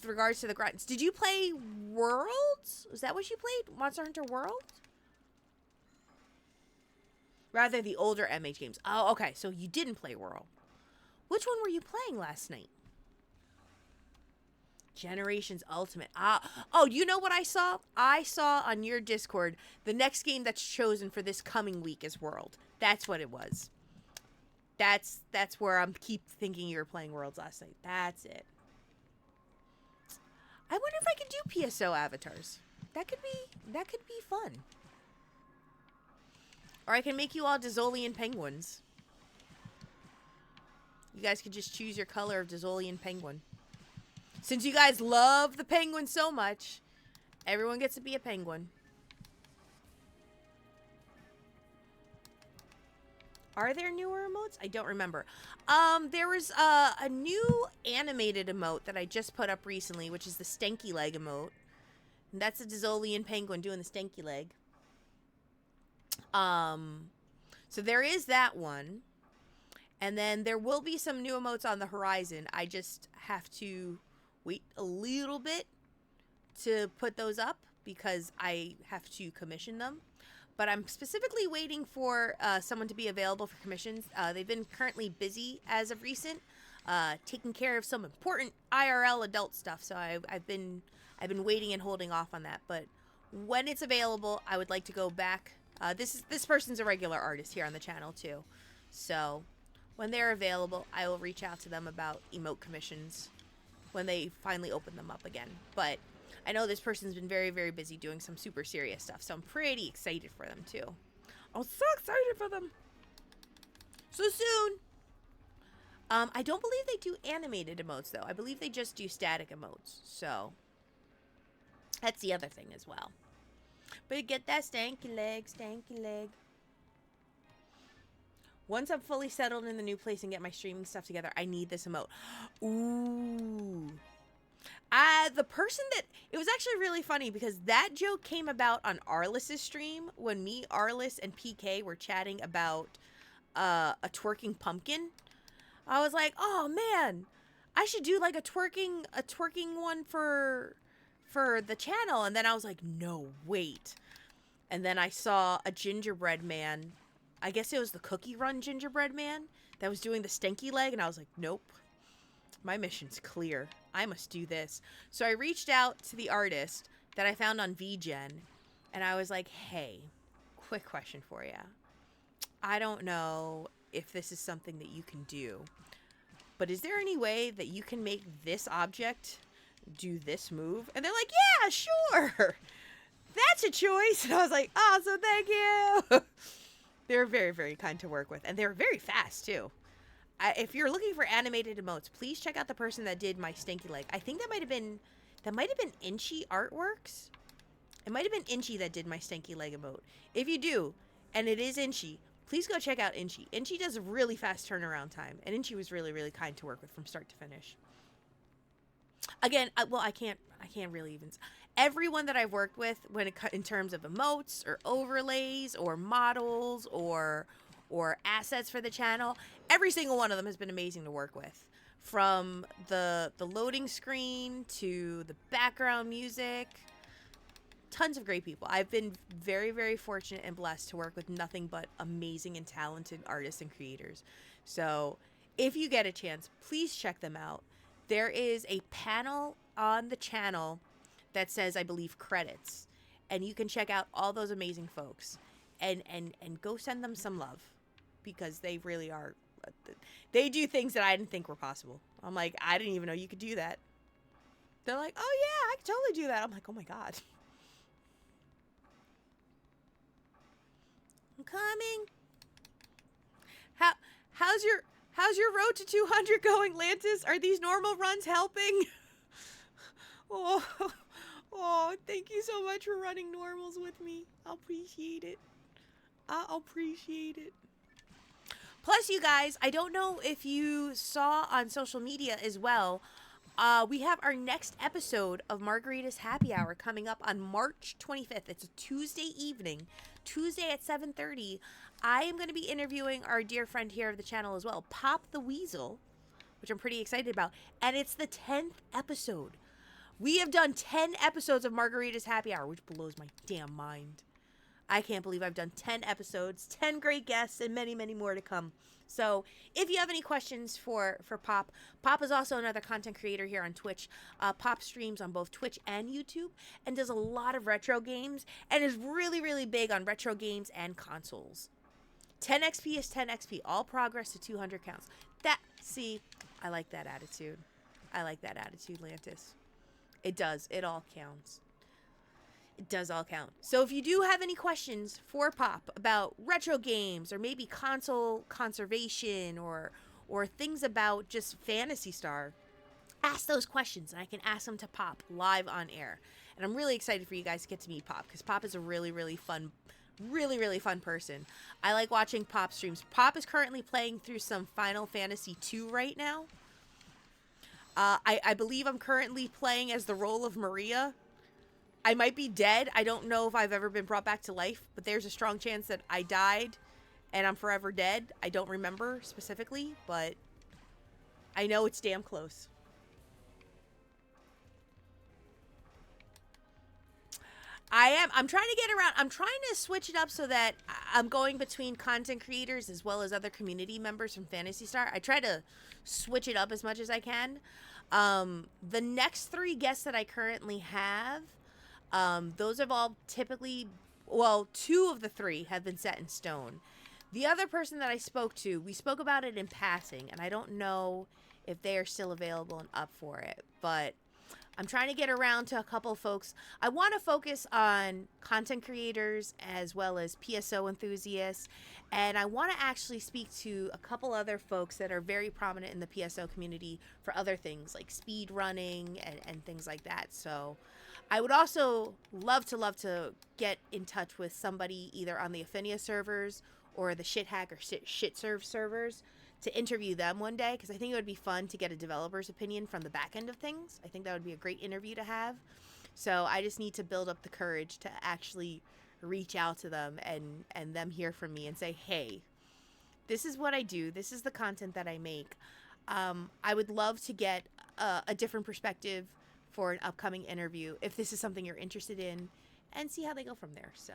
regards to the grunts? Did you play Worlds? Was that what you played? Monster Hunter World? Rather the older MH games. Oh, okay. So you didn't play World. Which one were you playing last night? Generations Ultimate. Oh, you know what I saw? I saw on your Discord the next game that's chosen for this coming week is World. That's what it was. That's where I'm keep thinking you were playing Worlds last night. That's it. I wonder if I could do PSO avatars. That could be fun. Or I can make you all Dizolian penguins. You guys could just choose your color of Dizolian penguin. Since you guys love the penguin so much, everyone gets to be a penguin. Are there newer emotes? I don't remember. There was a new animated emote that I just put up recently, which is the stanky leg emote. And that's a Dizolian penguin doing the stanky leg. So there is that one. And then there will be some new emotes on the horizon. I just have to wait a little bit to put those up because I have to commission them. But I'm specifically waiting for someone to be available for commissions. They've been currently busy as of recent, taking care of some important IRL adult stuff. So I've been waiting and holding off on that. But when it's available, I would like to go back. This person's a regular artist here on the channel too. So when they're available, I will reach out to them about emote commissions when they finally open them up again. But I know this person's been very, very busy doing some super serious stuff, so I'm pretty excited for them too. I'm so excited for them. So soon. I don't believe they do animated emotes though. I believe they just do static emotes. So that's the other thing as well. But get that stanky leg, stanky leg. Once I'm fully settled in the new place and get my streaming stuff together, I need this emote. Ooh. The person that... It was actually really funny because that joke came about on Arliss's stream when me, Arliss, and PK were chatting about a twerking pumpkin. I was like, oh man, I should do like a twerking one for the channel. And then I was like, no, wait. And then I saw a gingerbread man. I guess it was the Cookie Run gingerbread man that was doing the stanky leg. And I was like, nope, my mission's clear. I must do this. So I reached out to the artist that I found on VGen. And I was like, hey, quick question for you. I don't know if this is something that you can do, but is there any way that you can make this object do this move? And they're like, yeah, sure. That's a choice. And I was like, awesome, thank you. They're very, very kind to work with. And they're very fast, too. If you're looking for animated emotes, please check out the person that did my stinky leg. I think that might have been Inchy Artworks. It might have been Inchy that did my stinky leg emote. If you do, and it is Inchy, please go check out Inchy. Inchy does a really fast turnaround time. And Inchy was really, really kind to work with from start to finish. Again, I can't really even... Everyone that I've worked with in terms of emotes or overlays or models or assets for the channel, every single one of them has been amazing to work with. From the loading screen to the background music, tons of great people. I've been very, very fortunate and blessed to work with nothing but amazing and talented artists and creators. So if you get a chance, please check them out. There is a panel on the channel that says, I believe, credits. And you can check out all those amazing folks and go send them some love, because they really are. They do things that I didn't think were possible. I'm like, I didn't even know you could do that. They're like, oh yeah, I could totally do that. I'm like, oh my God. I'm coming. How's your road to 200 going, Lantis? Are these normal runs helping? Oh, oh, thank you so much for running normals with me. I appreciate it. I appreciate it. Plus, you guys, I don't know if you saw on social media as well. We have our next episode of Margarita's Happy Hour coming up on March 25th. It's a Tuesday evening, Tuesday at 7:30. I am going to be interviewing our dear friend here of the channel as well, Pop the Weasel, which I'm pretty excited about. And it's the 10th episode. We have done 10 episodes of Margarita's Happy Hour, which blows my damn mind. I can't believe I've done 10 episodes, 10 great guests, and many, many more to come. So if you have any questions for Pop, Pop is also another content creator here on Twitch. Pop streams on both Twitch and YouTube and does a lot of retro games and is really, really big on retro games and consoles. 10 XP is 10 XP. All progress to 200 counts. See, I like that attitude. I like that attitude, Lantis. It does. It all counts. It does all count. So if you do have any questions for Pop about retro games or maybe console conservation or things about just Phantasy Star, ask those questions and I can ask them to Pop live on air. And I'm really excited for you guys to get to meet Pop because Pop is a really, really fun person. I like watching Pop streams. Pop is currently playing through some Final Fantasy 2 right now. I believe I'm currently playing as the role of Maria. I might be dead. I don't know if I've ever been brought back to life, but there's a strong chance that I died and I'm forever dead. I don't remember specifically, but I know it's damn close. I'm trying to get around. I'm trying to switch it up so that I'm going between content creators as well as other community members from Phantasy Star. I try to switch it up as much as I can. The next 3 guests that I currently have, those have all typically, well, 2 of the 3 have been set in stone. The other person that I spoke to, we spoke about it in passing, and I don't know if they are still available and up for it, but I'm trying to get around to a couple of folks. I want to focus on content creators as well as PSO enthusiasts, and I want to actually speak to a couple other folks that are very prominent in the PSO community for other things like speed running and things like that. So I would also love to get in touch with somebody either on the Ephinea servers or the Shithack or Shitserve servers to interview them one day, because I think it would be fun to get a developer's opinion from the back end of things. I think that would be a great interview to have. So I just need to build up the courage to actually reach out to them and them hear from me and say, hey, this is what I do. This is the content that I make. I would love to get a different perspective for an upcoming interview if this is something you're interested in, and see how they go from there. So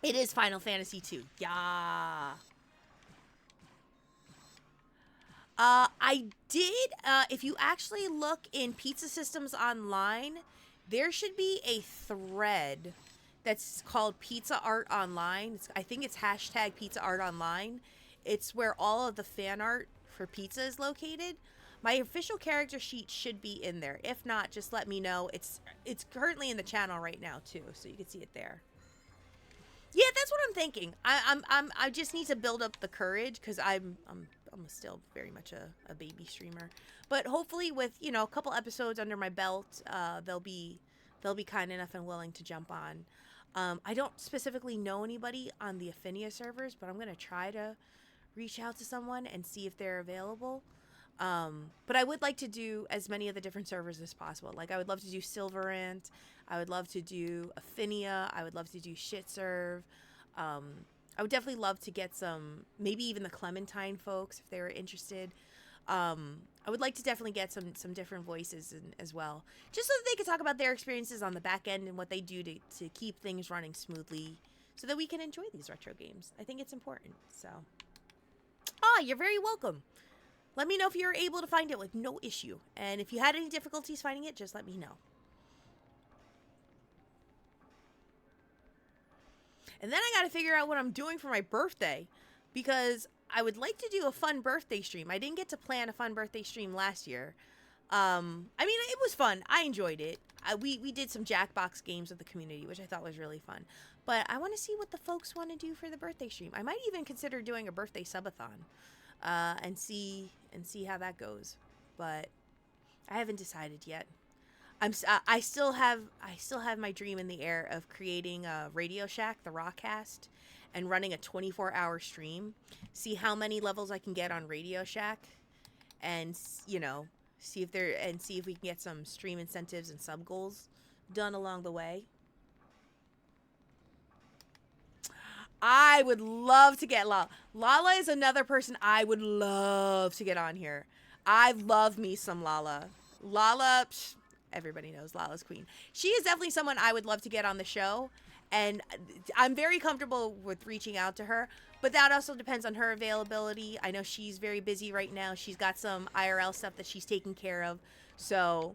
it is Final Fantasy 2. Yeah. I did, if you actually look in Pizza Systems Online, there should be a thread that's called Pizza Art Online. I think it's hashtag Pizza Art Online. It's where all of the fan art for pizza is located. My official character sheet should be in there. If not, just let me know. It's currently in the channel right now too, so you can see it there. Yeah, that's what I'm thinking. I just need to build up the courage because I'm still very much a baby streamer. But hopefully with, you know, a couple episodes under my belt, they'll be kind enough and willing to jump on. I don't specifically know anybody on the Ephinea servers, but I'm going to try to reach out to someone and see if they're available. But I would like to do as many of the different servers as possible. Like, I would love to do Silverant. I would love to do Ephinea. I would love to do Shitserve. I would definitely love to get some, maybe even the Clementine folks if they were interested. I would like to definitely get some different voices as well, just so that they could talk about their experiences on the back end and what they do to keep things running smoothly so that we can enjoy these retro games. I think it's important. So, you're very welcome. Let me know if you're able to find it with no issue. And if you had any difficulties finding it, just let me know. And then I got to figure out what I'm doing for my birthday, because I would like to do a fun birthday stream. I didn't get to plan a fun birthday stream last year. I mean, it was fun. I enjoyed it. We did some Jackbox games with the community, which I thought was really fun. But I want to see what the folks want to do for the birthday stream. I might even consider doing a birthday subathon, and see how that goes. But I haven't decided yet. I still have my dream in the air of creating a Radio Shack, the Rockcast, and running a 24-hour stream. See how many levels I can get on Radio Shack, and see if we can get some stream incentives and sub goals done along the way. I would love to get Lala. Lala is another person I would love to get on here. I love me some Lala. Lala, everybody knows Lala's queen. She is definitely someone I would love to get on the show. And I'm very comfortable with reaching out to her. But that also depends on her availability. I know she's very busy right now. She's got some IRL stuff that she's taking care of. So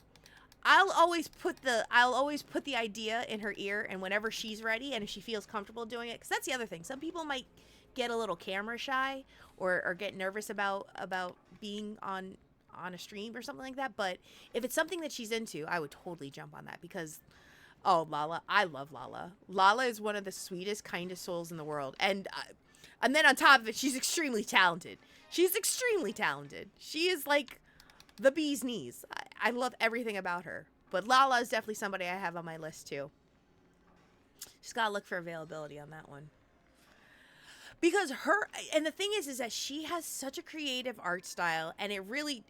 I'll always put the idea in her ear, and whenever she's ready and if she feels comfortable doing it, because that's the other thing. Some people might get a little camera shy or get nervous about being on a stream or something like that. But if it's something that she's into, I would totally jump on that because, oh, Lala, I love Lala. Lala is one of the sweetest, kindest souls in the world, and then on top of it, she's extremely talented. She's extremely talented. She is like the bee's knees. I love everything about her. But Lala is definitely somebody I have on my list too. Just gotta look for availability on that one. Because and the thing is that she has such a creative art style, and it really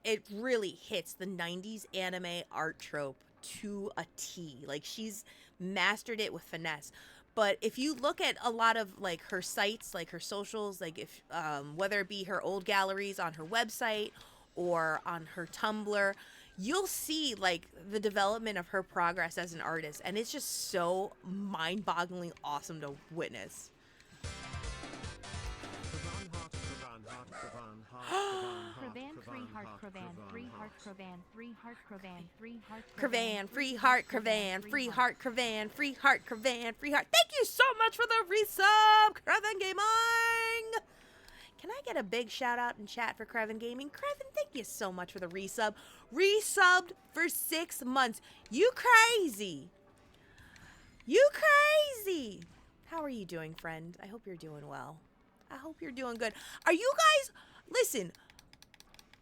hits the 90s anime art trope to a T. Like, she's mastered it with finesse. But if you look at a lot of like her sites, like her socials, like if whether it be her old galleries on her website or on her Tumblr, you'll see like the development of her progress as an artist, and it's just so mind-bogglingly awesome to witness. Cravan, free heart, Cravan, free heart, Cravan, free heart, Cravan, free heart, Cravan, free heart, Cravan, free heart, Cravan, free heart, Cravan, free heart. Thank you so much for the resub, Cravan Gaming. Can I get a big shout out in chat for Craven Gaming? Craven, thank you so much for the resub. Resubbed for 6 months. You crazy. You crazy. How are you doing, friend? I hope you're doing well. I hope you're doing good. Are you guys, listen,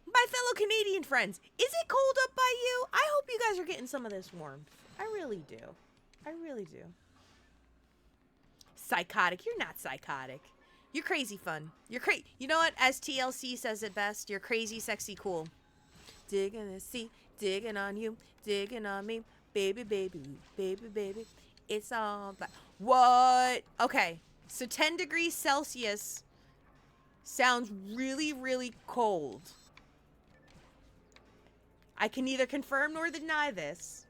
my fellow Canadian friends, is it cold up by you? I hope you guys are getting some of this warmth. I really do. I really do. Psychotic. You're not psychotic. You're crazy fun. You're crazy. You know what? As TLC says it best, you're crazy, sexy, cool. Digging the sea, digging on you, digging on me. Baby, baby, baby, baby. It's all that. What? Okay. So 10 degrees Celsius sounds really, really cold. I can neither confirm nor deny this.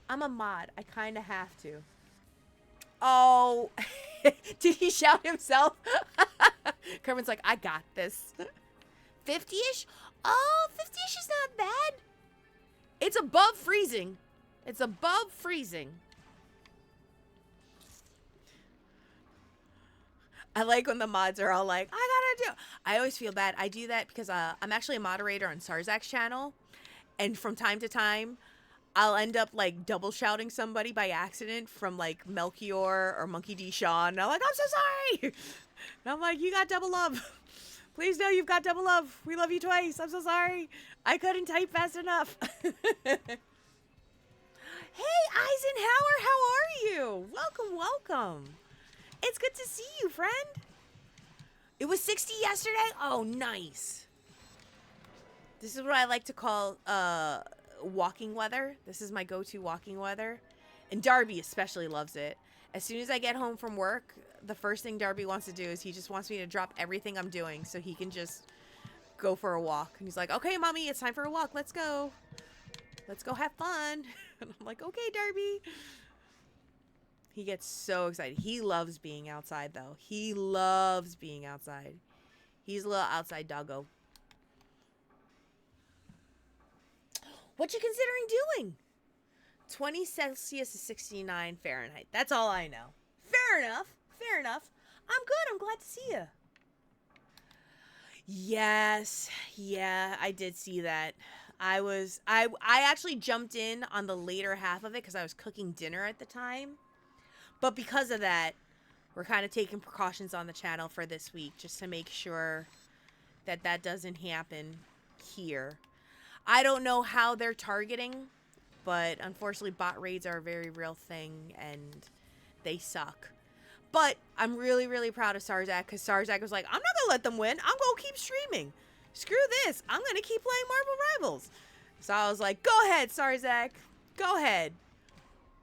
I'm a mod. I kind of have to. Oh, did he shout himself? Kermit's like, I got this. 50-ish? Oh, 50-ish is not bad. It's above freezing. It's above freezing. I like when the mods are all like, I always feel bad. I do that because I'm actually a moderator on Sarzak's channel. And from time to time, I'll end up like double shouting somebody by accident from like Melchior or Monkey D. Sean. And I'm like, I'm so sorry. And I'm like, you got double love. Please know you've got double love. We love you twice. I'm so sorry. I couldn't type fast enough. Hey, Eisenhower, how are you? Welcome, welcome. It's good to see you, friend. It was 60 yesterday? Oh, nice. This is what I like to call walking weather. This is my go-to walking weather. And Darby especially loves it. As soon as I get home from work, the first thing Darby wants to do is he just wants me to drop everything I'm doing so he can just go for a walk. And he's like, okay, mommy, it's time for a walk. Let's go. Let's go have fun. And I'm like, okay, Darby. He gets so excited. He loves being outside, though. He loves being outside. He's a little outside doggo. What you considering doing? 20 Celsius is 69 Fahrenheit. That's all I know. Fair enough. Fair enough. I'm good. I'm glad to see you. Yes. Yeah, I did see that. I actually jumped in on the later half of it because I was cooking dinner at the time. But because of that, we're kind of taking precautions on the channel for this week just to make sure that that doesn't happen here. I don't know how they're targeting, but unfortunately bot raids are a very real thing and they suck. But I'm really, really proud of Starzak because Starzak was like, I'm not going to let them win. I'm going to keep streaming. Screw this. I'm going to keep playing Marvel Rivals. So I was like, go ahead, Starzak. Go ahead.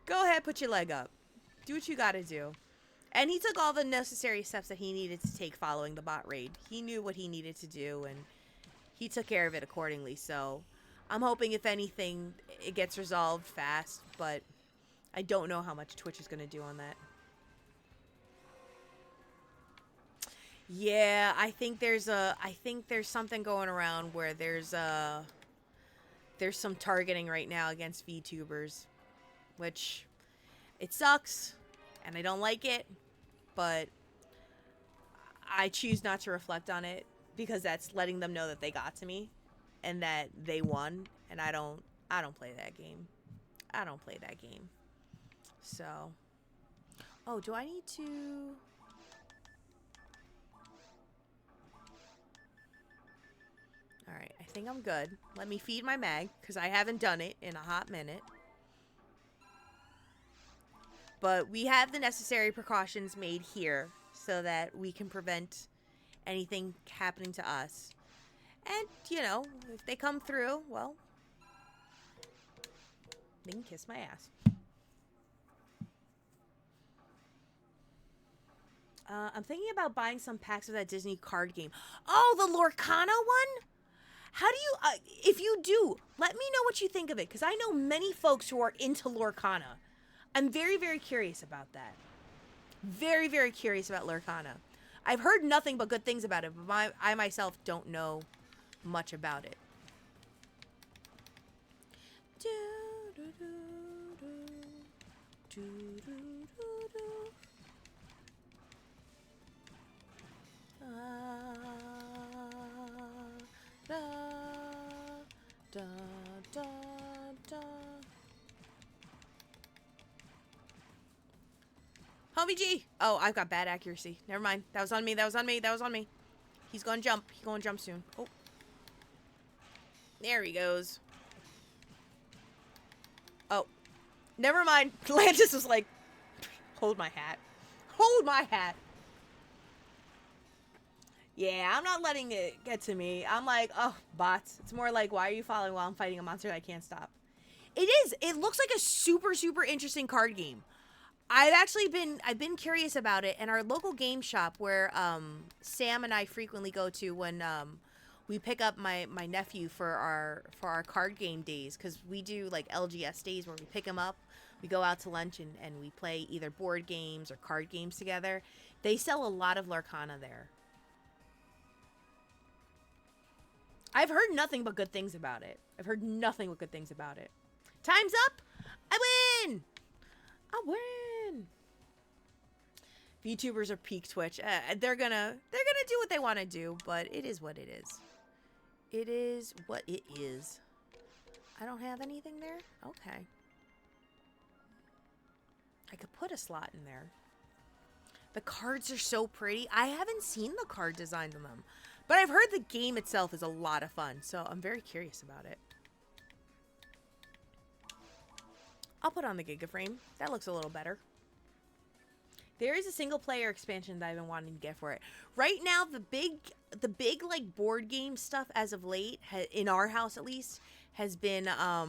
Go ahead, put your leg up. Do what you got to do. And he took all the necessary steps that he needed to take following the bot raid. He knew what he needed to do, and he took care of it accordingly. So I'm hoping, if anything, it gets resolved fast, but I don't know how much Twitch is going to do on that. Yeah, I think there's something going around where there's some targeting right now against VTubers, which it sucks and I don't like it, but I choose not to reflect on it because that's letting them know that they got to me and that they won, and I don't play that game. I don't play that game. So, oh, do I need to? All right, I think I'm good. Let me feed my mag because I haven't done it in a hot minute. But we have the necessary precautions made here so that we can prevent anything happening to us. And, you know, if they come through, well, they can kiss my ass. I'm thinking about buying some packs of that Disney card game. Oh, the Lorcana one? How do you, if you do, let me know what you think of it, because I know many folks who are into Lorcana. I'm very, very curious about that. Very, very curious about Lorcana. I've heard nothing but good things about it, but I myself don't know much about it. Homie G! Oh, I've got bad accuracy. Never mind. That was on me. That was on me. That was on me. He's gonna jump. He's gonna jump soon. Oh. There he goes. Oh. Never mind. Lantis was like, hold my hat. Hold my hat. Yeah, I'm not letting it get to me. I'm like, oh, bots. It's more like, why are you following while I'm fighting a monster that I can't stop? It is. It looks like a super, super interesting card game. I've been curious about it, and our local game shop where Sam and I frequently go to when we pick up my nephew for our card game days, because we do like LGS days where we pick him up, we go out to lunch and we play either board games or card games together. They sell a lot of Lorcana there. I've heard nothing but good things about it. I've heard nothing but good things about it. Time's up. I win. I win. VTubers are peak Twitch. They're gonna do what they want to do, but it is what it is. It is what it is. I don't have anything there? Okay. I could put a slot in there. The cards are so pretty. I haven't seen the card designs on them, but I've heard the game itself is a lot of fun, so I'm very curious about it. I'll put on the Giga Frame. That looks a little better. There is a single player expansion that I've been wanting to get for it. Right now, the big like board game stuff as of late, in our house at least, has been oh,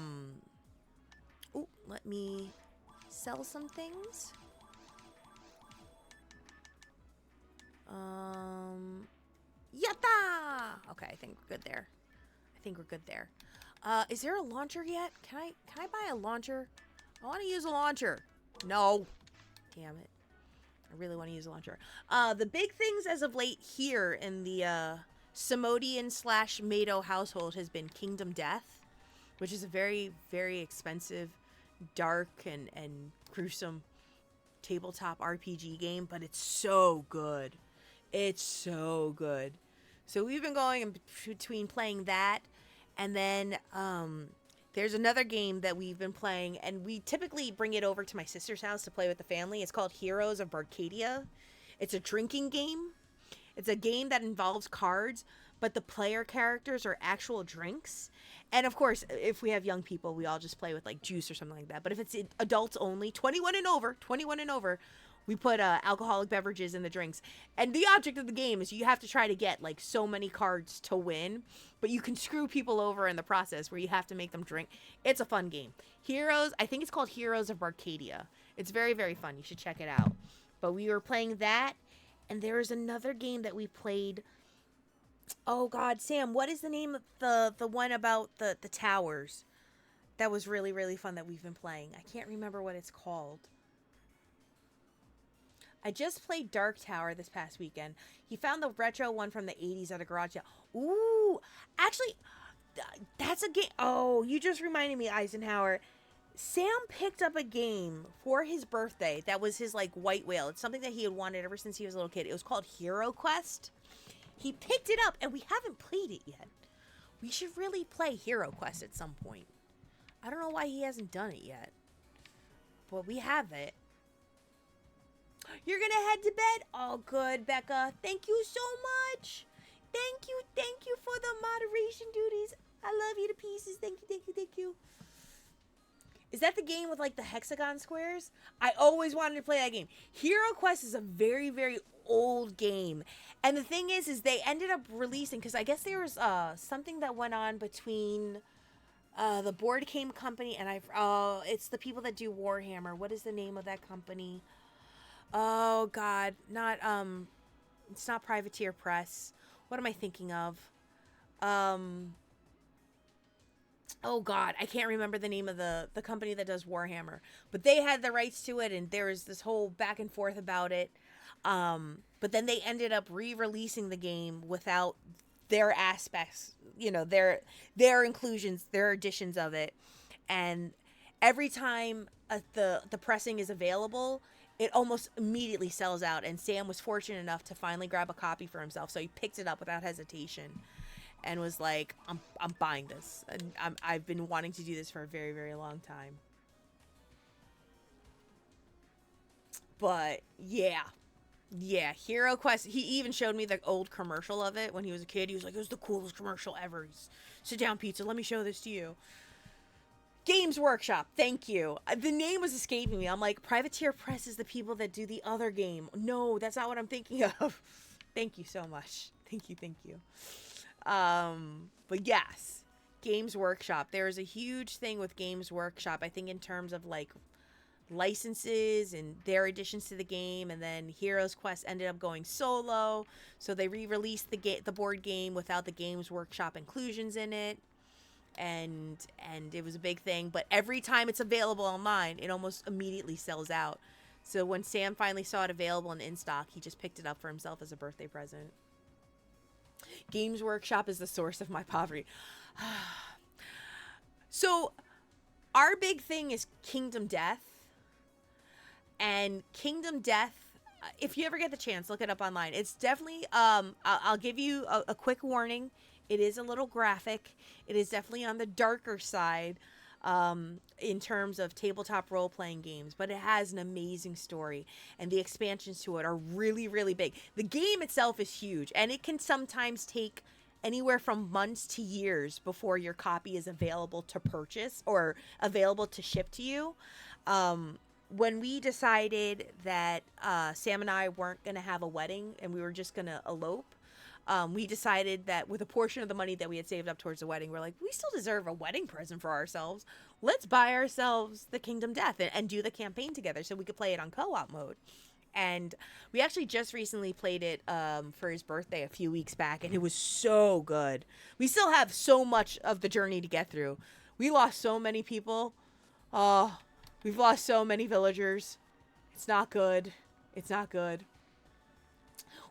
let me sell some things. Yatta! Okay, I think we're good there. Is there a launcher yet? Can I buy a launcher? I want to use a launcher. No. Damn it. I really want to use a launcher. The big things as of late here in the Samodian / Mado household has been Kingdom Death, which is a very, very expensive, dark, and gruesome tabletop RPG game, but it's so good. It's so good. So we've been going in between playing that, and then there's another game that we've been playing, and we typically bring it over to my sister's house to play with the family. It's called Heroes of Barcadia. It's a drinking game. It's a game that involves cards, but the player characters are actual drinks. And of course, if we have young people, we all just play with like juice or something like that. But if it's adults only, 21 and over, we put alcoholic beverages in the drinks. And the object of the game is you have to try to get like so many cards to win, but you can screw people over in the process where you have to make them drink. It's a fun game. Heroes, I think it's called Heroes of Arcadia. It's very, very fun. You should check it out. But we were playing that, and there is another game that we played. Oh God, Sam, what is the name of the one about the towers? That was really, really fun that we've been playing. I can't remember what it's called. I just played Dark Tower this past weekend. He found the retro one from the 80s at a garage sale. Ooh, actually, that's a game. Oh, you just reminded me, Eisenhower. Sam picked up a game for his birthday that was his, like, white whale. It's something that he had wanted ever since he was a little kid. It was called Hero Quest. He picked it up, and we haven't played it yet. We should really play Hero Quest at some point. I don't know why he hasn't done it yet. But we have it. You're gonna head to bed? Oh, good, Becca. Thank you so much. Thank you for the moderation duties. I love you to pieces. Thank you. Is that the game with, like, the hexagon squares? I always wanted to play that game. Hero Quest is a very, very old game. And the thing is they ended up releasing, because I guess there was something that went on between the board game company and it's the people that do Warhammer. What is the name of that company? Oh, God. It's not Privateer Press. What am I thinking of? Oh, God. I can't remember the name of the company that does Warhammer. But they had the rights to it, and there was this whole back and forth about it. But then they ended up re-releasing the game without their aspects, their inclusions, their additions of it. And every time the pressing is available, it almost immediately sells out. And Sam was fortunate enough to finally grab a copy for himself, so he picked it up without hesitation and was like, I'm buying this. And I've been wanting to do this for a very, very long time. But yeah, Hero Quest. He even showed me the old commercial of it when he was a kid. He was like, it was the coolest commercial ever. Sit down, pizza. Let me show this to you. Games Workshop. Thank you. The name was escaping me. I'm like, Privateer Press is the people that do the other game. No, that's not what I'm thinking of. Thank you so much. Thank you. But yes, Games Workshop. There is a huge thing with Games Workshop, I think, in terms of, like, licenses and their additions to the game. And then Heroes Quest ended up going solo, so they re-released the board game without the Games Workshop inclusions in it, and it was a big thing. But every time it's available online, it almost immediately sells out. So when Sam finally saw it available and in stock, he just picked it up for himself as a birthday present. Games Workshop is the source of my poverty. So our big thing is Kingdom Death. And Kingdom Death, if you ever get the chance, look it up online. It's definitely, I'll give you a quick warning. It is a little graphic. It is definitely on the darker side in terms of tabletop role-playing games. But it has an amazing story. And the expansions to it are really, really big. The game itself is huge. And it can sometimes take anywhere from months to years before your copy is available to purchase or available to ship to you. When we decided that Sam and I weren't going to have a wedding and we were just going to elope, we decided that with a portion of the money that we had saved up towards the wedding, we're like, we still deserve a wedding present for ourselves. Let's buy ourselves the Kingdom Death and do the campaign together so we could play it on co-op mode. And we actually just recently played it for his birthday a few weeks back, and it was so good. We still have so much of the journey to get through. We lost so many people. We've lost so many villagers. It's not good.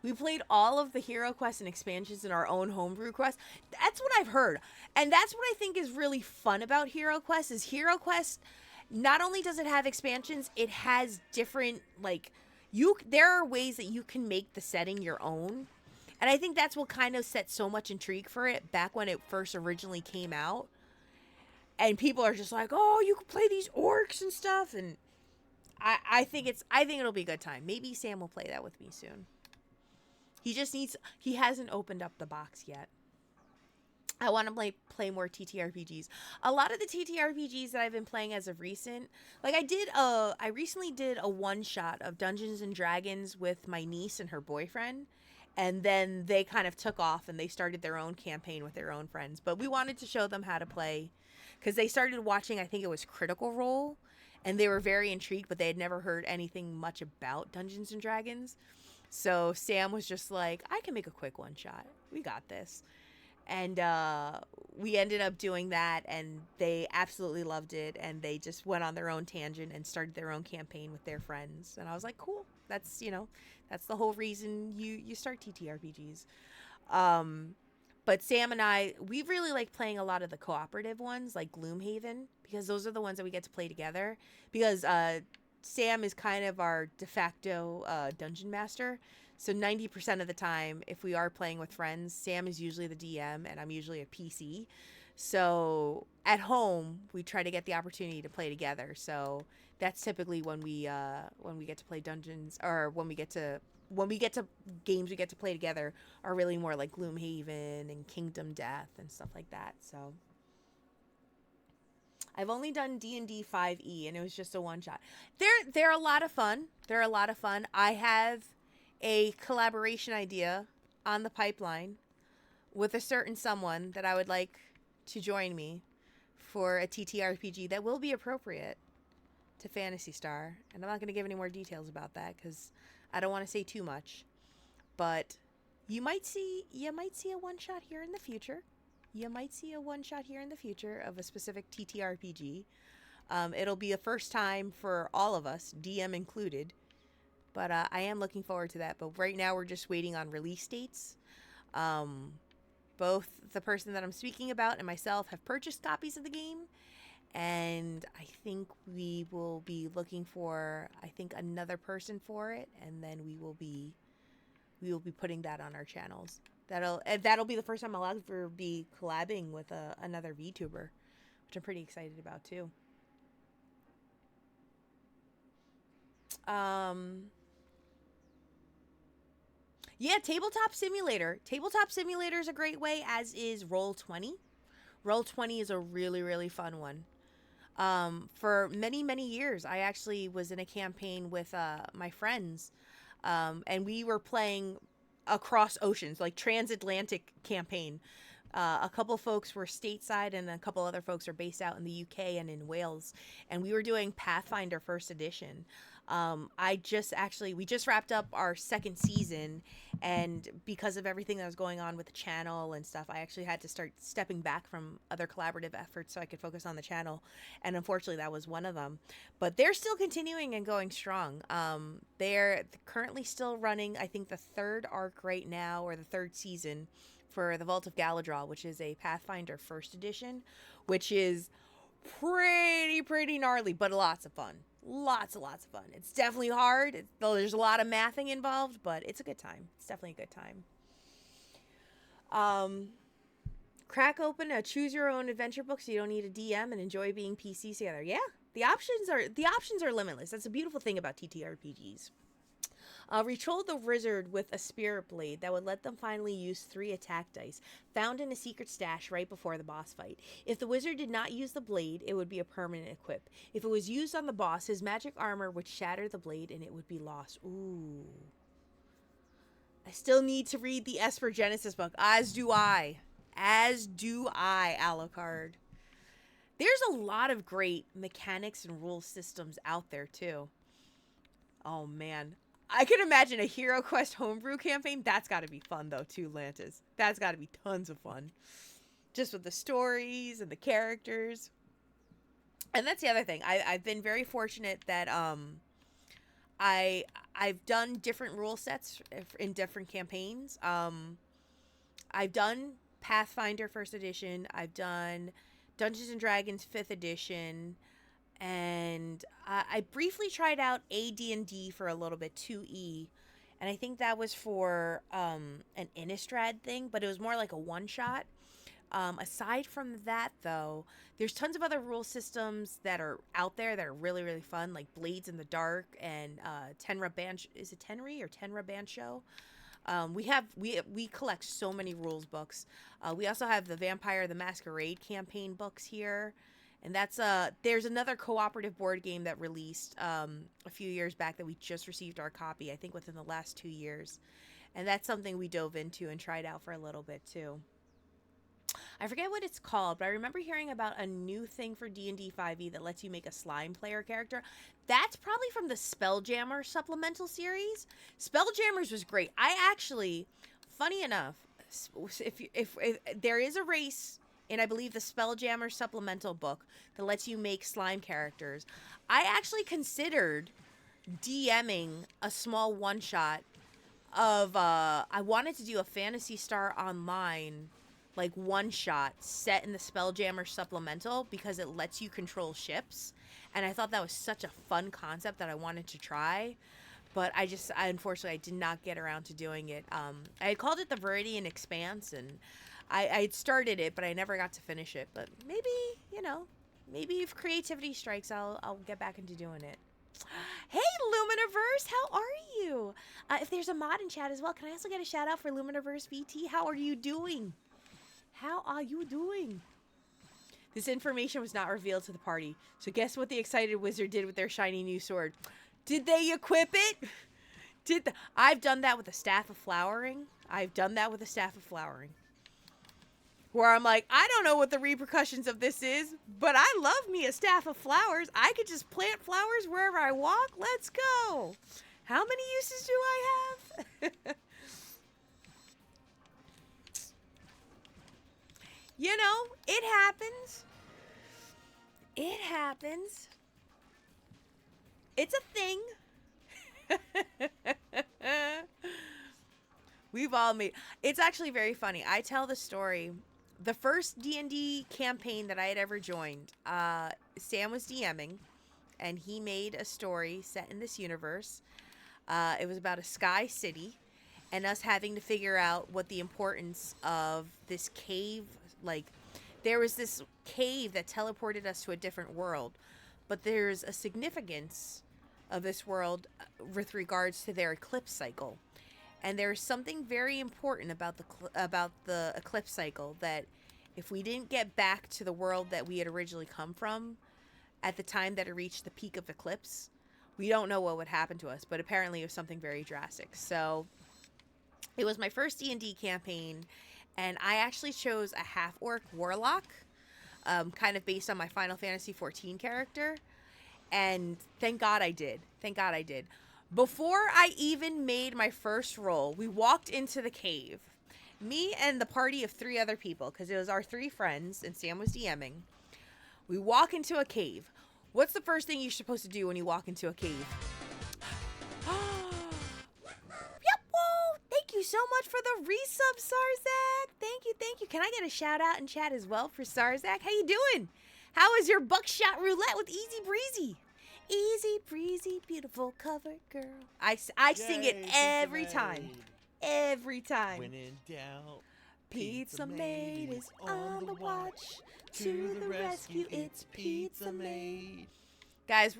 We played all of the Hero Quests and expansions in our own homebrew quest. That's what I've heard. And that's what I think is really fun about Hero Quest is Hero Quest, not only does it have expansions, it has different, like, there are ways that you can make the setting your own. And I think that's what kind of set so much intrigue for it back when it first originally came out. And people are just like, oh, you can play these orcs and stuff. And I think it'll be a good time. Maybe Sam will play that with me soon. He hasn't opened up the box yet. I want to play more TTRPGs. A lot of the TTRPGs that I've been playing as of recent, like I recently did a one shot of Dungeons and Dragons with my niece and her boyfriend, and then they kind of took off and they started their own campaign with their own friends. But we wanted to show them how to play because they started watching, I think it was Critical Role, and they were very intrigued, but they had never heard anything much about Dungeons and Dragons. So Sam was just like, I can make a quick one shot. We got this. And we ended up doing that, and they absolutely loved it, and they just went on their own tangent and started their own campaign with their friends. And I was like, cool. That's, that's the whole reason you start TTRPGs. But Sam and I, we really like playing a lot of the cooperative ones, like Gloomhaven, because those are the ones that we get to play together. Because Sam is kind of our de facto dungeon master. So 90% of the time, if we are playing with friends, Sam is usually the DM and I'm usually a PC. So at home, we try to get the opportunity to play together. So that's typically when we get to play dungeons, or when we get to games we get to play together are really more like Gloomhaven and Kingdom Death and stuff like that. So I've only done D&D 5e, and it was just a one shot. They're a lot of fun. They're a lot of fun. I have a collaboration idea on the pipeline with a certain someone that I would like to join me for a TTRPG that will be appropriate to Phantasy Star. And I'm not going to give any more details about that because I don't want to say too much. But you might see a one shot here in the future. You might see a one shot here in the future of a specific TTRPG. It'll be a first time for all of us, DM included. But I am looking forward to that. But right now we're just waiting on release dates. Both the person that I'm speaking about and myself have purchased copies of the game. And I think we will be looking for, another person for it. And then we will be putting that on our channels. That'll be the first time I'll ever be collabing with another VTuber, which I'm pretty excited about too. Yeah, Tabletop Simulator. Tabletop Simulator is a great way, as is Roll20. Roll20 is a really, really fun one. For many, many years, I actually was in a campaign with my friends, and we were playing across oceans, like transatlantic campaign. A couple folks were stateside, and a couple other folks are based out in the UK and in Wales, and we were doing Pathfinder First Edition. We just wrapped up our second season, and because of everything that was going on with the channel and stuff, I actually had to start stepping back from other collaborative efforts so I could focus on the channel, and unfortunately that was one of them. But they're still continuing and going strong. They're currently still running, I think, the third arc right now, or the third season, for the Vault of Galadriel, which is a Pathfinder First Edition, which is pretty gnarly, but lots of fun. Lots of fun. It's definitely hard. There's a lot of mathing involved, but it's a good time. It's definitely a good time. Crack open a choose your own adventure book so you don't need a DM and enjoy being PCs together. Yeah, the options are limitless. That's a beautiful thing about TTRPGs. Retroll the wizard with a spirit blade that would let them finally use 3 attack dice, found in a secret stash right before the boss fight. If the wizard did not use the blade, it would be a permanent equip. If it was used on the boss, his magic armor would shatter the blade and it would be lost. Ooh. I still need to read the Esper Genesis book, as do I, Alucard. There's a lot of great mechanics and rule systems out there, too. Oh, man. I can imagine a Hero Quest homebrew campaign. That's got to be fun, though, too, Lantis. That's got to be tons of fun. Just with the stories and the characters. And that's the other thing. I've been very fortunate that I've done different rule sets in different campaigns. I've done Pathfinder First Edition. I've done Dungeons and Dragons 5th Edition. And I briefly tried out AD&D for a little bit, 2E, and I think that was for an Innistrad thing, but it was more like a one-shot. Aside from that, though, there's tons of other rule systems that are out there that are really, really fun, like Blades in the Dark and Tenra Banch. Is it Tenri or Tenra Bancho? We collect so many rules books. We also have the Vampire the Masquerade campaign books here, and there's another cooperative board game that released a few years back that we just received our copy. I think within the last 2 years, and that's something we dove into and tried out for a little bit too. I forget what it's called, but I remember hearing about a new thing for D&D 5e that lets you make a slime player character. That's probably from the Spelljammer supplemental series. Spelljammers was great. I actually, funny enough, if there is a race in, I believe, the Spelljammer supplemental book that lets you make slime characters, I actually considered DMing a small one-shot of, I wanted to do a Phantasy Star Online like one shot set in the Spelljammer supplemental because it lets you control ships, and I thought that was such a fun concept that I wanted to try, but I unfortunately I did not get around to doing it. I had called it the Viridian Expanse, and I had started it, but I never got to finish it. But maybe if creativity strikes, I'll get back into doing it. Hey, Luminiverse, how are you? If there's a mod in chat as well, can I also get a shout out for Luminiverse VT? How are you doing? How are you doing? This information was not revealed to the party, so guess what the excited wizard did with their shiny new sword? Did they equip it? I've done that with a Staff of Flowering. Where I'm like, I don't know what the repercussions of this is, but I love me a Staff of Flowers. I could just plant flowers wherever I walk. Let's go. How many uses do I have? It happens. It's a thing. We've all made... It's actually very funny. I tell the story. The first D&D campaign that I had ever joined, Sam was DMing, and he made a story set in this universe. It was about a sky city, and us having to figure out what the importance of this cave... there was this cave that teleported us to a different world, but there's a significance of this world with regards to their eclipse cycle. And there's something very important about the eclipse cycle, that if we didn't get back to the world that we had originally come from at the time that it reached the peak of eclipse, we don't know what would happen to us, but apparently it was something very drastic. So it was my first D&D campaign, and I actually chose a half-orc warlock, kind of based on my Final Fantasy XIV character. And thank God I did. Before I even made my first roll, we walked into the cave. Me and the party of 3 other people, because it was our 3 friends, and Sam was DMing. We walk into a cave. What's the first thing you're supposed to do when you walk into a cave? Yep, whoa! Thank you so much for the resub, Sarzak. Thank you. Can I get a shout out in chat as well for Sarzak? How you doing? How is your buckshot roulette with Easy Breezy? Easy breezy, beautiful cover girl. I sing it every time. Every time. When in doubt, Pizza Maid is on the watch. To the rescue, it's Pizza Maid. Guys,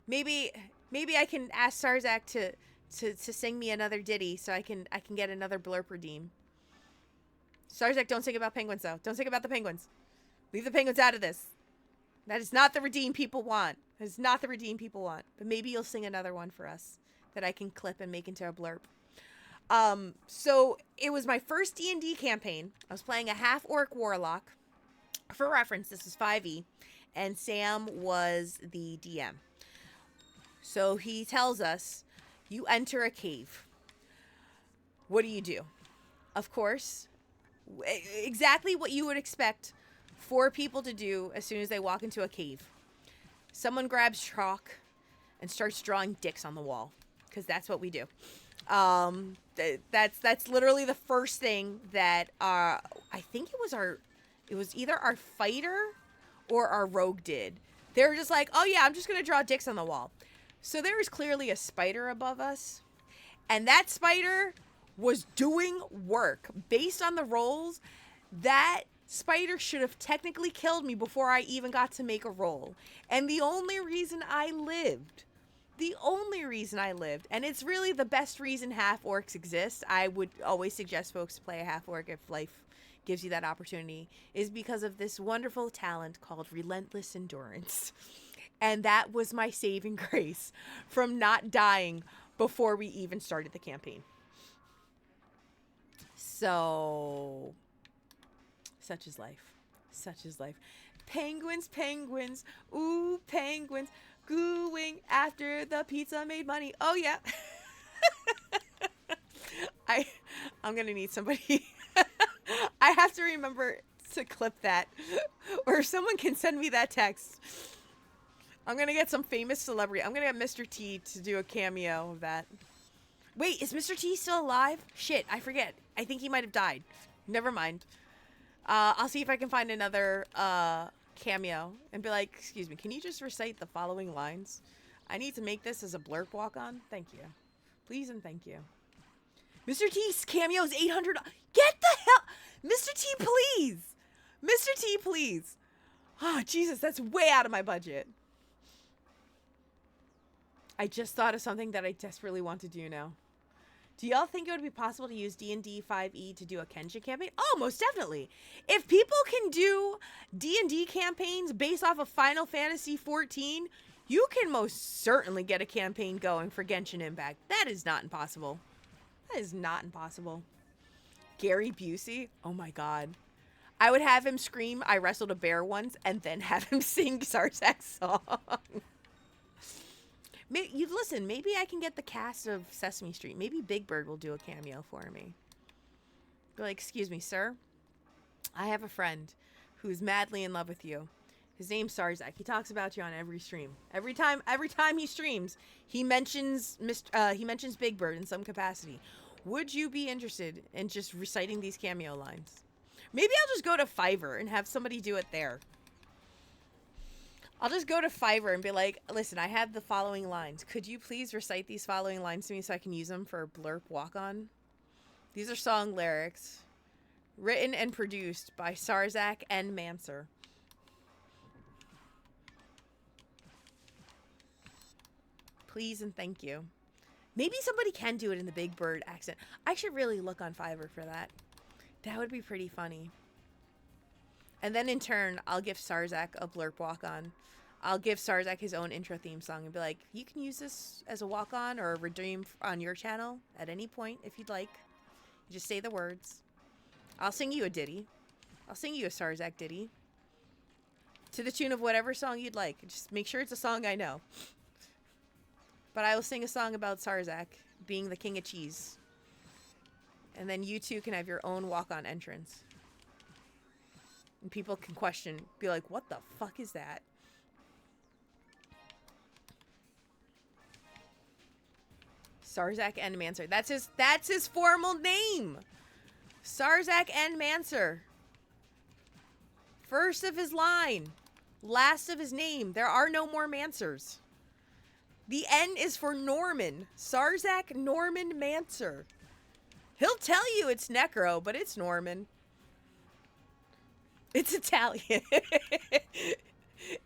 maybe I can ask Sarzak to sing me another ditty so I can get another blurb redeem. Sarzak, don't sing about penguins though. Don't sing about the penguins. Leave the penguins out of this. That is not the redeem people want. But maybe you'll sing another one for us that I can clip and make into a blurb. So it was my first D&D campaign. I was playing a half-orc warlock. For reference, this is 5e, and Sam was the DM. So he tells us, you enter a cave. What do? Of course, exactly what you would expect 4 people to do as soon as they walk into a cave. Someone grabs chalk and starts drawing dicks on the wall, because that's what we do. That's literally the first thing that I think it was either our fighter or our rogue did. They were just like, oh yeah, I'm just gonna draw dicks on the wall. So there was clearly a spider above us, and that spider was doing work. Based on the rolls, that spider should have technically killed me before I even got to make a roll. And the only reason I lived the only reason I lived, and it's really the best reason half orcs exist. I would always suggest folks to play a half orc if life gives you that opportunity, is because of this wonderful talent called relentless endurance. And that was my saving grace from not dying before we even started the campaign. So, such is life. Such is life. Penguins, penguins, ooh, penguins, gooing after the pizza made money. Oh, yeah. I'm going to need somebody. I have to remember to clip that. Or someone can send me that text. I'm going to get some famous celebrity. I'm going to get Mr. T to do a cameo of that. Wait, is Mr. T still alive? Shit, I forget. I think he might have died. Never mind. I'll see if I can find another cameo and be like, excuse me, can you just recite the following lines? I need to make this as a blurb walk-on. Thank you. Please and thank you. Mr. T's cameo is $800. Get the hell... Mr. T, please. Mr. T, please. Oh, Jesus, that's way out of my budget. I just thought of something that I desperately want to do now. Do y'all think it would be possible to use D&D 5e to do a Kenshin campaign? Oh, most definitely. If people can do D&D campaigns based off of Final Fantasy 14, you can most certainly get a campaign going for Genshin Impact. That is not impossible. That is not impossible. Gary Busey? Oh my god. I would have him scream, I wrestled a bear once, and then have him sing Sarzak's song. Listen, maybe I can get the cast of Sesame Street. Maybe Big Bird will do a cameo for me. Be like, excuse me, sir. I have a friend who's madly in love with you. His name's Sarzak. He talks about you on every stream. Every time he streams, he mentions Big Bird in some capacity. Would you be interested in just reciting these cameo lines? Maybe I'll just go to Fiverr and have somebody do it there. I'll just go to Fiverr and be like, listen, I have the following lines. Could you please recite these following lines to me so I can use them for a blurb walk-on? These are song lyrics written and produced by Sarzak and Manser. Please and thank you. Maybe somebody can do it in the Big Bird accent. I should really look on Fiverr for that. That would be pretty funny. And then in turn, I'll give Sarzak a blurb walk-on. I'll give Sarzak his own intro theme song and be like, you can use this as a walk-on or a redeem on your channel at any point if you'd like. You just say the words. I'll sing you a ditty. I'll sing you a Sarzak ditty. To the tune of whatever song you'd like. Just make sure it's a song I know. But I will sing a song about Sarzak being the king of cheese. And then you two can have your own walk-on entrance. And people can be like, what the fuck is that? Sarzak and Manser. That's his formal name. Sarzak and Manser. First of his line. Last of his name. There are no more Mansers. The N is for Norman. Sarzak Norman Manser. He'll tell you it's Necro, but it's Norman. It's Italian.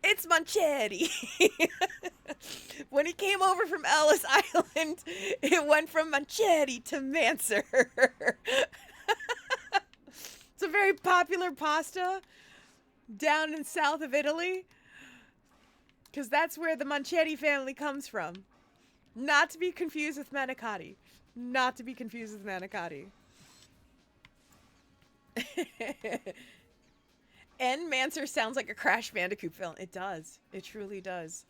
It's Manchetti. When he came over from Ellis Island, it went from Manchetti to Manser. It's a very popular pasta down in south of Italy. Because that's where the Manchetti family comes from. Not to be confused with manicotti. Not to be confused with manicotti. And Manser sounds like a Crash Bandicoot film. It does. It truly does.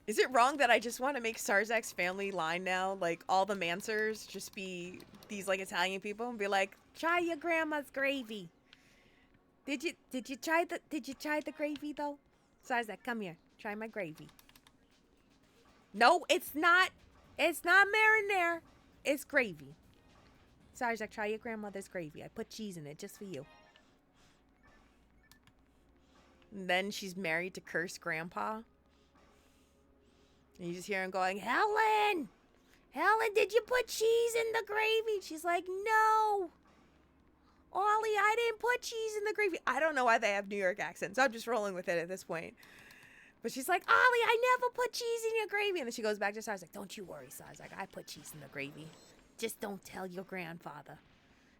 Is it wrong that I just want to make Sarzak's family line now? Like, all the Mansers just be these, like, Italian people and be like, try your grandma's gravy. Did you try the gravy, though? Sarzak, come here. Try my gravy. No, it's not. It's not marinara. It's gravy. Sarzak, try your grandmother's gravy. I put cheese in it just for you. And then she's married to cursed grandpa. And you just hear him going, Helen! Helen, did you put cheese in the gravy? She's like, no. Ollie, I didn't put cheese in the gravy. I don't know why they have New York accents. I'm just rolling with it at this point. But she's like, Ollie, I never put cheese in your gravy. And then she goes back to Sar's like, don't you worry, Sar's like, I put cheese in the gravy. Just don't tell your grandfather.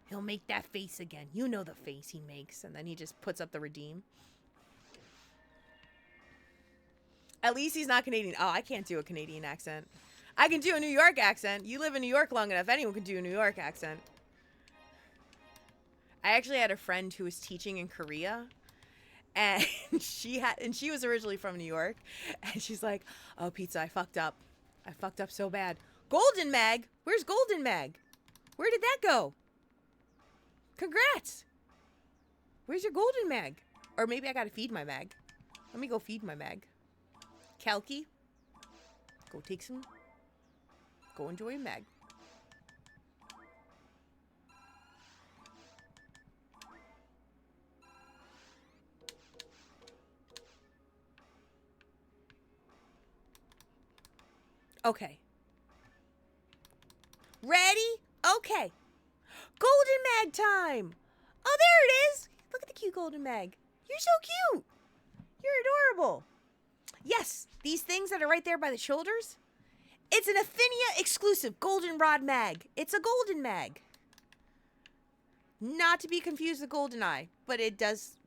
He'll make that face again. You know the face he makes. And then he just puts up the redeem. At least he's not Canadian. Oh, I can't do a Canadian accent. I can do a New York accent. You live in New York long enough. Anyone can do a New York accent. I actually had a friend who was teaching in Korea. And she was originally from New York. And she's like, oh, pizza, I fucked up. I fucked up so bad. Golden Mag? Where's Golden Mag? Where did that go? Congrats. Where's your Golden Mag? Or maybe I gotta feed my mag. Let me go feed my mag. Kalki, go take some. Go enjoy a mag. Okay. Ready? Okay. Golden Mag time! Oh, there it is! Look at the cute Golden Mag. You're so cute! You're adorable. Yes, these things that are right there by the shoulders. It's an Ephinea exclusive goldenrod mag. It's a golden mag. Not to be confused with golden eye, but it does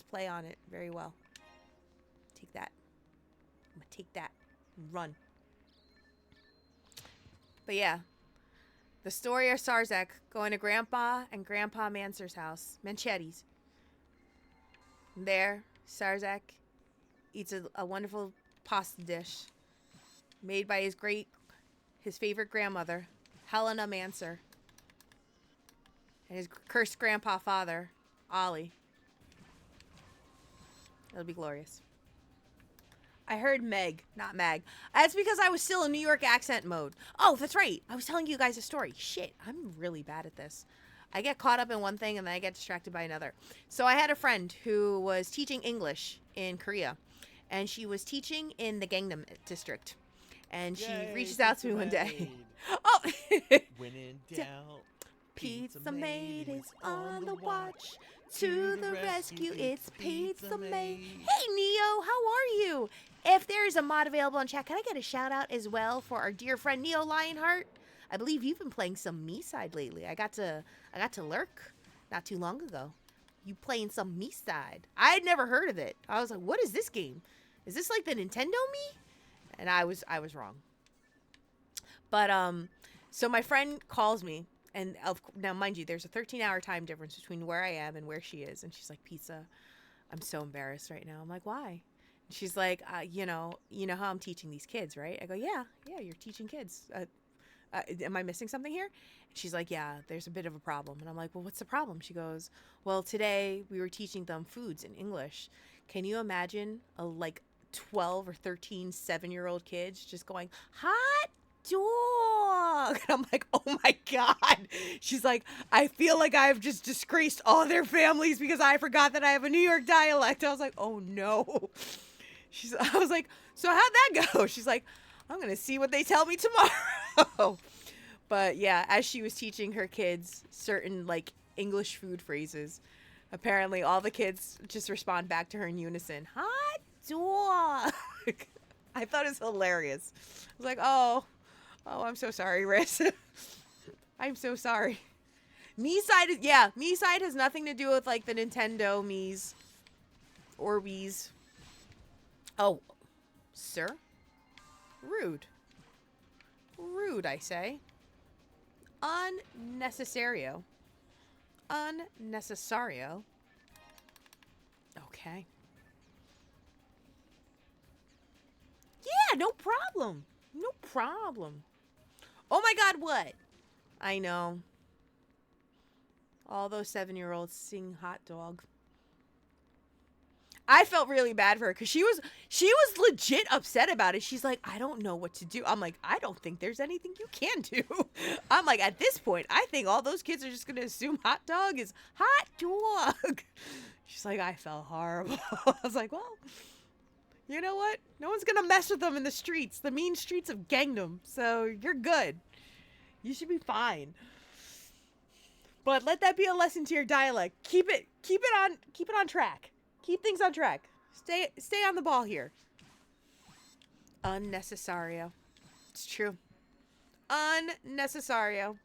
play on it very well. Take that. I'm gonna take that and run. But yeah, the story of Sarzak going to Grandpa and Grandpa Manser's house, Manchetti's. There, Sarzak eats a wonderful pasta dish made by his favorite grandmother, Helena Manser, and his cursed grandpa father, Ollie. It'll be glorious. I heard Meg, not Mag. That's because I was still in New York accent mode. Oh, that's right. I was telling you guys a story. Shit, I'm really bad at this. I get caught up in one thing and then I get distracted by another. So I had a friend who was teaching English in Korea. And she was teaching in the Gangnam district. And she reaches out to me one day. Oh! When in doubt, Pizza Maid is on the watch. To the rescue, it's Pizza Maid. Hey, Neo, how are you? If there is a mod available in chat, can I get a shout out as well for our dear friend Neo Lionheart? I believe you've been playing some Me-Side lately. I got to lurk not too long ago. You playing some Me-Side. I had never heard of it. I was like, what is this game? Is this like the Nintendo Me? And I was wrong. But so my friend calls me. And now, mind you, there's a 13-hour time difference between where I am and where she is. And she's like, Pizza, I'm so embarrassed right now. I'm like, why? And she's like, you know how I'm teaching these kids, right? I go, yeah, you're teaching kids. Am I missing something here? And she's like, yeah, there's a bit of a problem. And I'm like, well, what's the problem? She goes, well, today we were teaching them foods in English. Can you imagine a 12 or 13 7-year-old kids just going, hot dog? And I'm like, oh my God. She's like, I feel like I've just disgraced all their families because I forgot that I have a New York dialect. I was like, oh no. I was like, so how'd that go? She's like, I'm going to see what they tell me tomorrow. But yeah, as she was teaching her kids certain English food phrases, apparently all the kids just respond back to her in unison. Hot dog. I thought it was hilarious. I was like, oh, I'm so sorry, Riz. I'm so sorry. Me-Side has nothing to do with the Nintendo Mii's or Wii's. Oh, sir? Rude. Rude, I say. Unnecesario. Unnecesario. Okay. Yeah, no problem. No problem. Oh my God, what? I know. All those 7-year-olds sing hot dog. I felt really bad for her because she was legit upset about it. She's like, I don't know what to do. I'm like, I don't think there's anything you can do. I'm like, at this point, I think all those kids are just going to assume hot dog is hot dog. She's like, I felt horrible. I was like, well, you know what? No one's going to mess with them in the streets, the mean streets of Gangnam. So you're good. You should be fine. But let that be a lesson to your dialect. Keep it on track. Keep things on track. Stay on the ball here. Unnecesario. It's true. Unnecesario.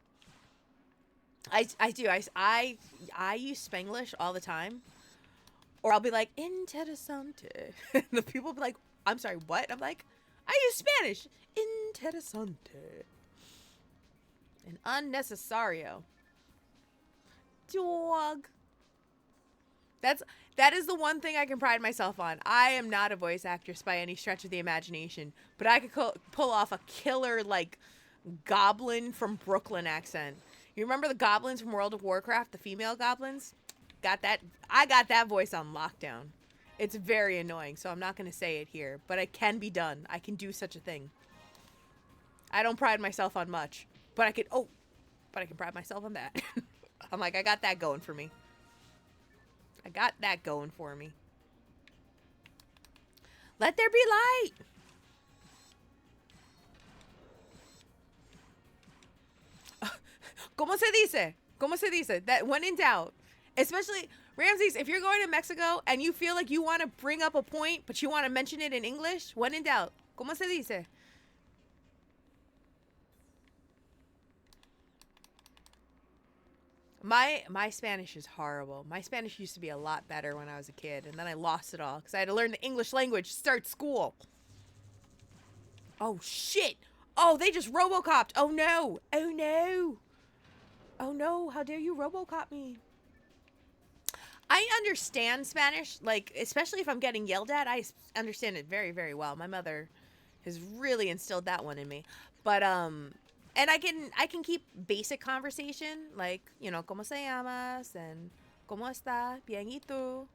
I do. I use Spanglish all the time. Or I'll be like, interesante. The people will be like, I'm sorry, what? I'm like, I use Spanish. Interesante. And unnecesario. Dog. That is the one thing I can pride myself on. I am not a voice actress by any stretch of the imagination, but I could pull off a killer like goblin from Brooklyn accent. You remember the goblins from World of Warcraft, the female goblins? Got that? I got that voice on lockdown. It's very annoying, so I'm not going to say it here, but it can be done. I can do such a thing. I don't pride myself on much, but I can pride myself on that. I'm like, I got that going for me. I got that going for me. Let there be light. ¿Cómo se dice? ¿Cómo se dice? That when in doubt. Especially, Ramses, if you're going to Mexico and you feel like you want to bring up a point, but you want to mention it in English, when in doubt. ¿Cómo se dice? My Spanish is horrible. My Spanish used to be a lot better when I was a kid, and then I lost it all because I had to learn the English language to start school. Oh, shit. Oh, they just Robocopped. Oh, no. Oh, no. Oh, no. How dare you Robocop me? I understand Spanish, like, especially if I'm getting yelled at. I understand it very, very well. My mother has really instilled that one in me. But, and I can keep basic conversation, like, you know, ¿cómo se llamas? And ¿cómo está? Bien y tú?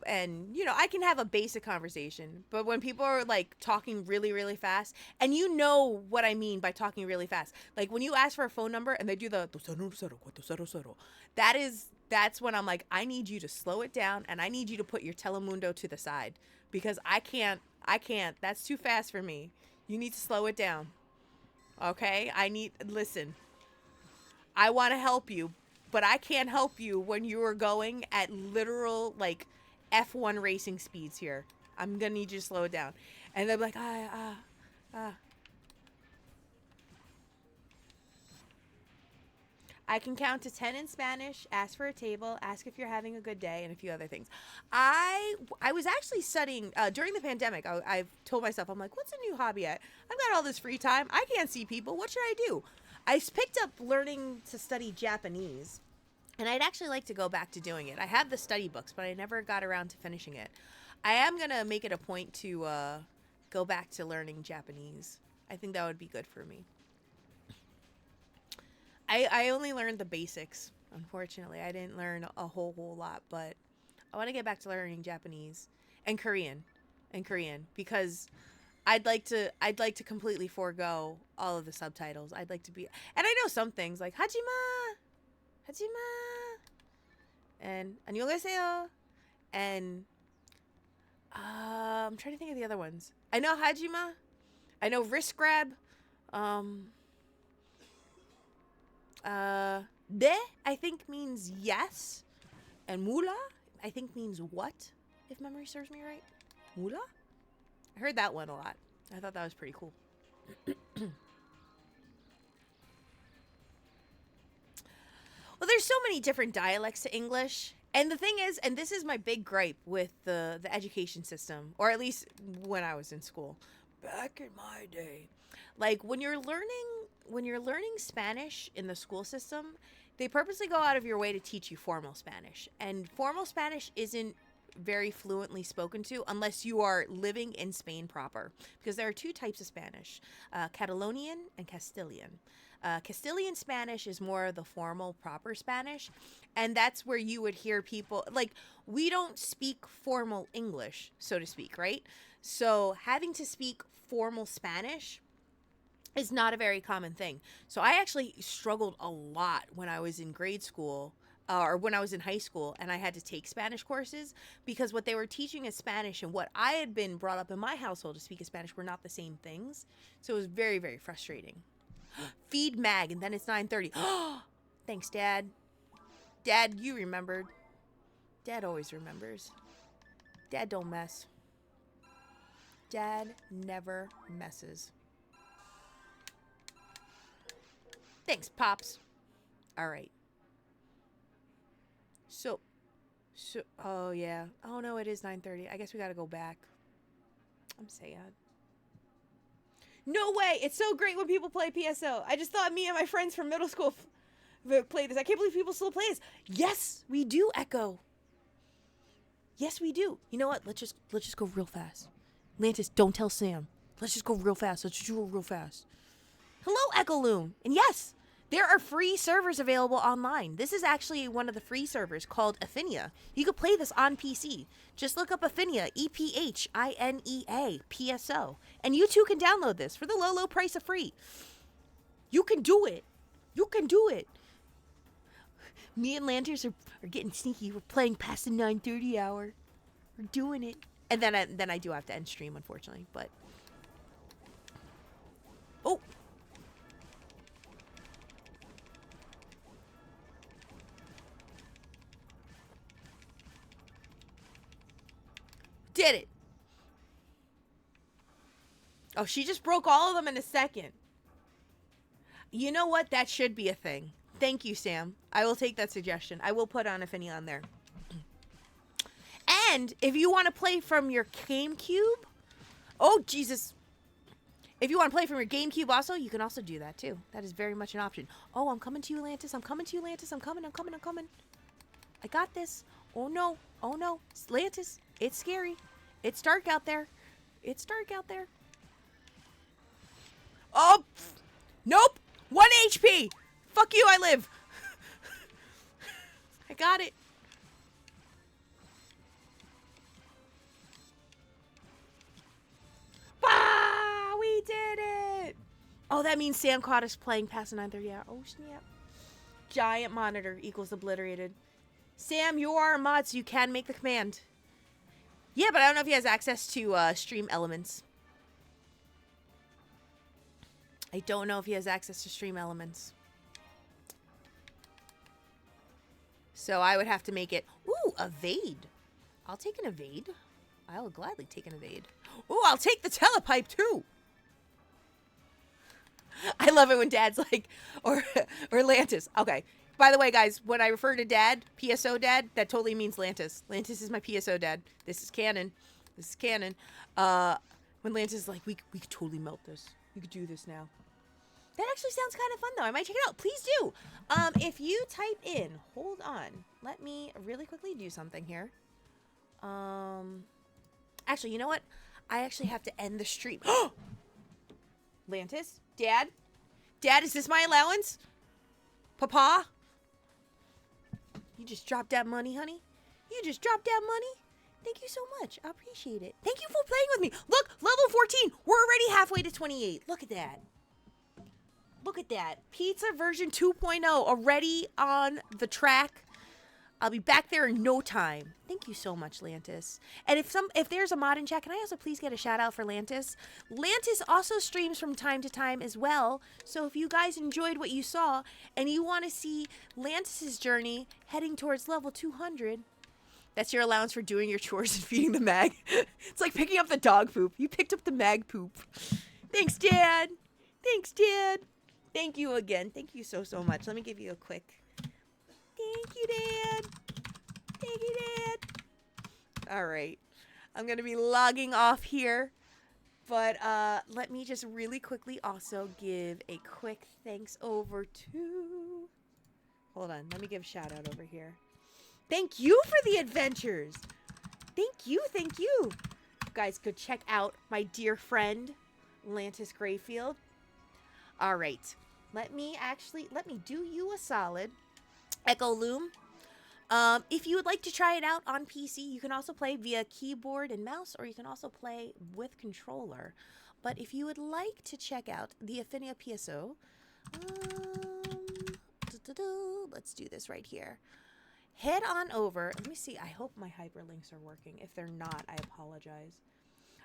And, you know, I can have a basic conversation. But when people are, like, talking really, really fast, and you know what I mean by talking really fast. Like, when you ask for a phone number and they do the that's when I'm like, I need you to slow it down, and I need you to put your Telemundo to the side. Because I can't. That's too fast for me. You need to slow it down. Okay? Listen. I want to help you, but I can't help you when you are going at literal, like, F1 racing speeds here. I'm going to need you to slow it down. And they're like, I can count to 10 in Spanish, ask for a table, ask if you're having a good day, and a few other things. I was actually studying, during the pandemic, I've told myself, I'm like, what's a new hobby? I've got all this free time. I can't see people. What should I do? I picked up learning to study Japanese, and I'd actually like to go back to doing it. I have the study books, but I never got around to finishing it. I am going to make it a point to go back to learning Japanese. I think that would be good for me. I only learned the basics, unfortunately. I didn't learn a whole lot, but I want to get back to learning Japanese and Korean because I'd like to completely forego all of the subtitles. I'd like to be, and I know some things like Hajima, and 안녕하세요, and I'm trying to think of the other ones. I know Hajima, I know wrist grab, de I think means yes, and mula I think means what, if memory serves me right. Mula? I heard that one a lot. I thought that was pretty cool. Well, there's so many different dialects to English. And the thing is, and this is my big gripe with the education system, or at least when I was in school, back in my day. Like when you're learning Spanish in the school system, they purposely go out of your way to teach you formal Spanish. And formal Spanish isn't very fluently spoken to unless you are living in Spain proper, because there are two types of Spanish, Catalonian and Castilian. Castilian Spanish is more of the formal proper Spanish, and that's where you would hear people like, we don't speak formal English, so to speak, right? So having to speak formal Spanish is not a very common thing. So I actually struggled a lot when I was in grade school, or when I was in high school, and I had to take Spanish courses, because what they were teaching as Spanish and what I had been brought up in my household to speak as Spanish were not the same things. So it was very, very frustrating. Feed Mag, and then it's 9:30. Thanks, Dad. Dad, you remembered. Dad always remembers. Dad don't mess. Dad never messes. Thanks, Pops. All right. So, oh yeah. Oh no, it is 9:30. I guess we gotta go back. I'm sad. No way! It's so great when people play PSO. I just thought me and my friends from middle school play this. I can't believe people still play this. Yes, we do, Echo. Yes, we do. You know what? Let's just go real fast. Lantis, don't tell Sam. Let's just go real fast. Let's just do it real fast. Hello, Echo Loom. And yes, there are free servers available online. This is actually one of the free servers called Ephinea. You could play this on PC. Just look up Ephinea, Ephinea, PSO. And you too can download this for the low, low price of free. You can do it. You can do it. Me and Landers are getting sneaky. We're playing past the 9:30 hour. We're doing it. And then I do have to end stream, unfortunately. But oh. Did it. Oh, she just broke all of them in a second. You know what? That should be a thing. Thank you, Sam. I will take that suggestion. I will put on Ephinea on there. And if you want to play from your GameCube, oh, Jesus. If you want to play from your GameCube also, you can also do that too. That is very much an option. Oh, I'm coming to you, Lantis. I'm coming to you, Lantis. I'm coming. I got this. Oh, no. Oh, no. Lantis, it's scary. It's dark out there. It's dark out there. Oh, nope. 1 HP. Fuck you, I live. I got it. Ah, we did it. Oh, that means Sam caught us playing past the 9:30 hour. Oh, snap. Giant monitor equals obliterated. Sam, you are a mod, so you can make the command. Yeah, but I don't know if he has access to stream elements. I don't know if he has access to stream elements. So I would have to make it... Ooh, evade. I'll take an evade. I'll gladly take an evade. Ooh, I'll take the telepipe, too. I love it when Dad's like... Or Lantis. Okay. By the way, guys, when I refer to Dad, PSO Dad, that totally means Lantis. Lantis is my PSO Dad. This is canon. This is canon. When Lantis is like, we could totally melt this. We could do this now. That actually sounds kind of fun, though. I might check it out. Please do. If you type in, hold on. Let me really quickly do something here. Actually, you know what? I actually have to end the stream. Lantis? Dad? Dad, is this my allowance? Papa? You just dropped that money, honey. You just dropped that money. Thank you so much. I appreciate it. Thank you for playing with me. Look, level 14. We're already halfway to 28. Look at that. Look at that. Pizza version 2.0 already on the track. I'll be back there in no time. Thank you so much, Lantis. And if there's a mod in chat, can I also please get a shout out for Lantis? Lantis also streams from time to time as well. So if you guys enjoyed what you saw and you want to see Lantis's journey heading towards level 200, that's your allowance for doing your chores and feeding the mag. It's like picking up the dog poop. You picked up the mag poop. Thanks, Dad. Thanks, Dad. Thank you again. Thank you so much. Let me give you a quick... Thank you, Dad. Thank you, Dad. All right. I'm going to be logging off here. But let me just really quickly also give a quick thanks over to... Hold on. Let me give a shout out over here. Thank you for the adventures. Thank you. Thank you. You guys, go check out my dear friend, Lantis Grayfield. All right. Let me do you a solid. Echo Loom. If you would like to try it out on PC, you can also play via keyboard and mouse, or you can also play with controller. But if you would like to check out the Ephinea PSO, let's do this right here. Head on over. Let me see. I hope my hyperlinks are working. If they're not, I apologize.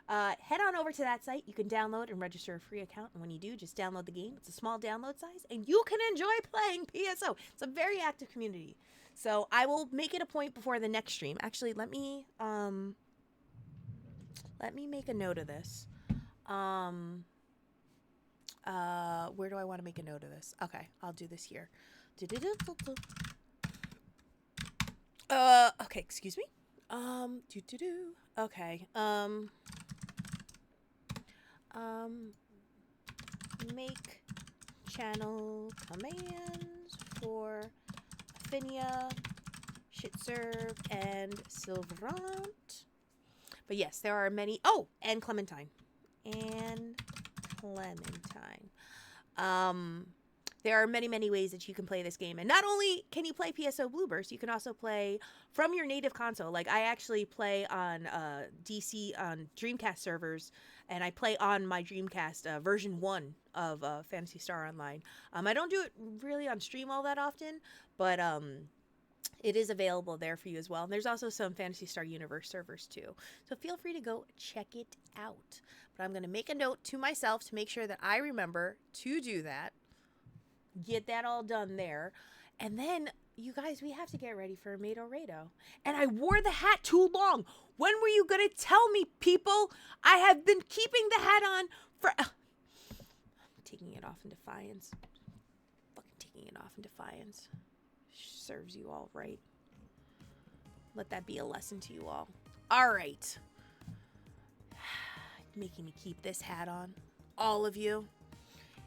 Head on over to that site. You can download and register a free account. And when you do, just download the game. It's a small download size. And you can enjoy playing PSO. It's a very active community. So I will make it a point before the next stream. Actually, let me let me make a note of this. Where do I want to make a note of this? Okay, I'll do this here. Okay, excuse me. Okay. Make channel commands for Ephinea, Shitserve, and Silverant. But yes, there are many. Oh, and Clementine. And Clementine. There are many, many ways that you can play this game. And not only can you play PSO Blueburst, you can also play from your native console. Like, I actually play on DC, on Dreamcast servers, and I play on my Dreamcast version 1 of Phantasy Star Online. I don't do it really on stream all that often, but it is available there for you as well. And there's also some Phantasy Star Universe servers too. So feel free to go check it out. But I'm going to make a note to myself to make sure that I remember to do that. Get that all done there. And then, you guys, we have to get ready for Mado Rado. And I wore the hat too long. When were you going to tell me, people? I have been keeping the hat on for... I'm taking it off in defiance. Fucking taking it off in defiance. Serves you all right. Let that be a lesson to you all. All right. Making me keep this hat on. All of you.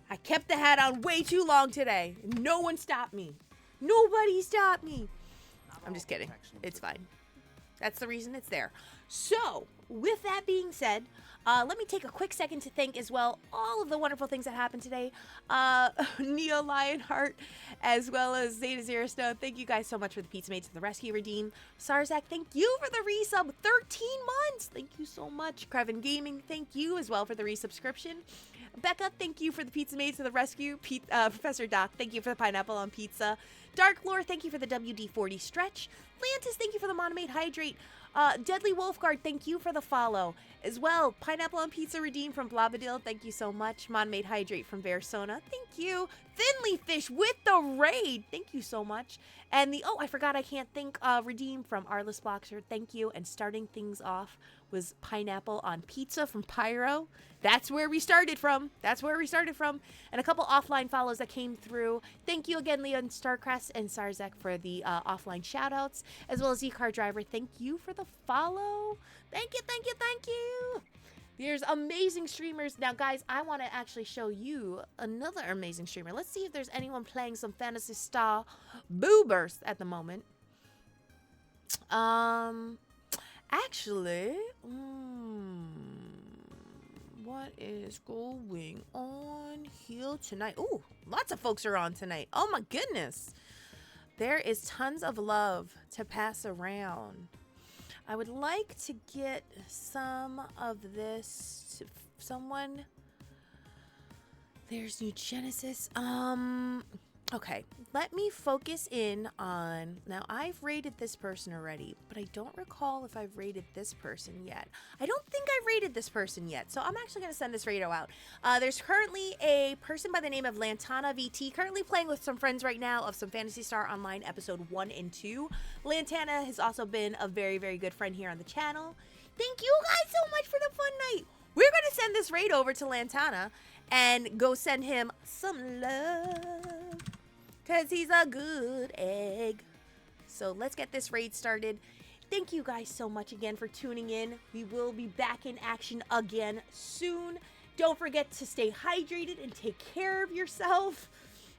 I kept the hat on way too long today. No one stopped me. Nobody stopped me. I'm just kidding. It's fine. That's the reason it's there. So, with that being said, let me take a quick second to thank as well all of the wonderful things that happened today. Neo Lionheart, as well as Zeta Zero Stone. Thank you guys so much for the Pizza Mates to the Rescue Redeem. Sarzak, thank you for the resub. 13 months. Thank you so much. Creven Gaming, thank you as well for the resubscription. Becca, thank you for the Pizza Mates to the Rescue. Professor Doc, thank you for the pineapple on pizza. Dark Lore, thank you for the WD-40 stretch. Lantis, thank you for the Monomate Hydrate. Deadly Wolfguard, thank you for the follow. As well, Pineapple on Pizza redeemed from Blavadil, thank you so much. Monomate Hydrate from Versona, thank you. Thinly Fish with the raid, thank you so much. And I forgot I can't thank Redeem from Arliss Boxer, thank you. And starting things off was Pineapple on Pizza from Pyro. That's where we started from. And a couple offline follows that came through. Thank you again, Leon Starcrest and Sarzek for the offline shoutouts, as well as Z-Car Driver. Thank you for the follow. Thank you. There's amazing streamers. Now, guys, I want to actually show you another amazing streamer. Let's see if there's anyone playing some Phantasy Star Blueburst at the moment. Actually, what is going on here tonight? Ooh, lots of folks are on tonight. Oh my goodness. There is tons of love to pass around. I would like to get some of this to someone. There's New Genesis. Okay, let me focus in on, now I've rated this person already, but I don't recall if I've rated this person yet. I don't think I've rated this person yet, so I'm actually going to send this radio out. There's currently a person by the name of Lantana VT, currently playing with some friends right now of some Phantasy Star Online episode 1 and 2. Lantana has also been a very, very good friend here on the channel. Thank you guys so much for the fun night. We're going to send this raid over to Lantana and go send him some love. Because he's a good egg. So let's get this raid started. Thank you guys so much again for tuning in. We will be back in action again soon. Don't forget to stay hydrated and take care of yourself.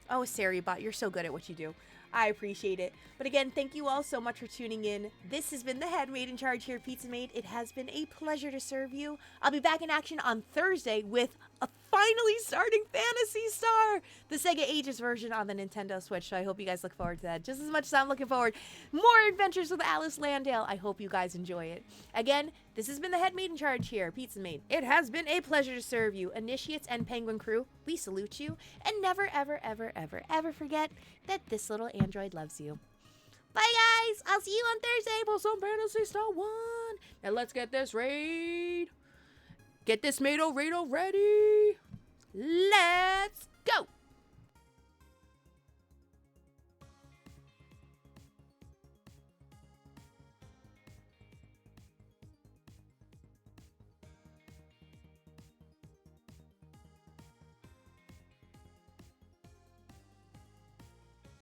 Oh, Saribot, you're so good at what you do. I appreciate it. But again, thank you all so much for tuning in. This has been the head maid in charge here, Pizza Maid. It has been a pleasure to serve you. I'll be back in action on Thursday with a finally starting Phantasy Star, the Sega Ages version on the Nintendo Switch. So I hope you guys look forward to that just as much as I'm looking forward. More adventures with Alice Landale. I hope you guys enjoy it. Again, this has been the head maid in charge here, Pizza Maid. It has been a pleasure to serve you. Initiates and Penguin Crew, we salute you. And never, ever, ever, ever, ever forget that this little android loves you. Bye, guys. I'll see you on Thursday for some Phantasy Star 1. Now let's get this raid. Get this Mado Rado ready. Let's go.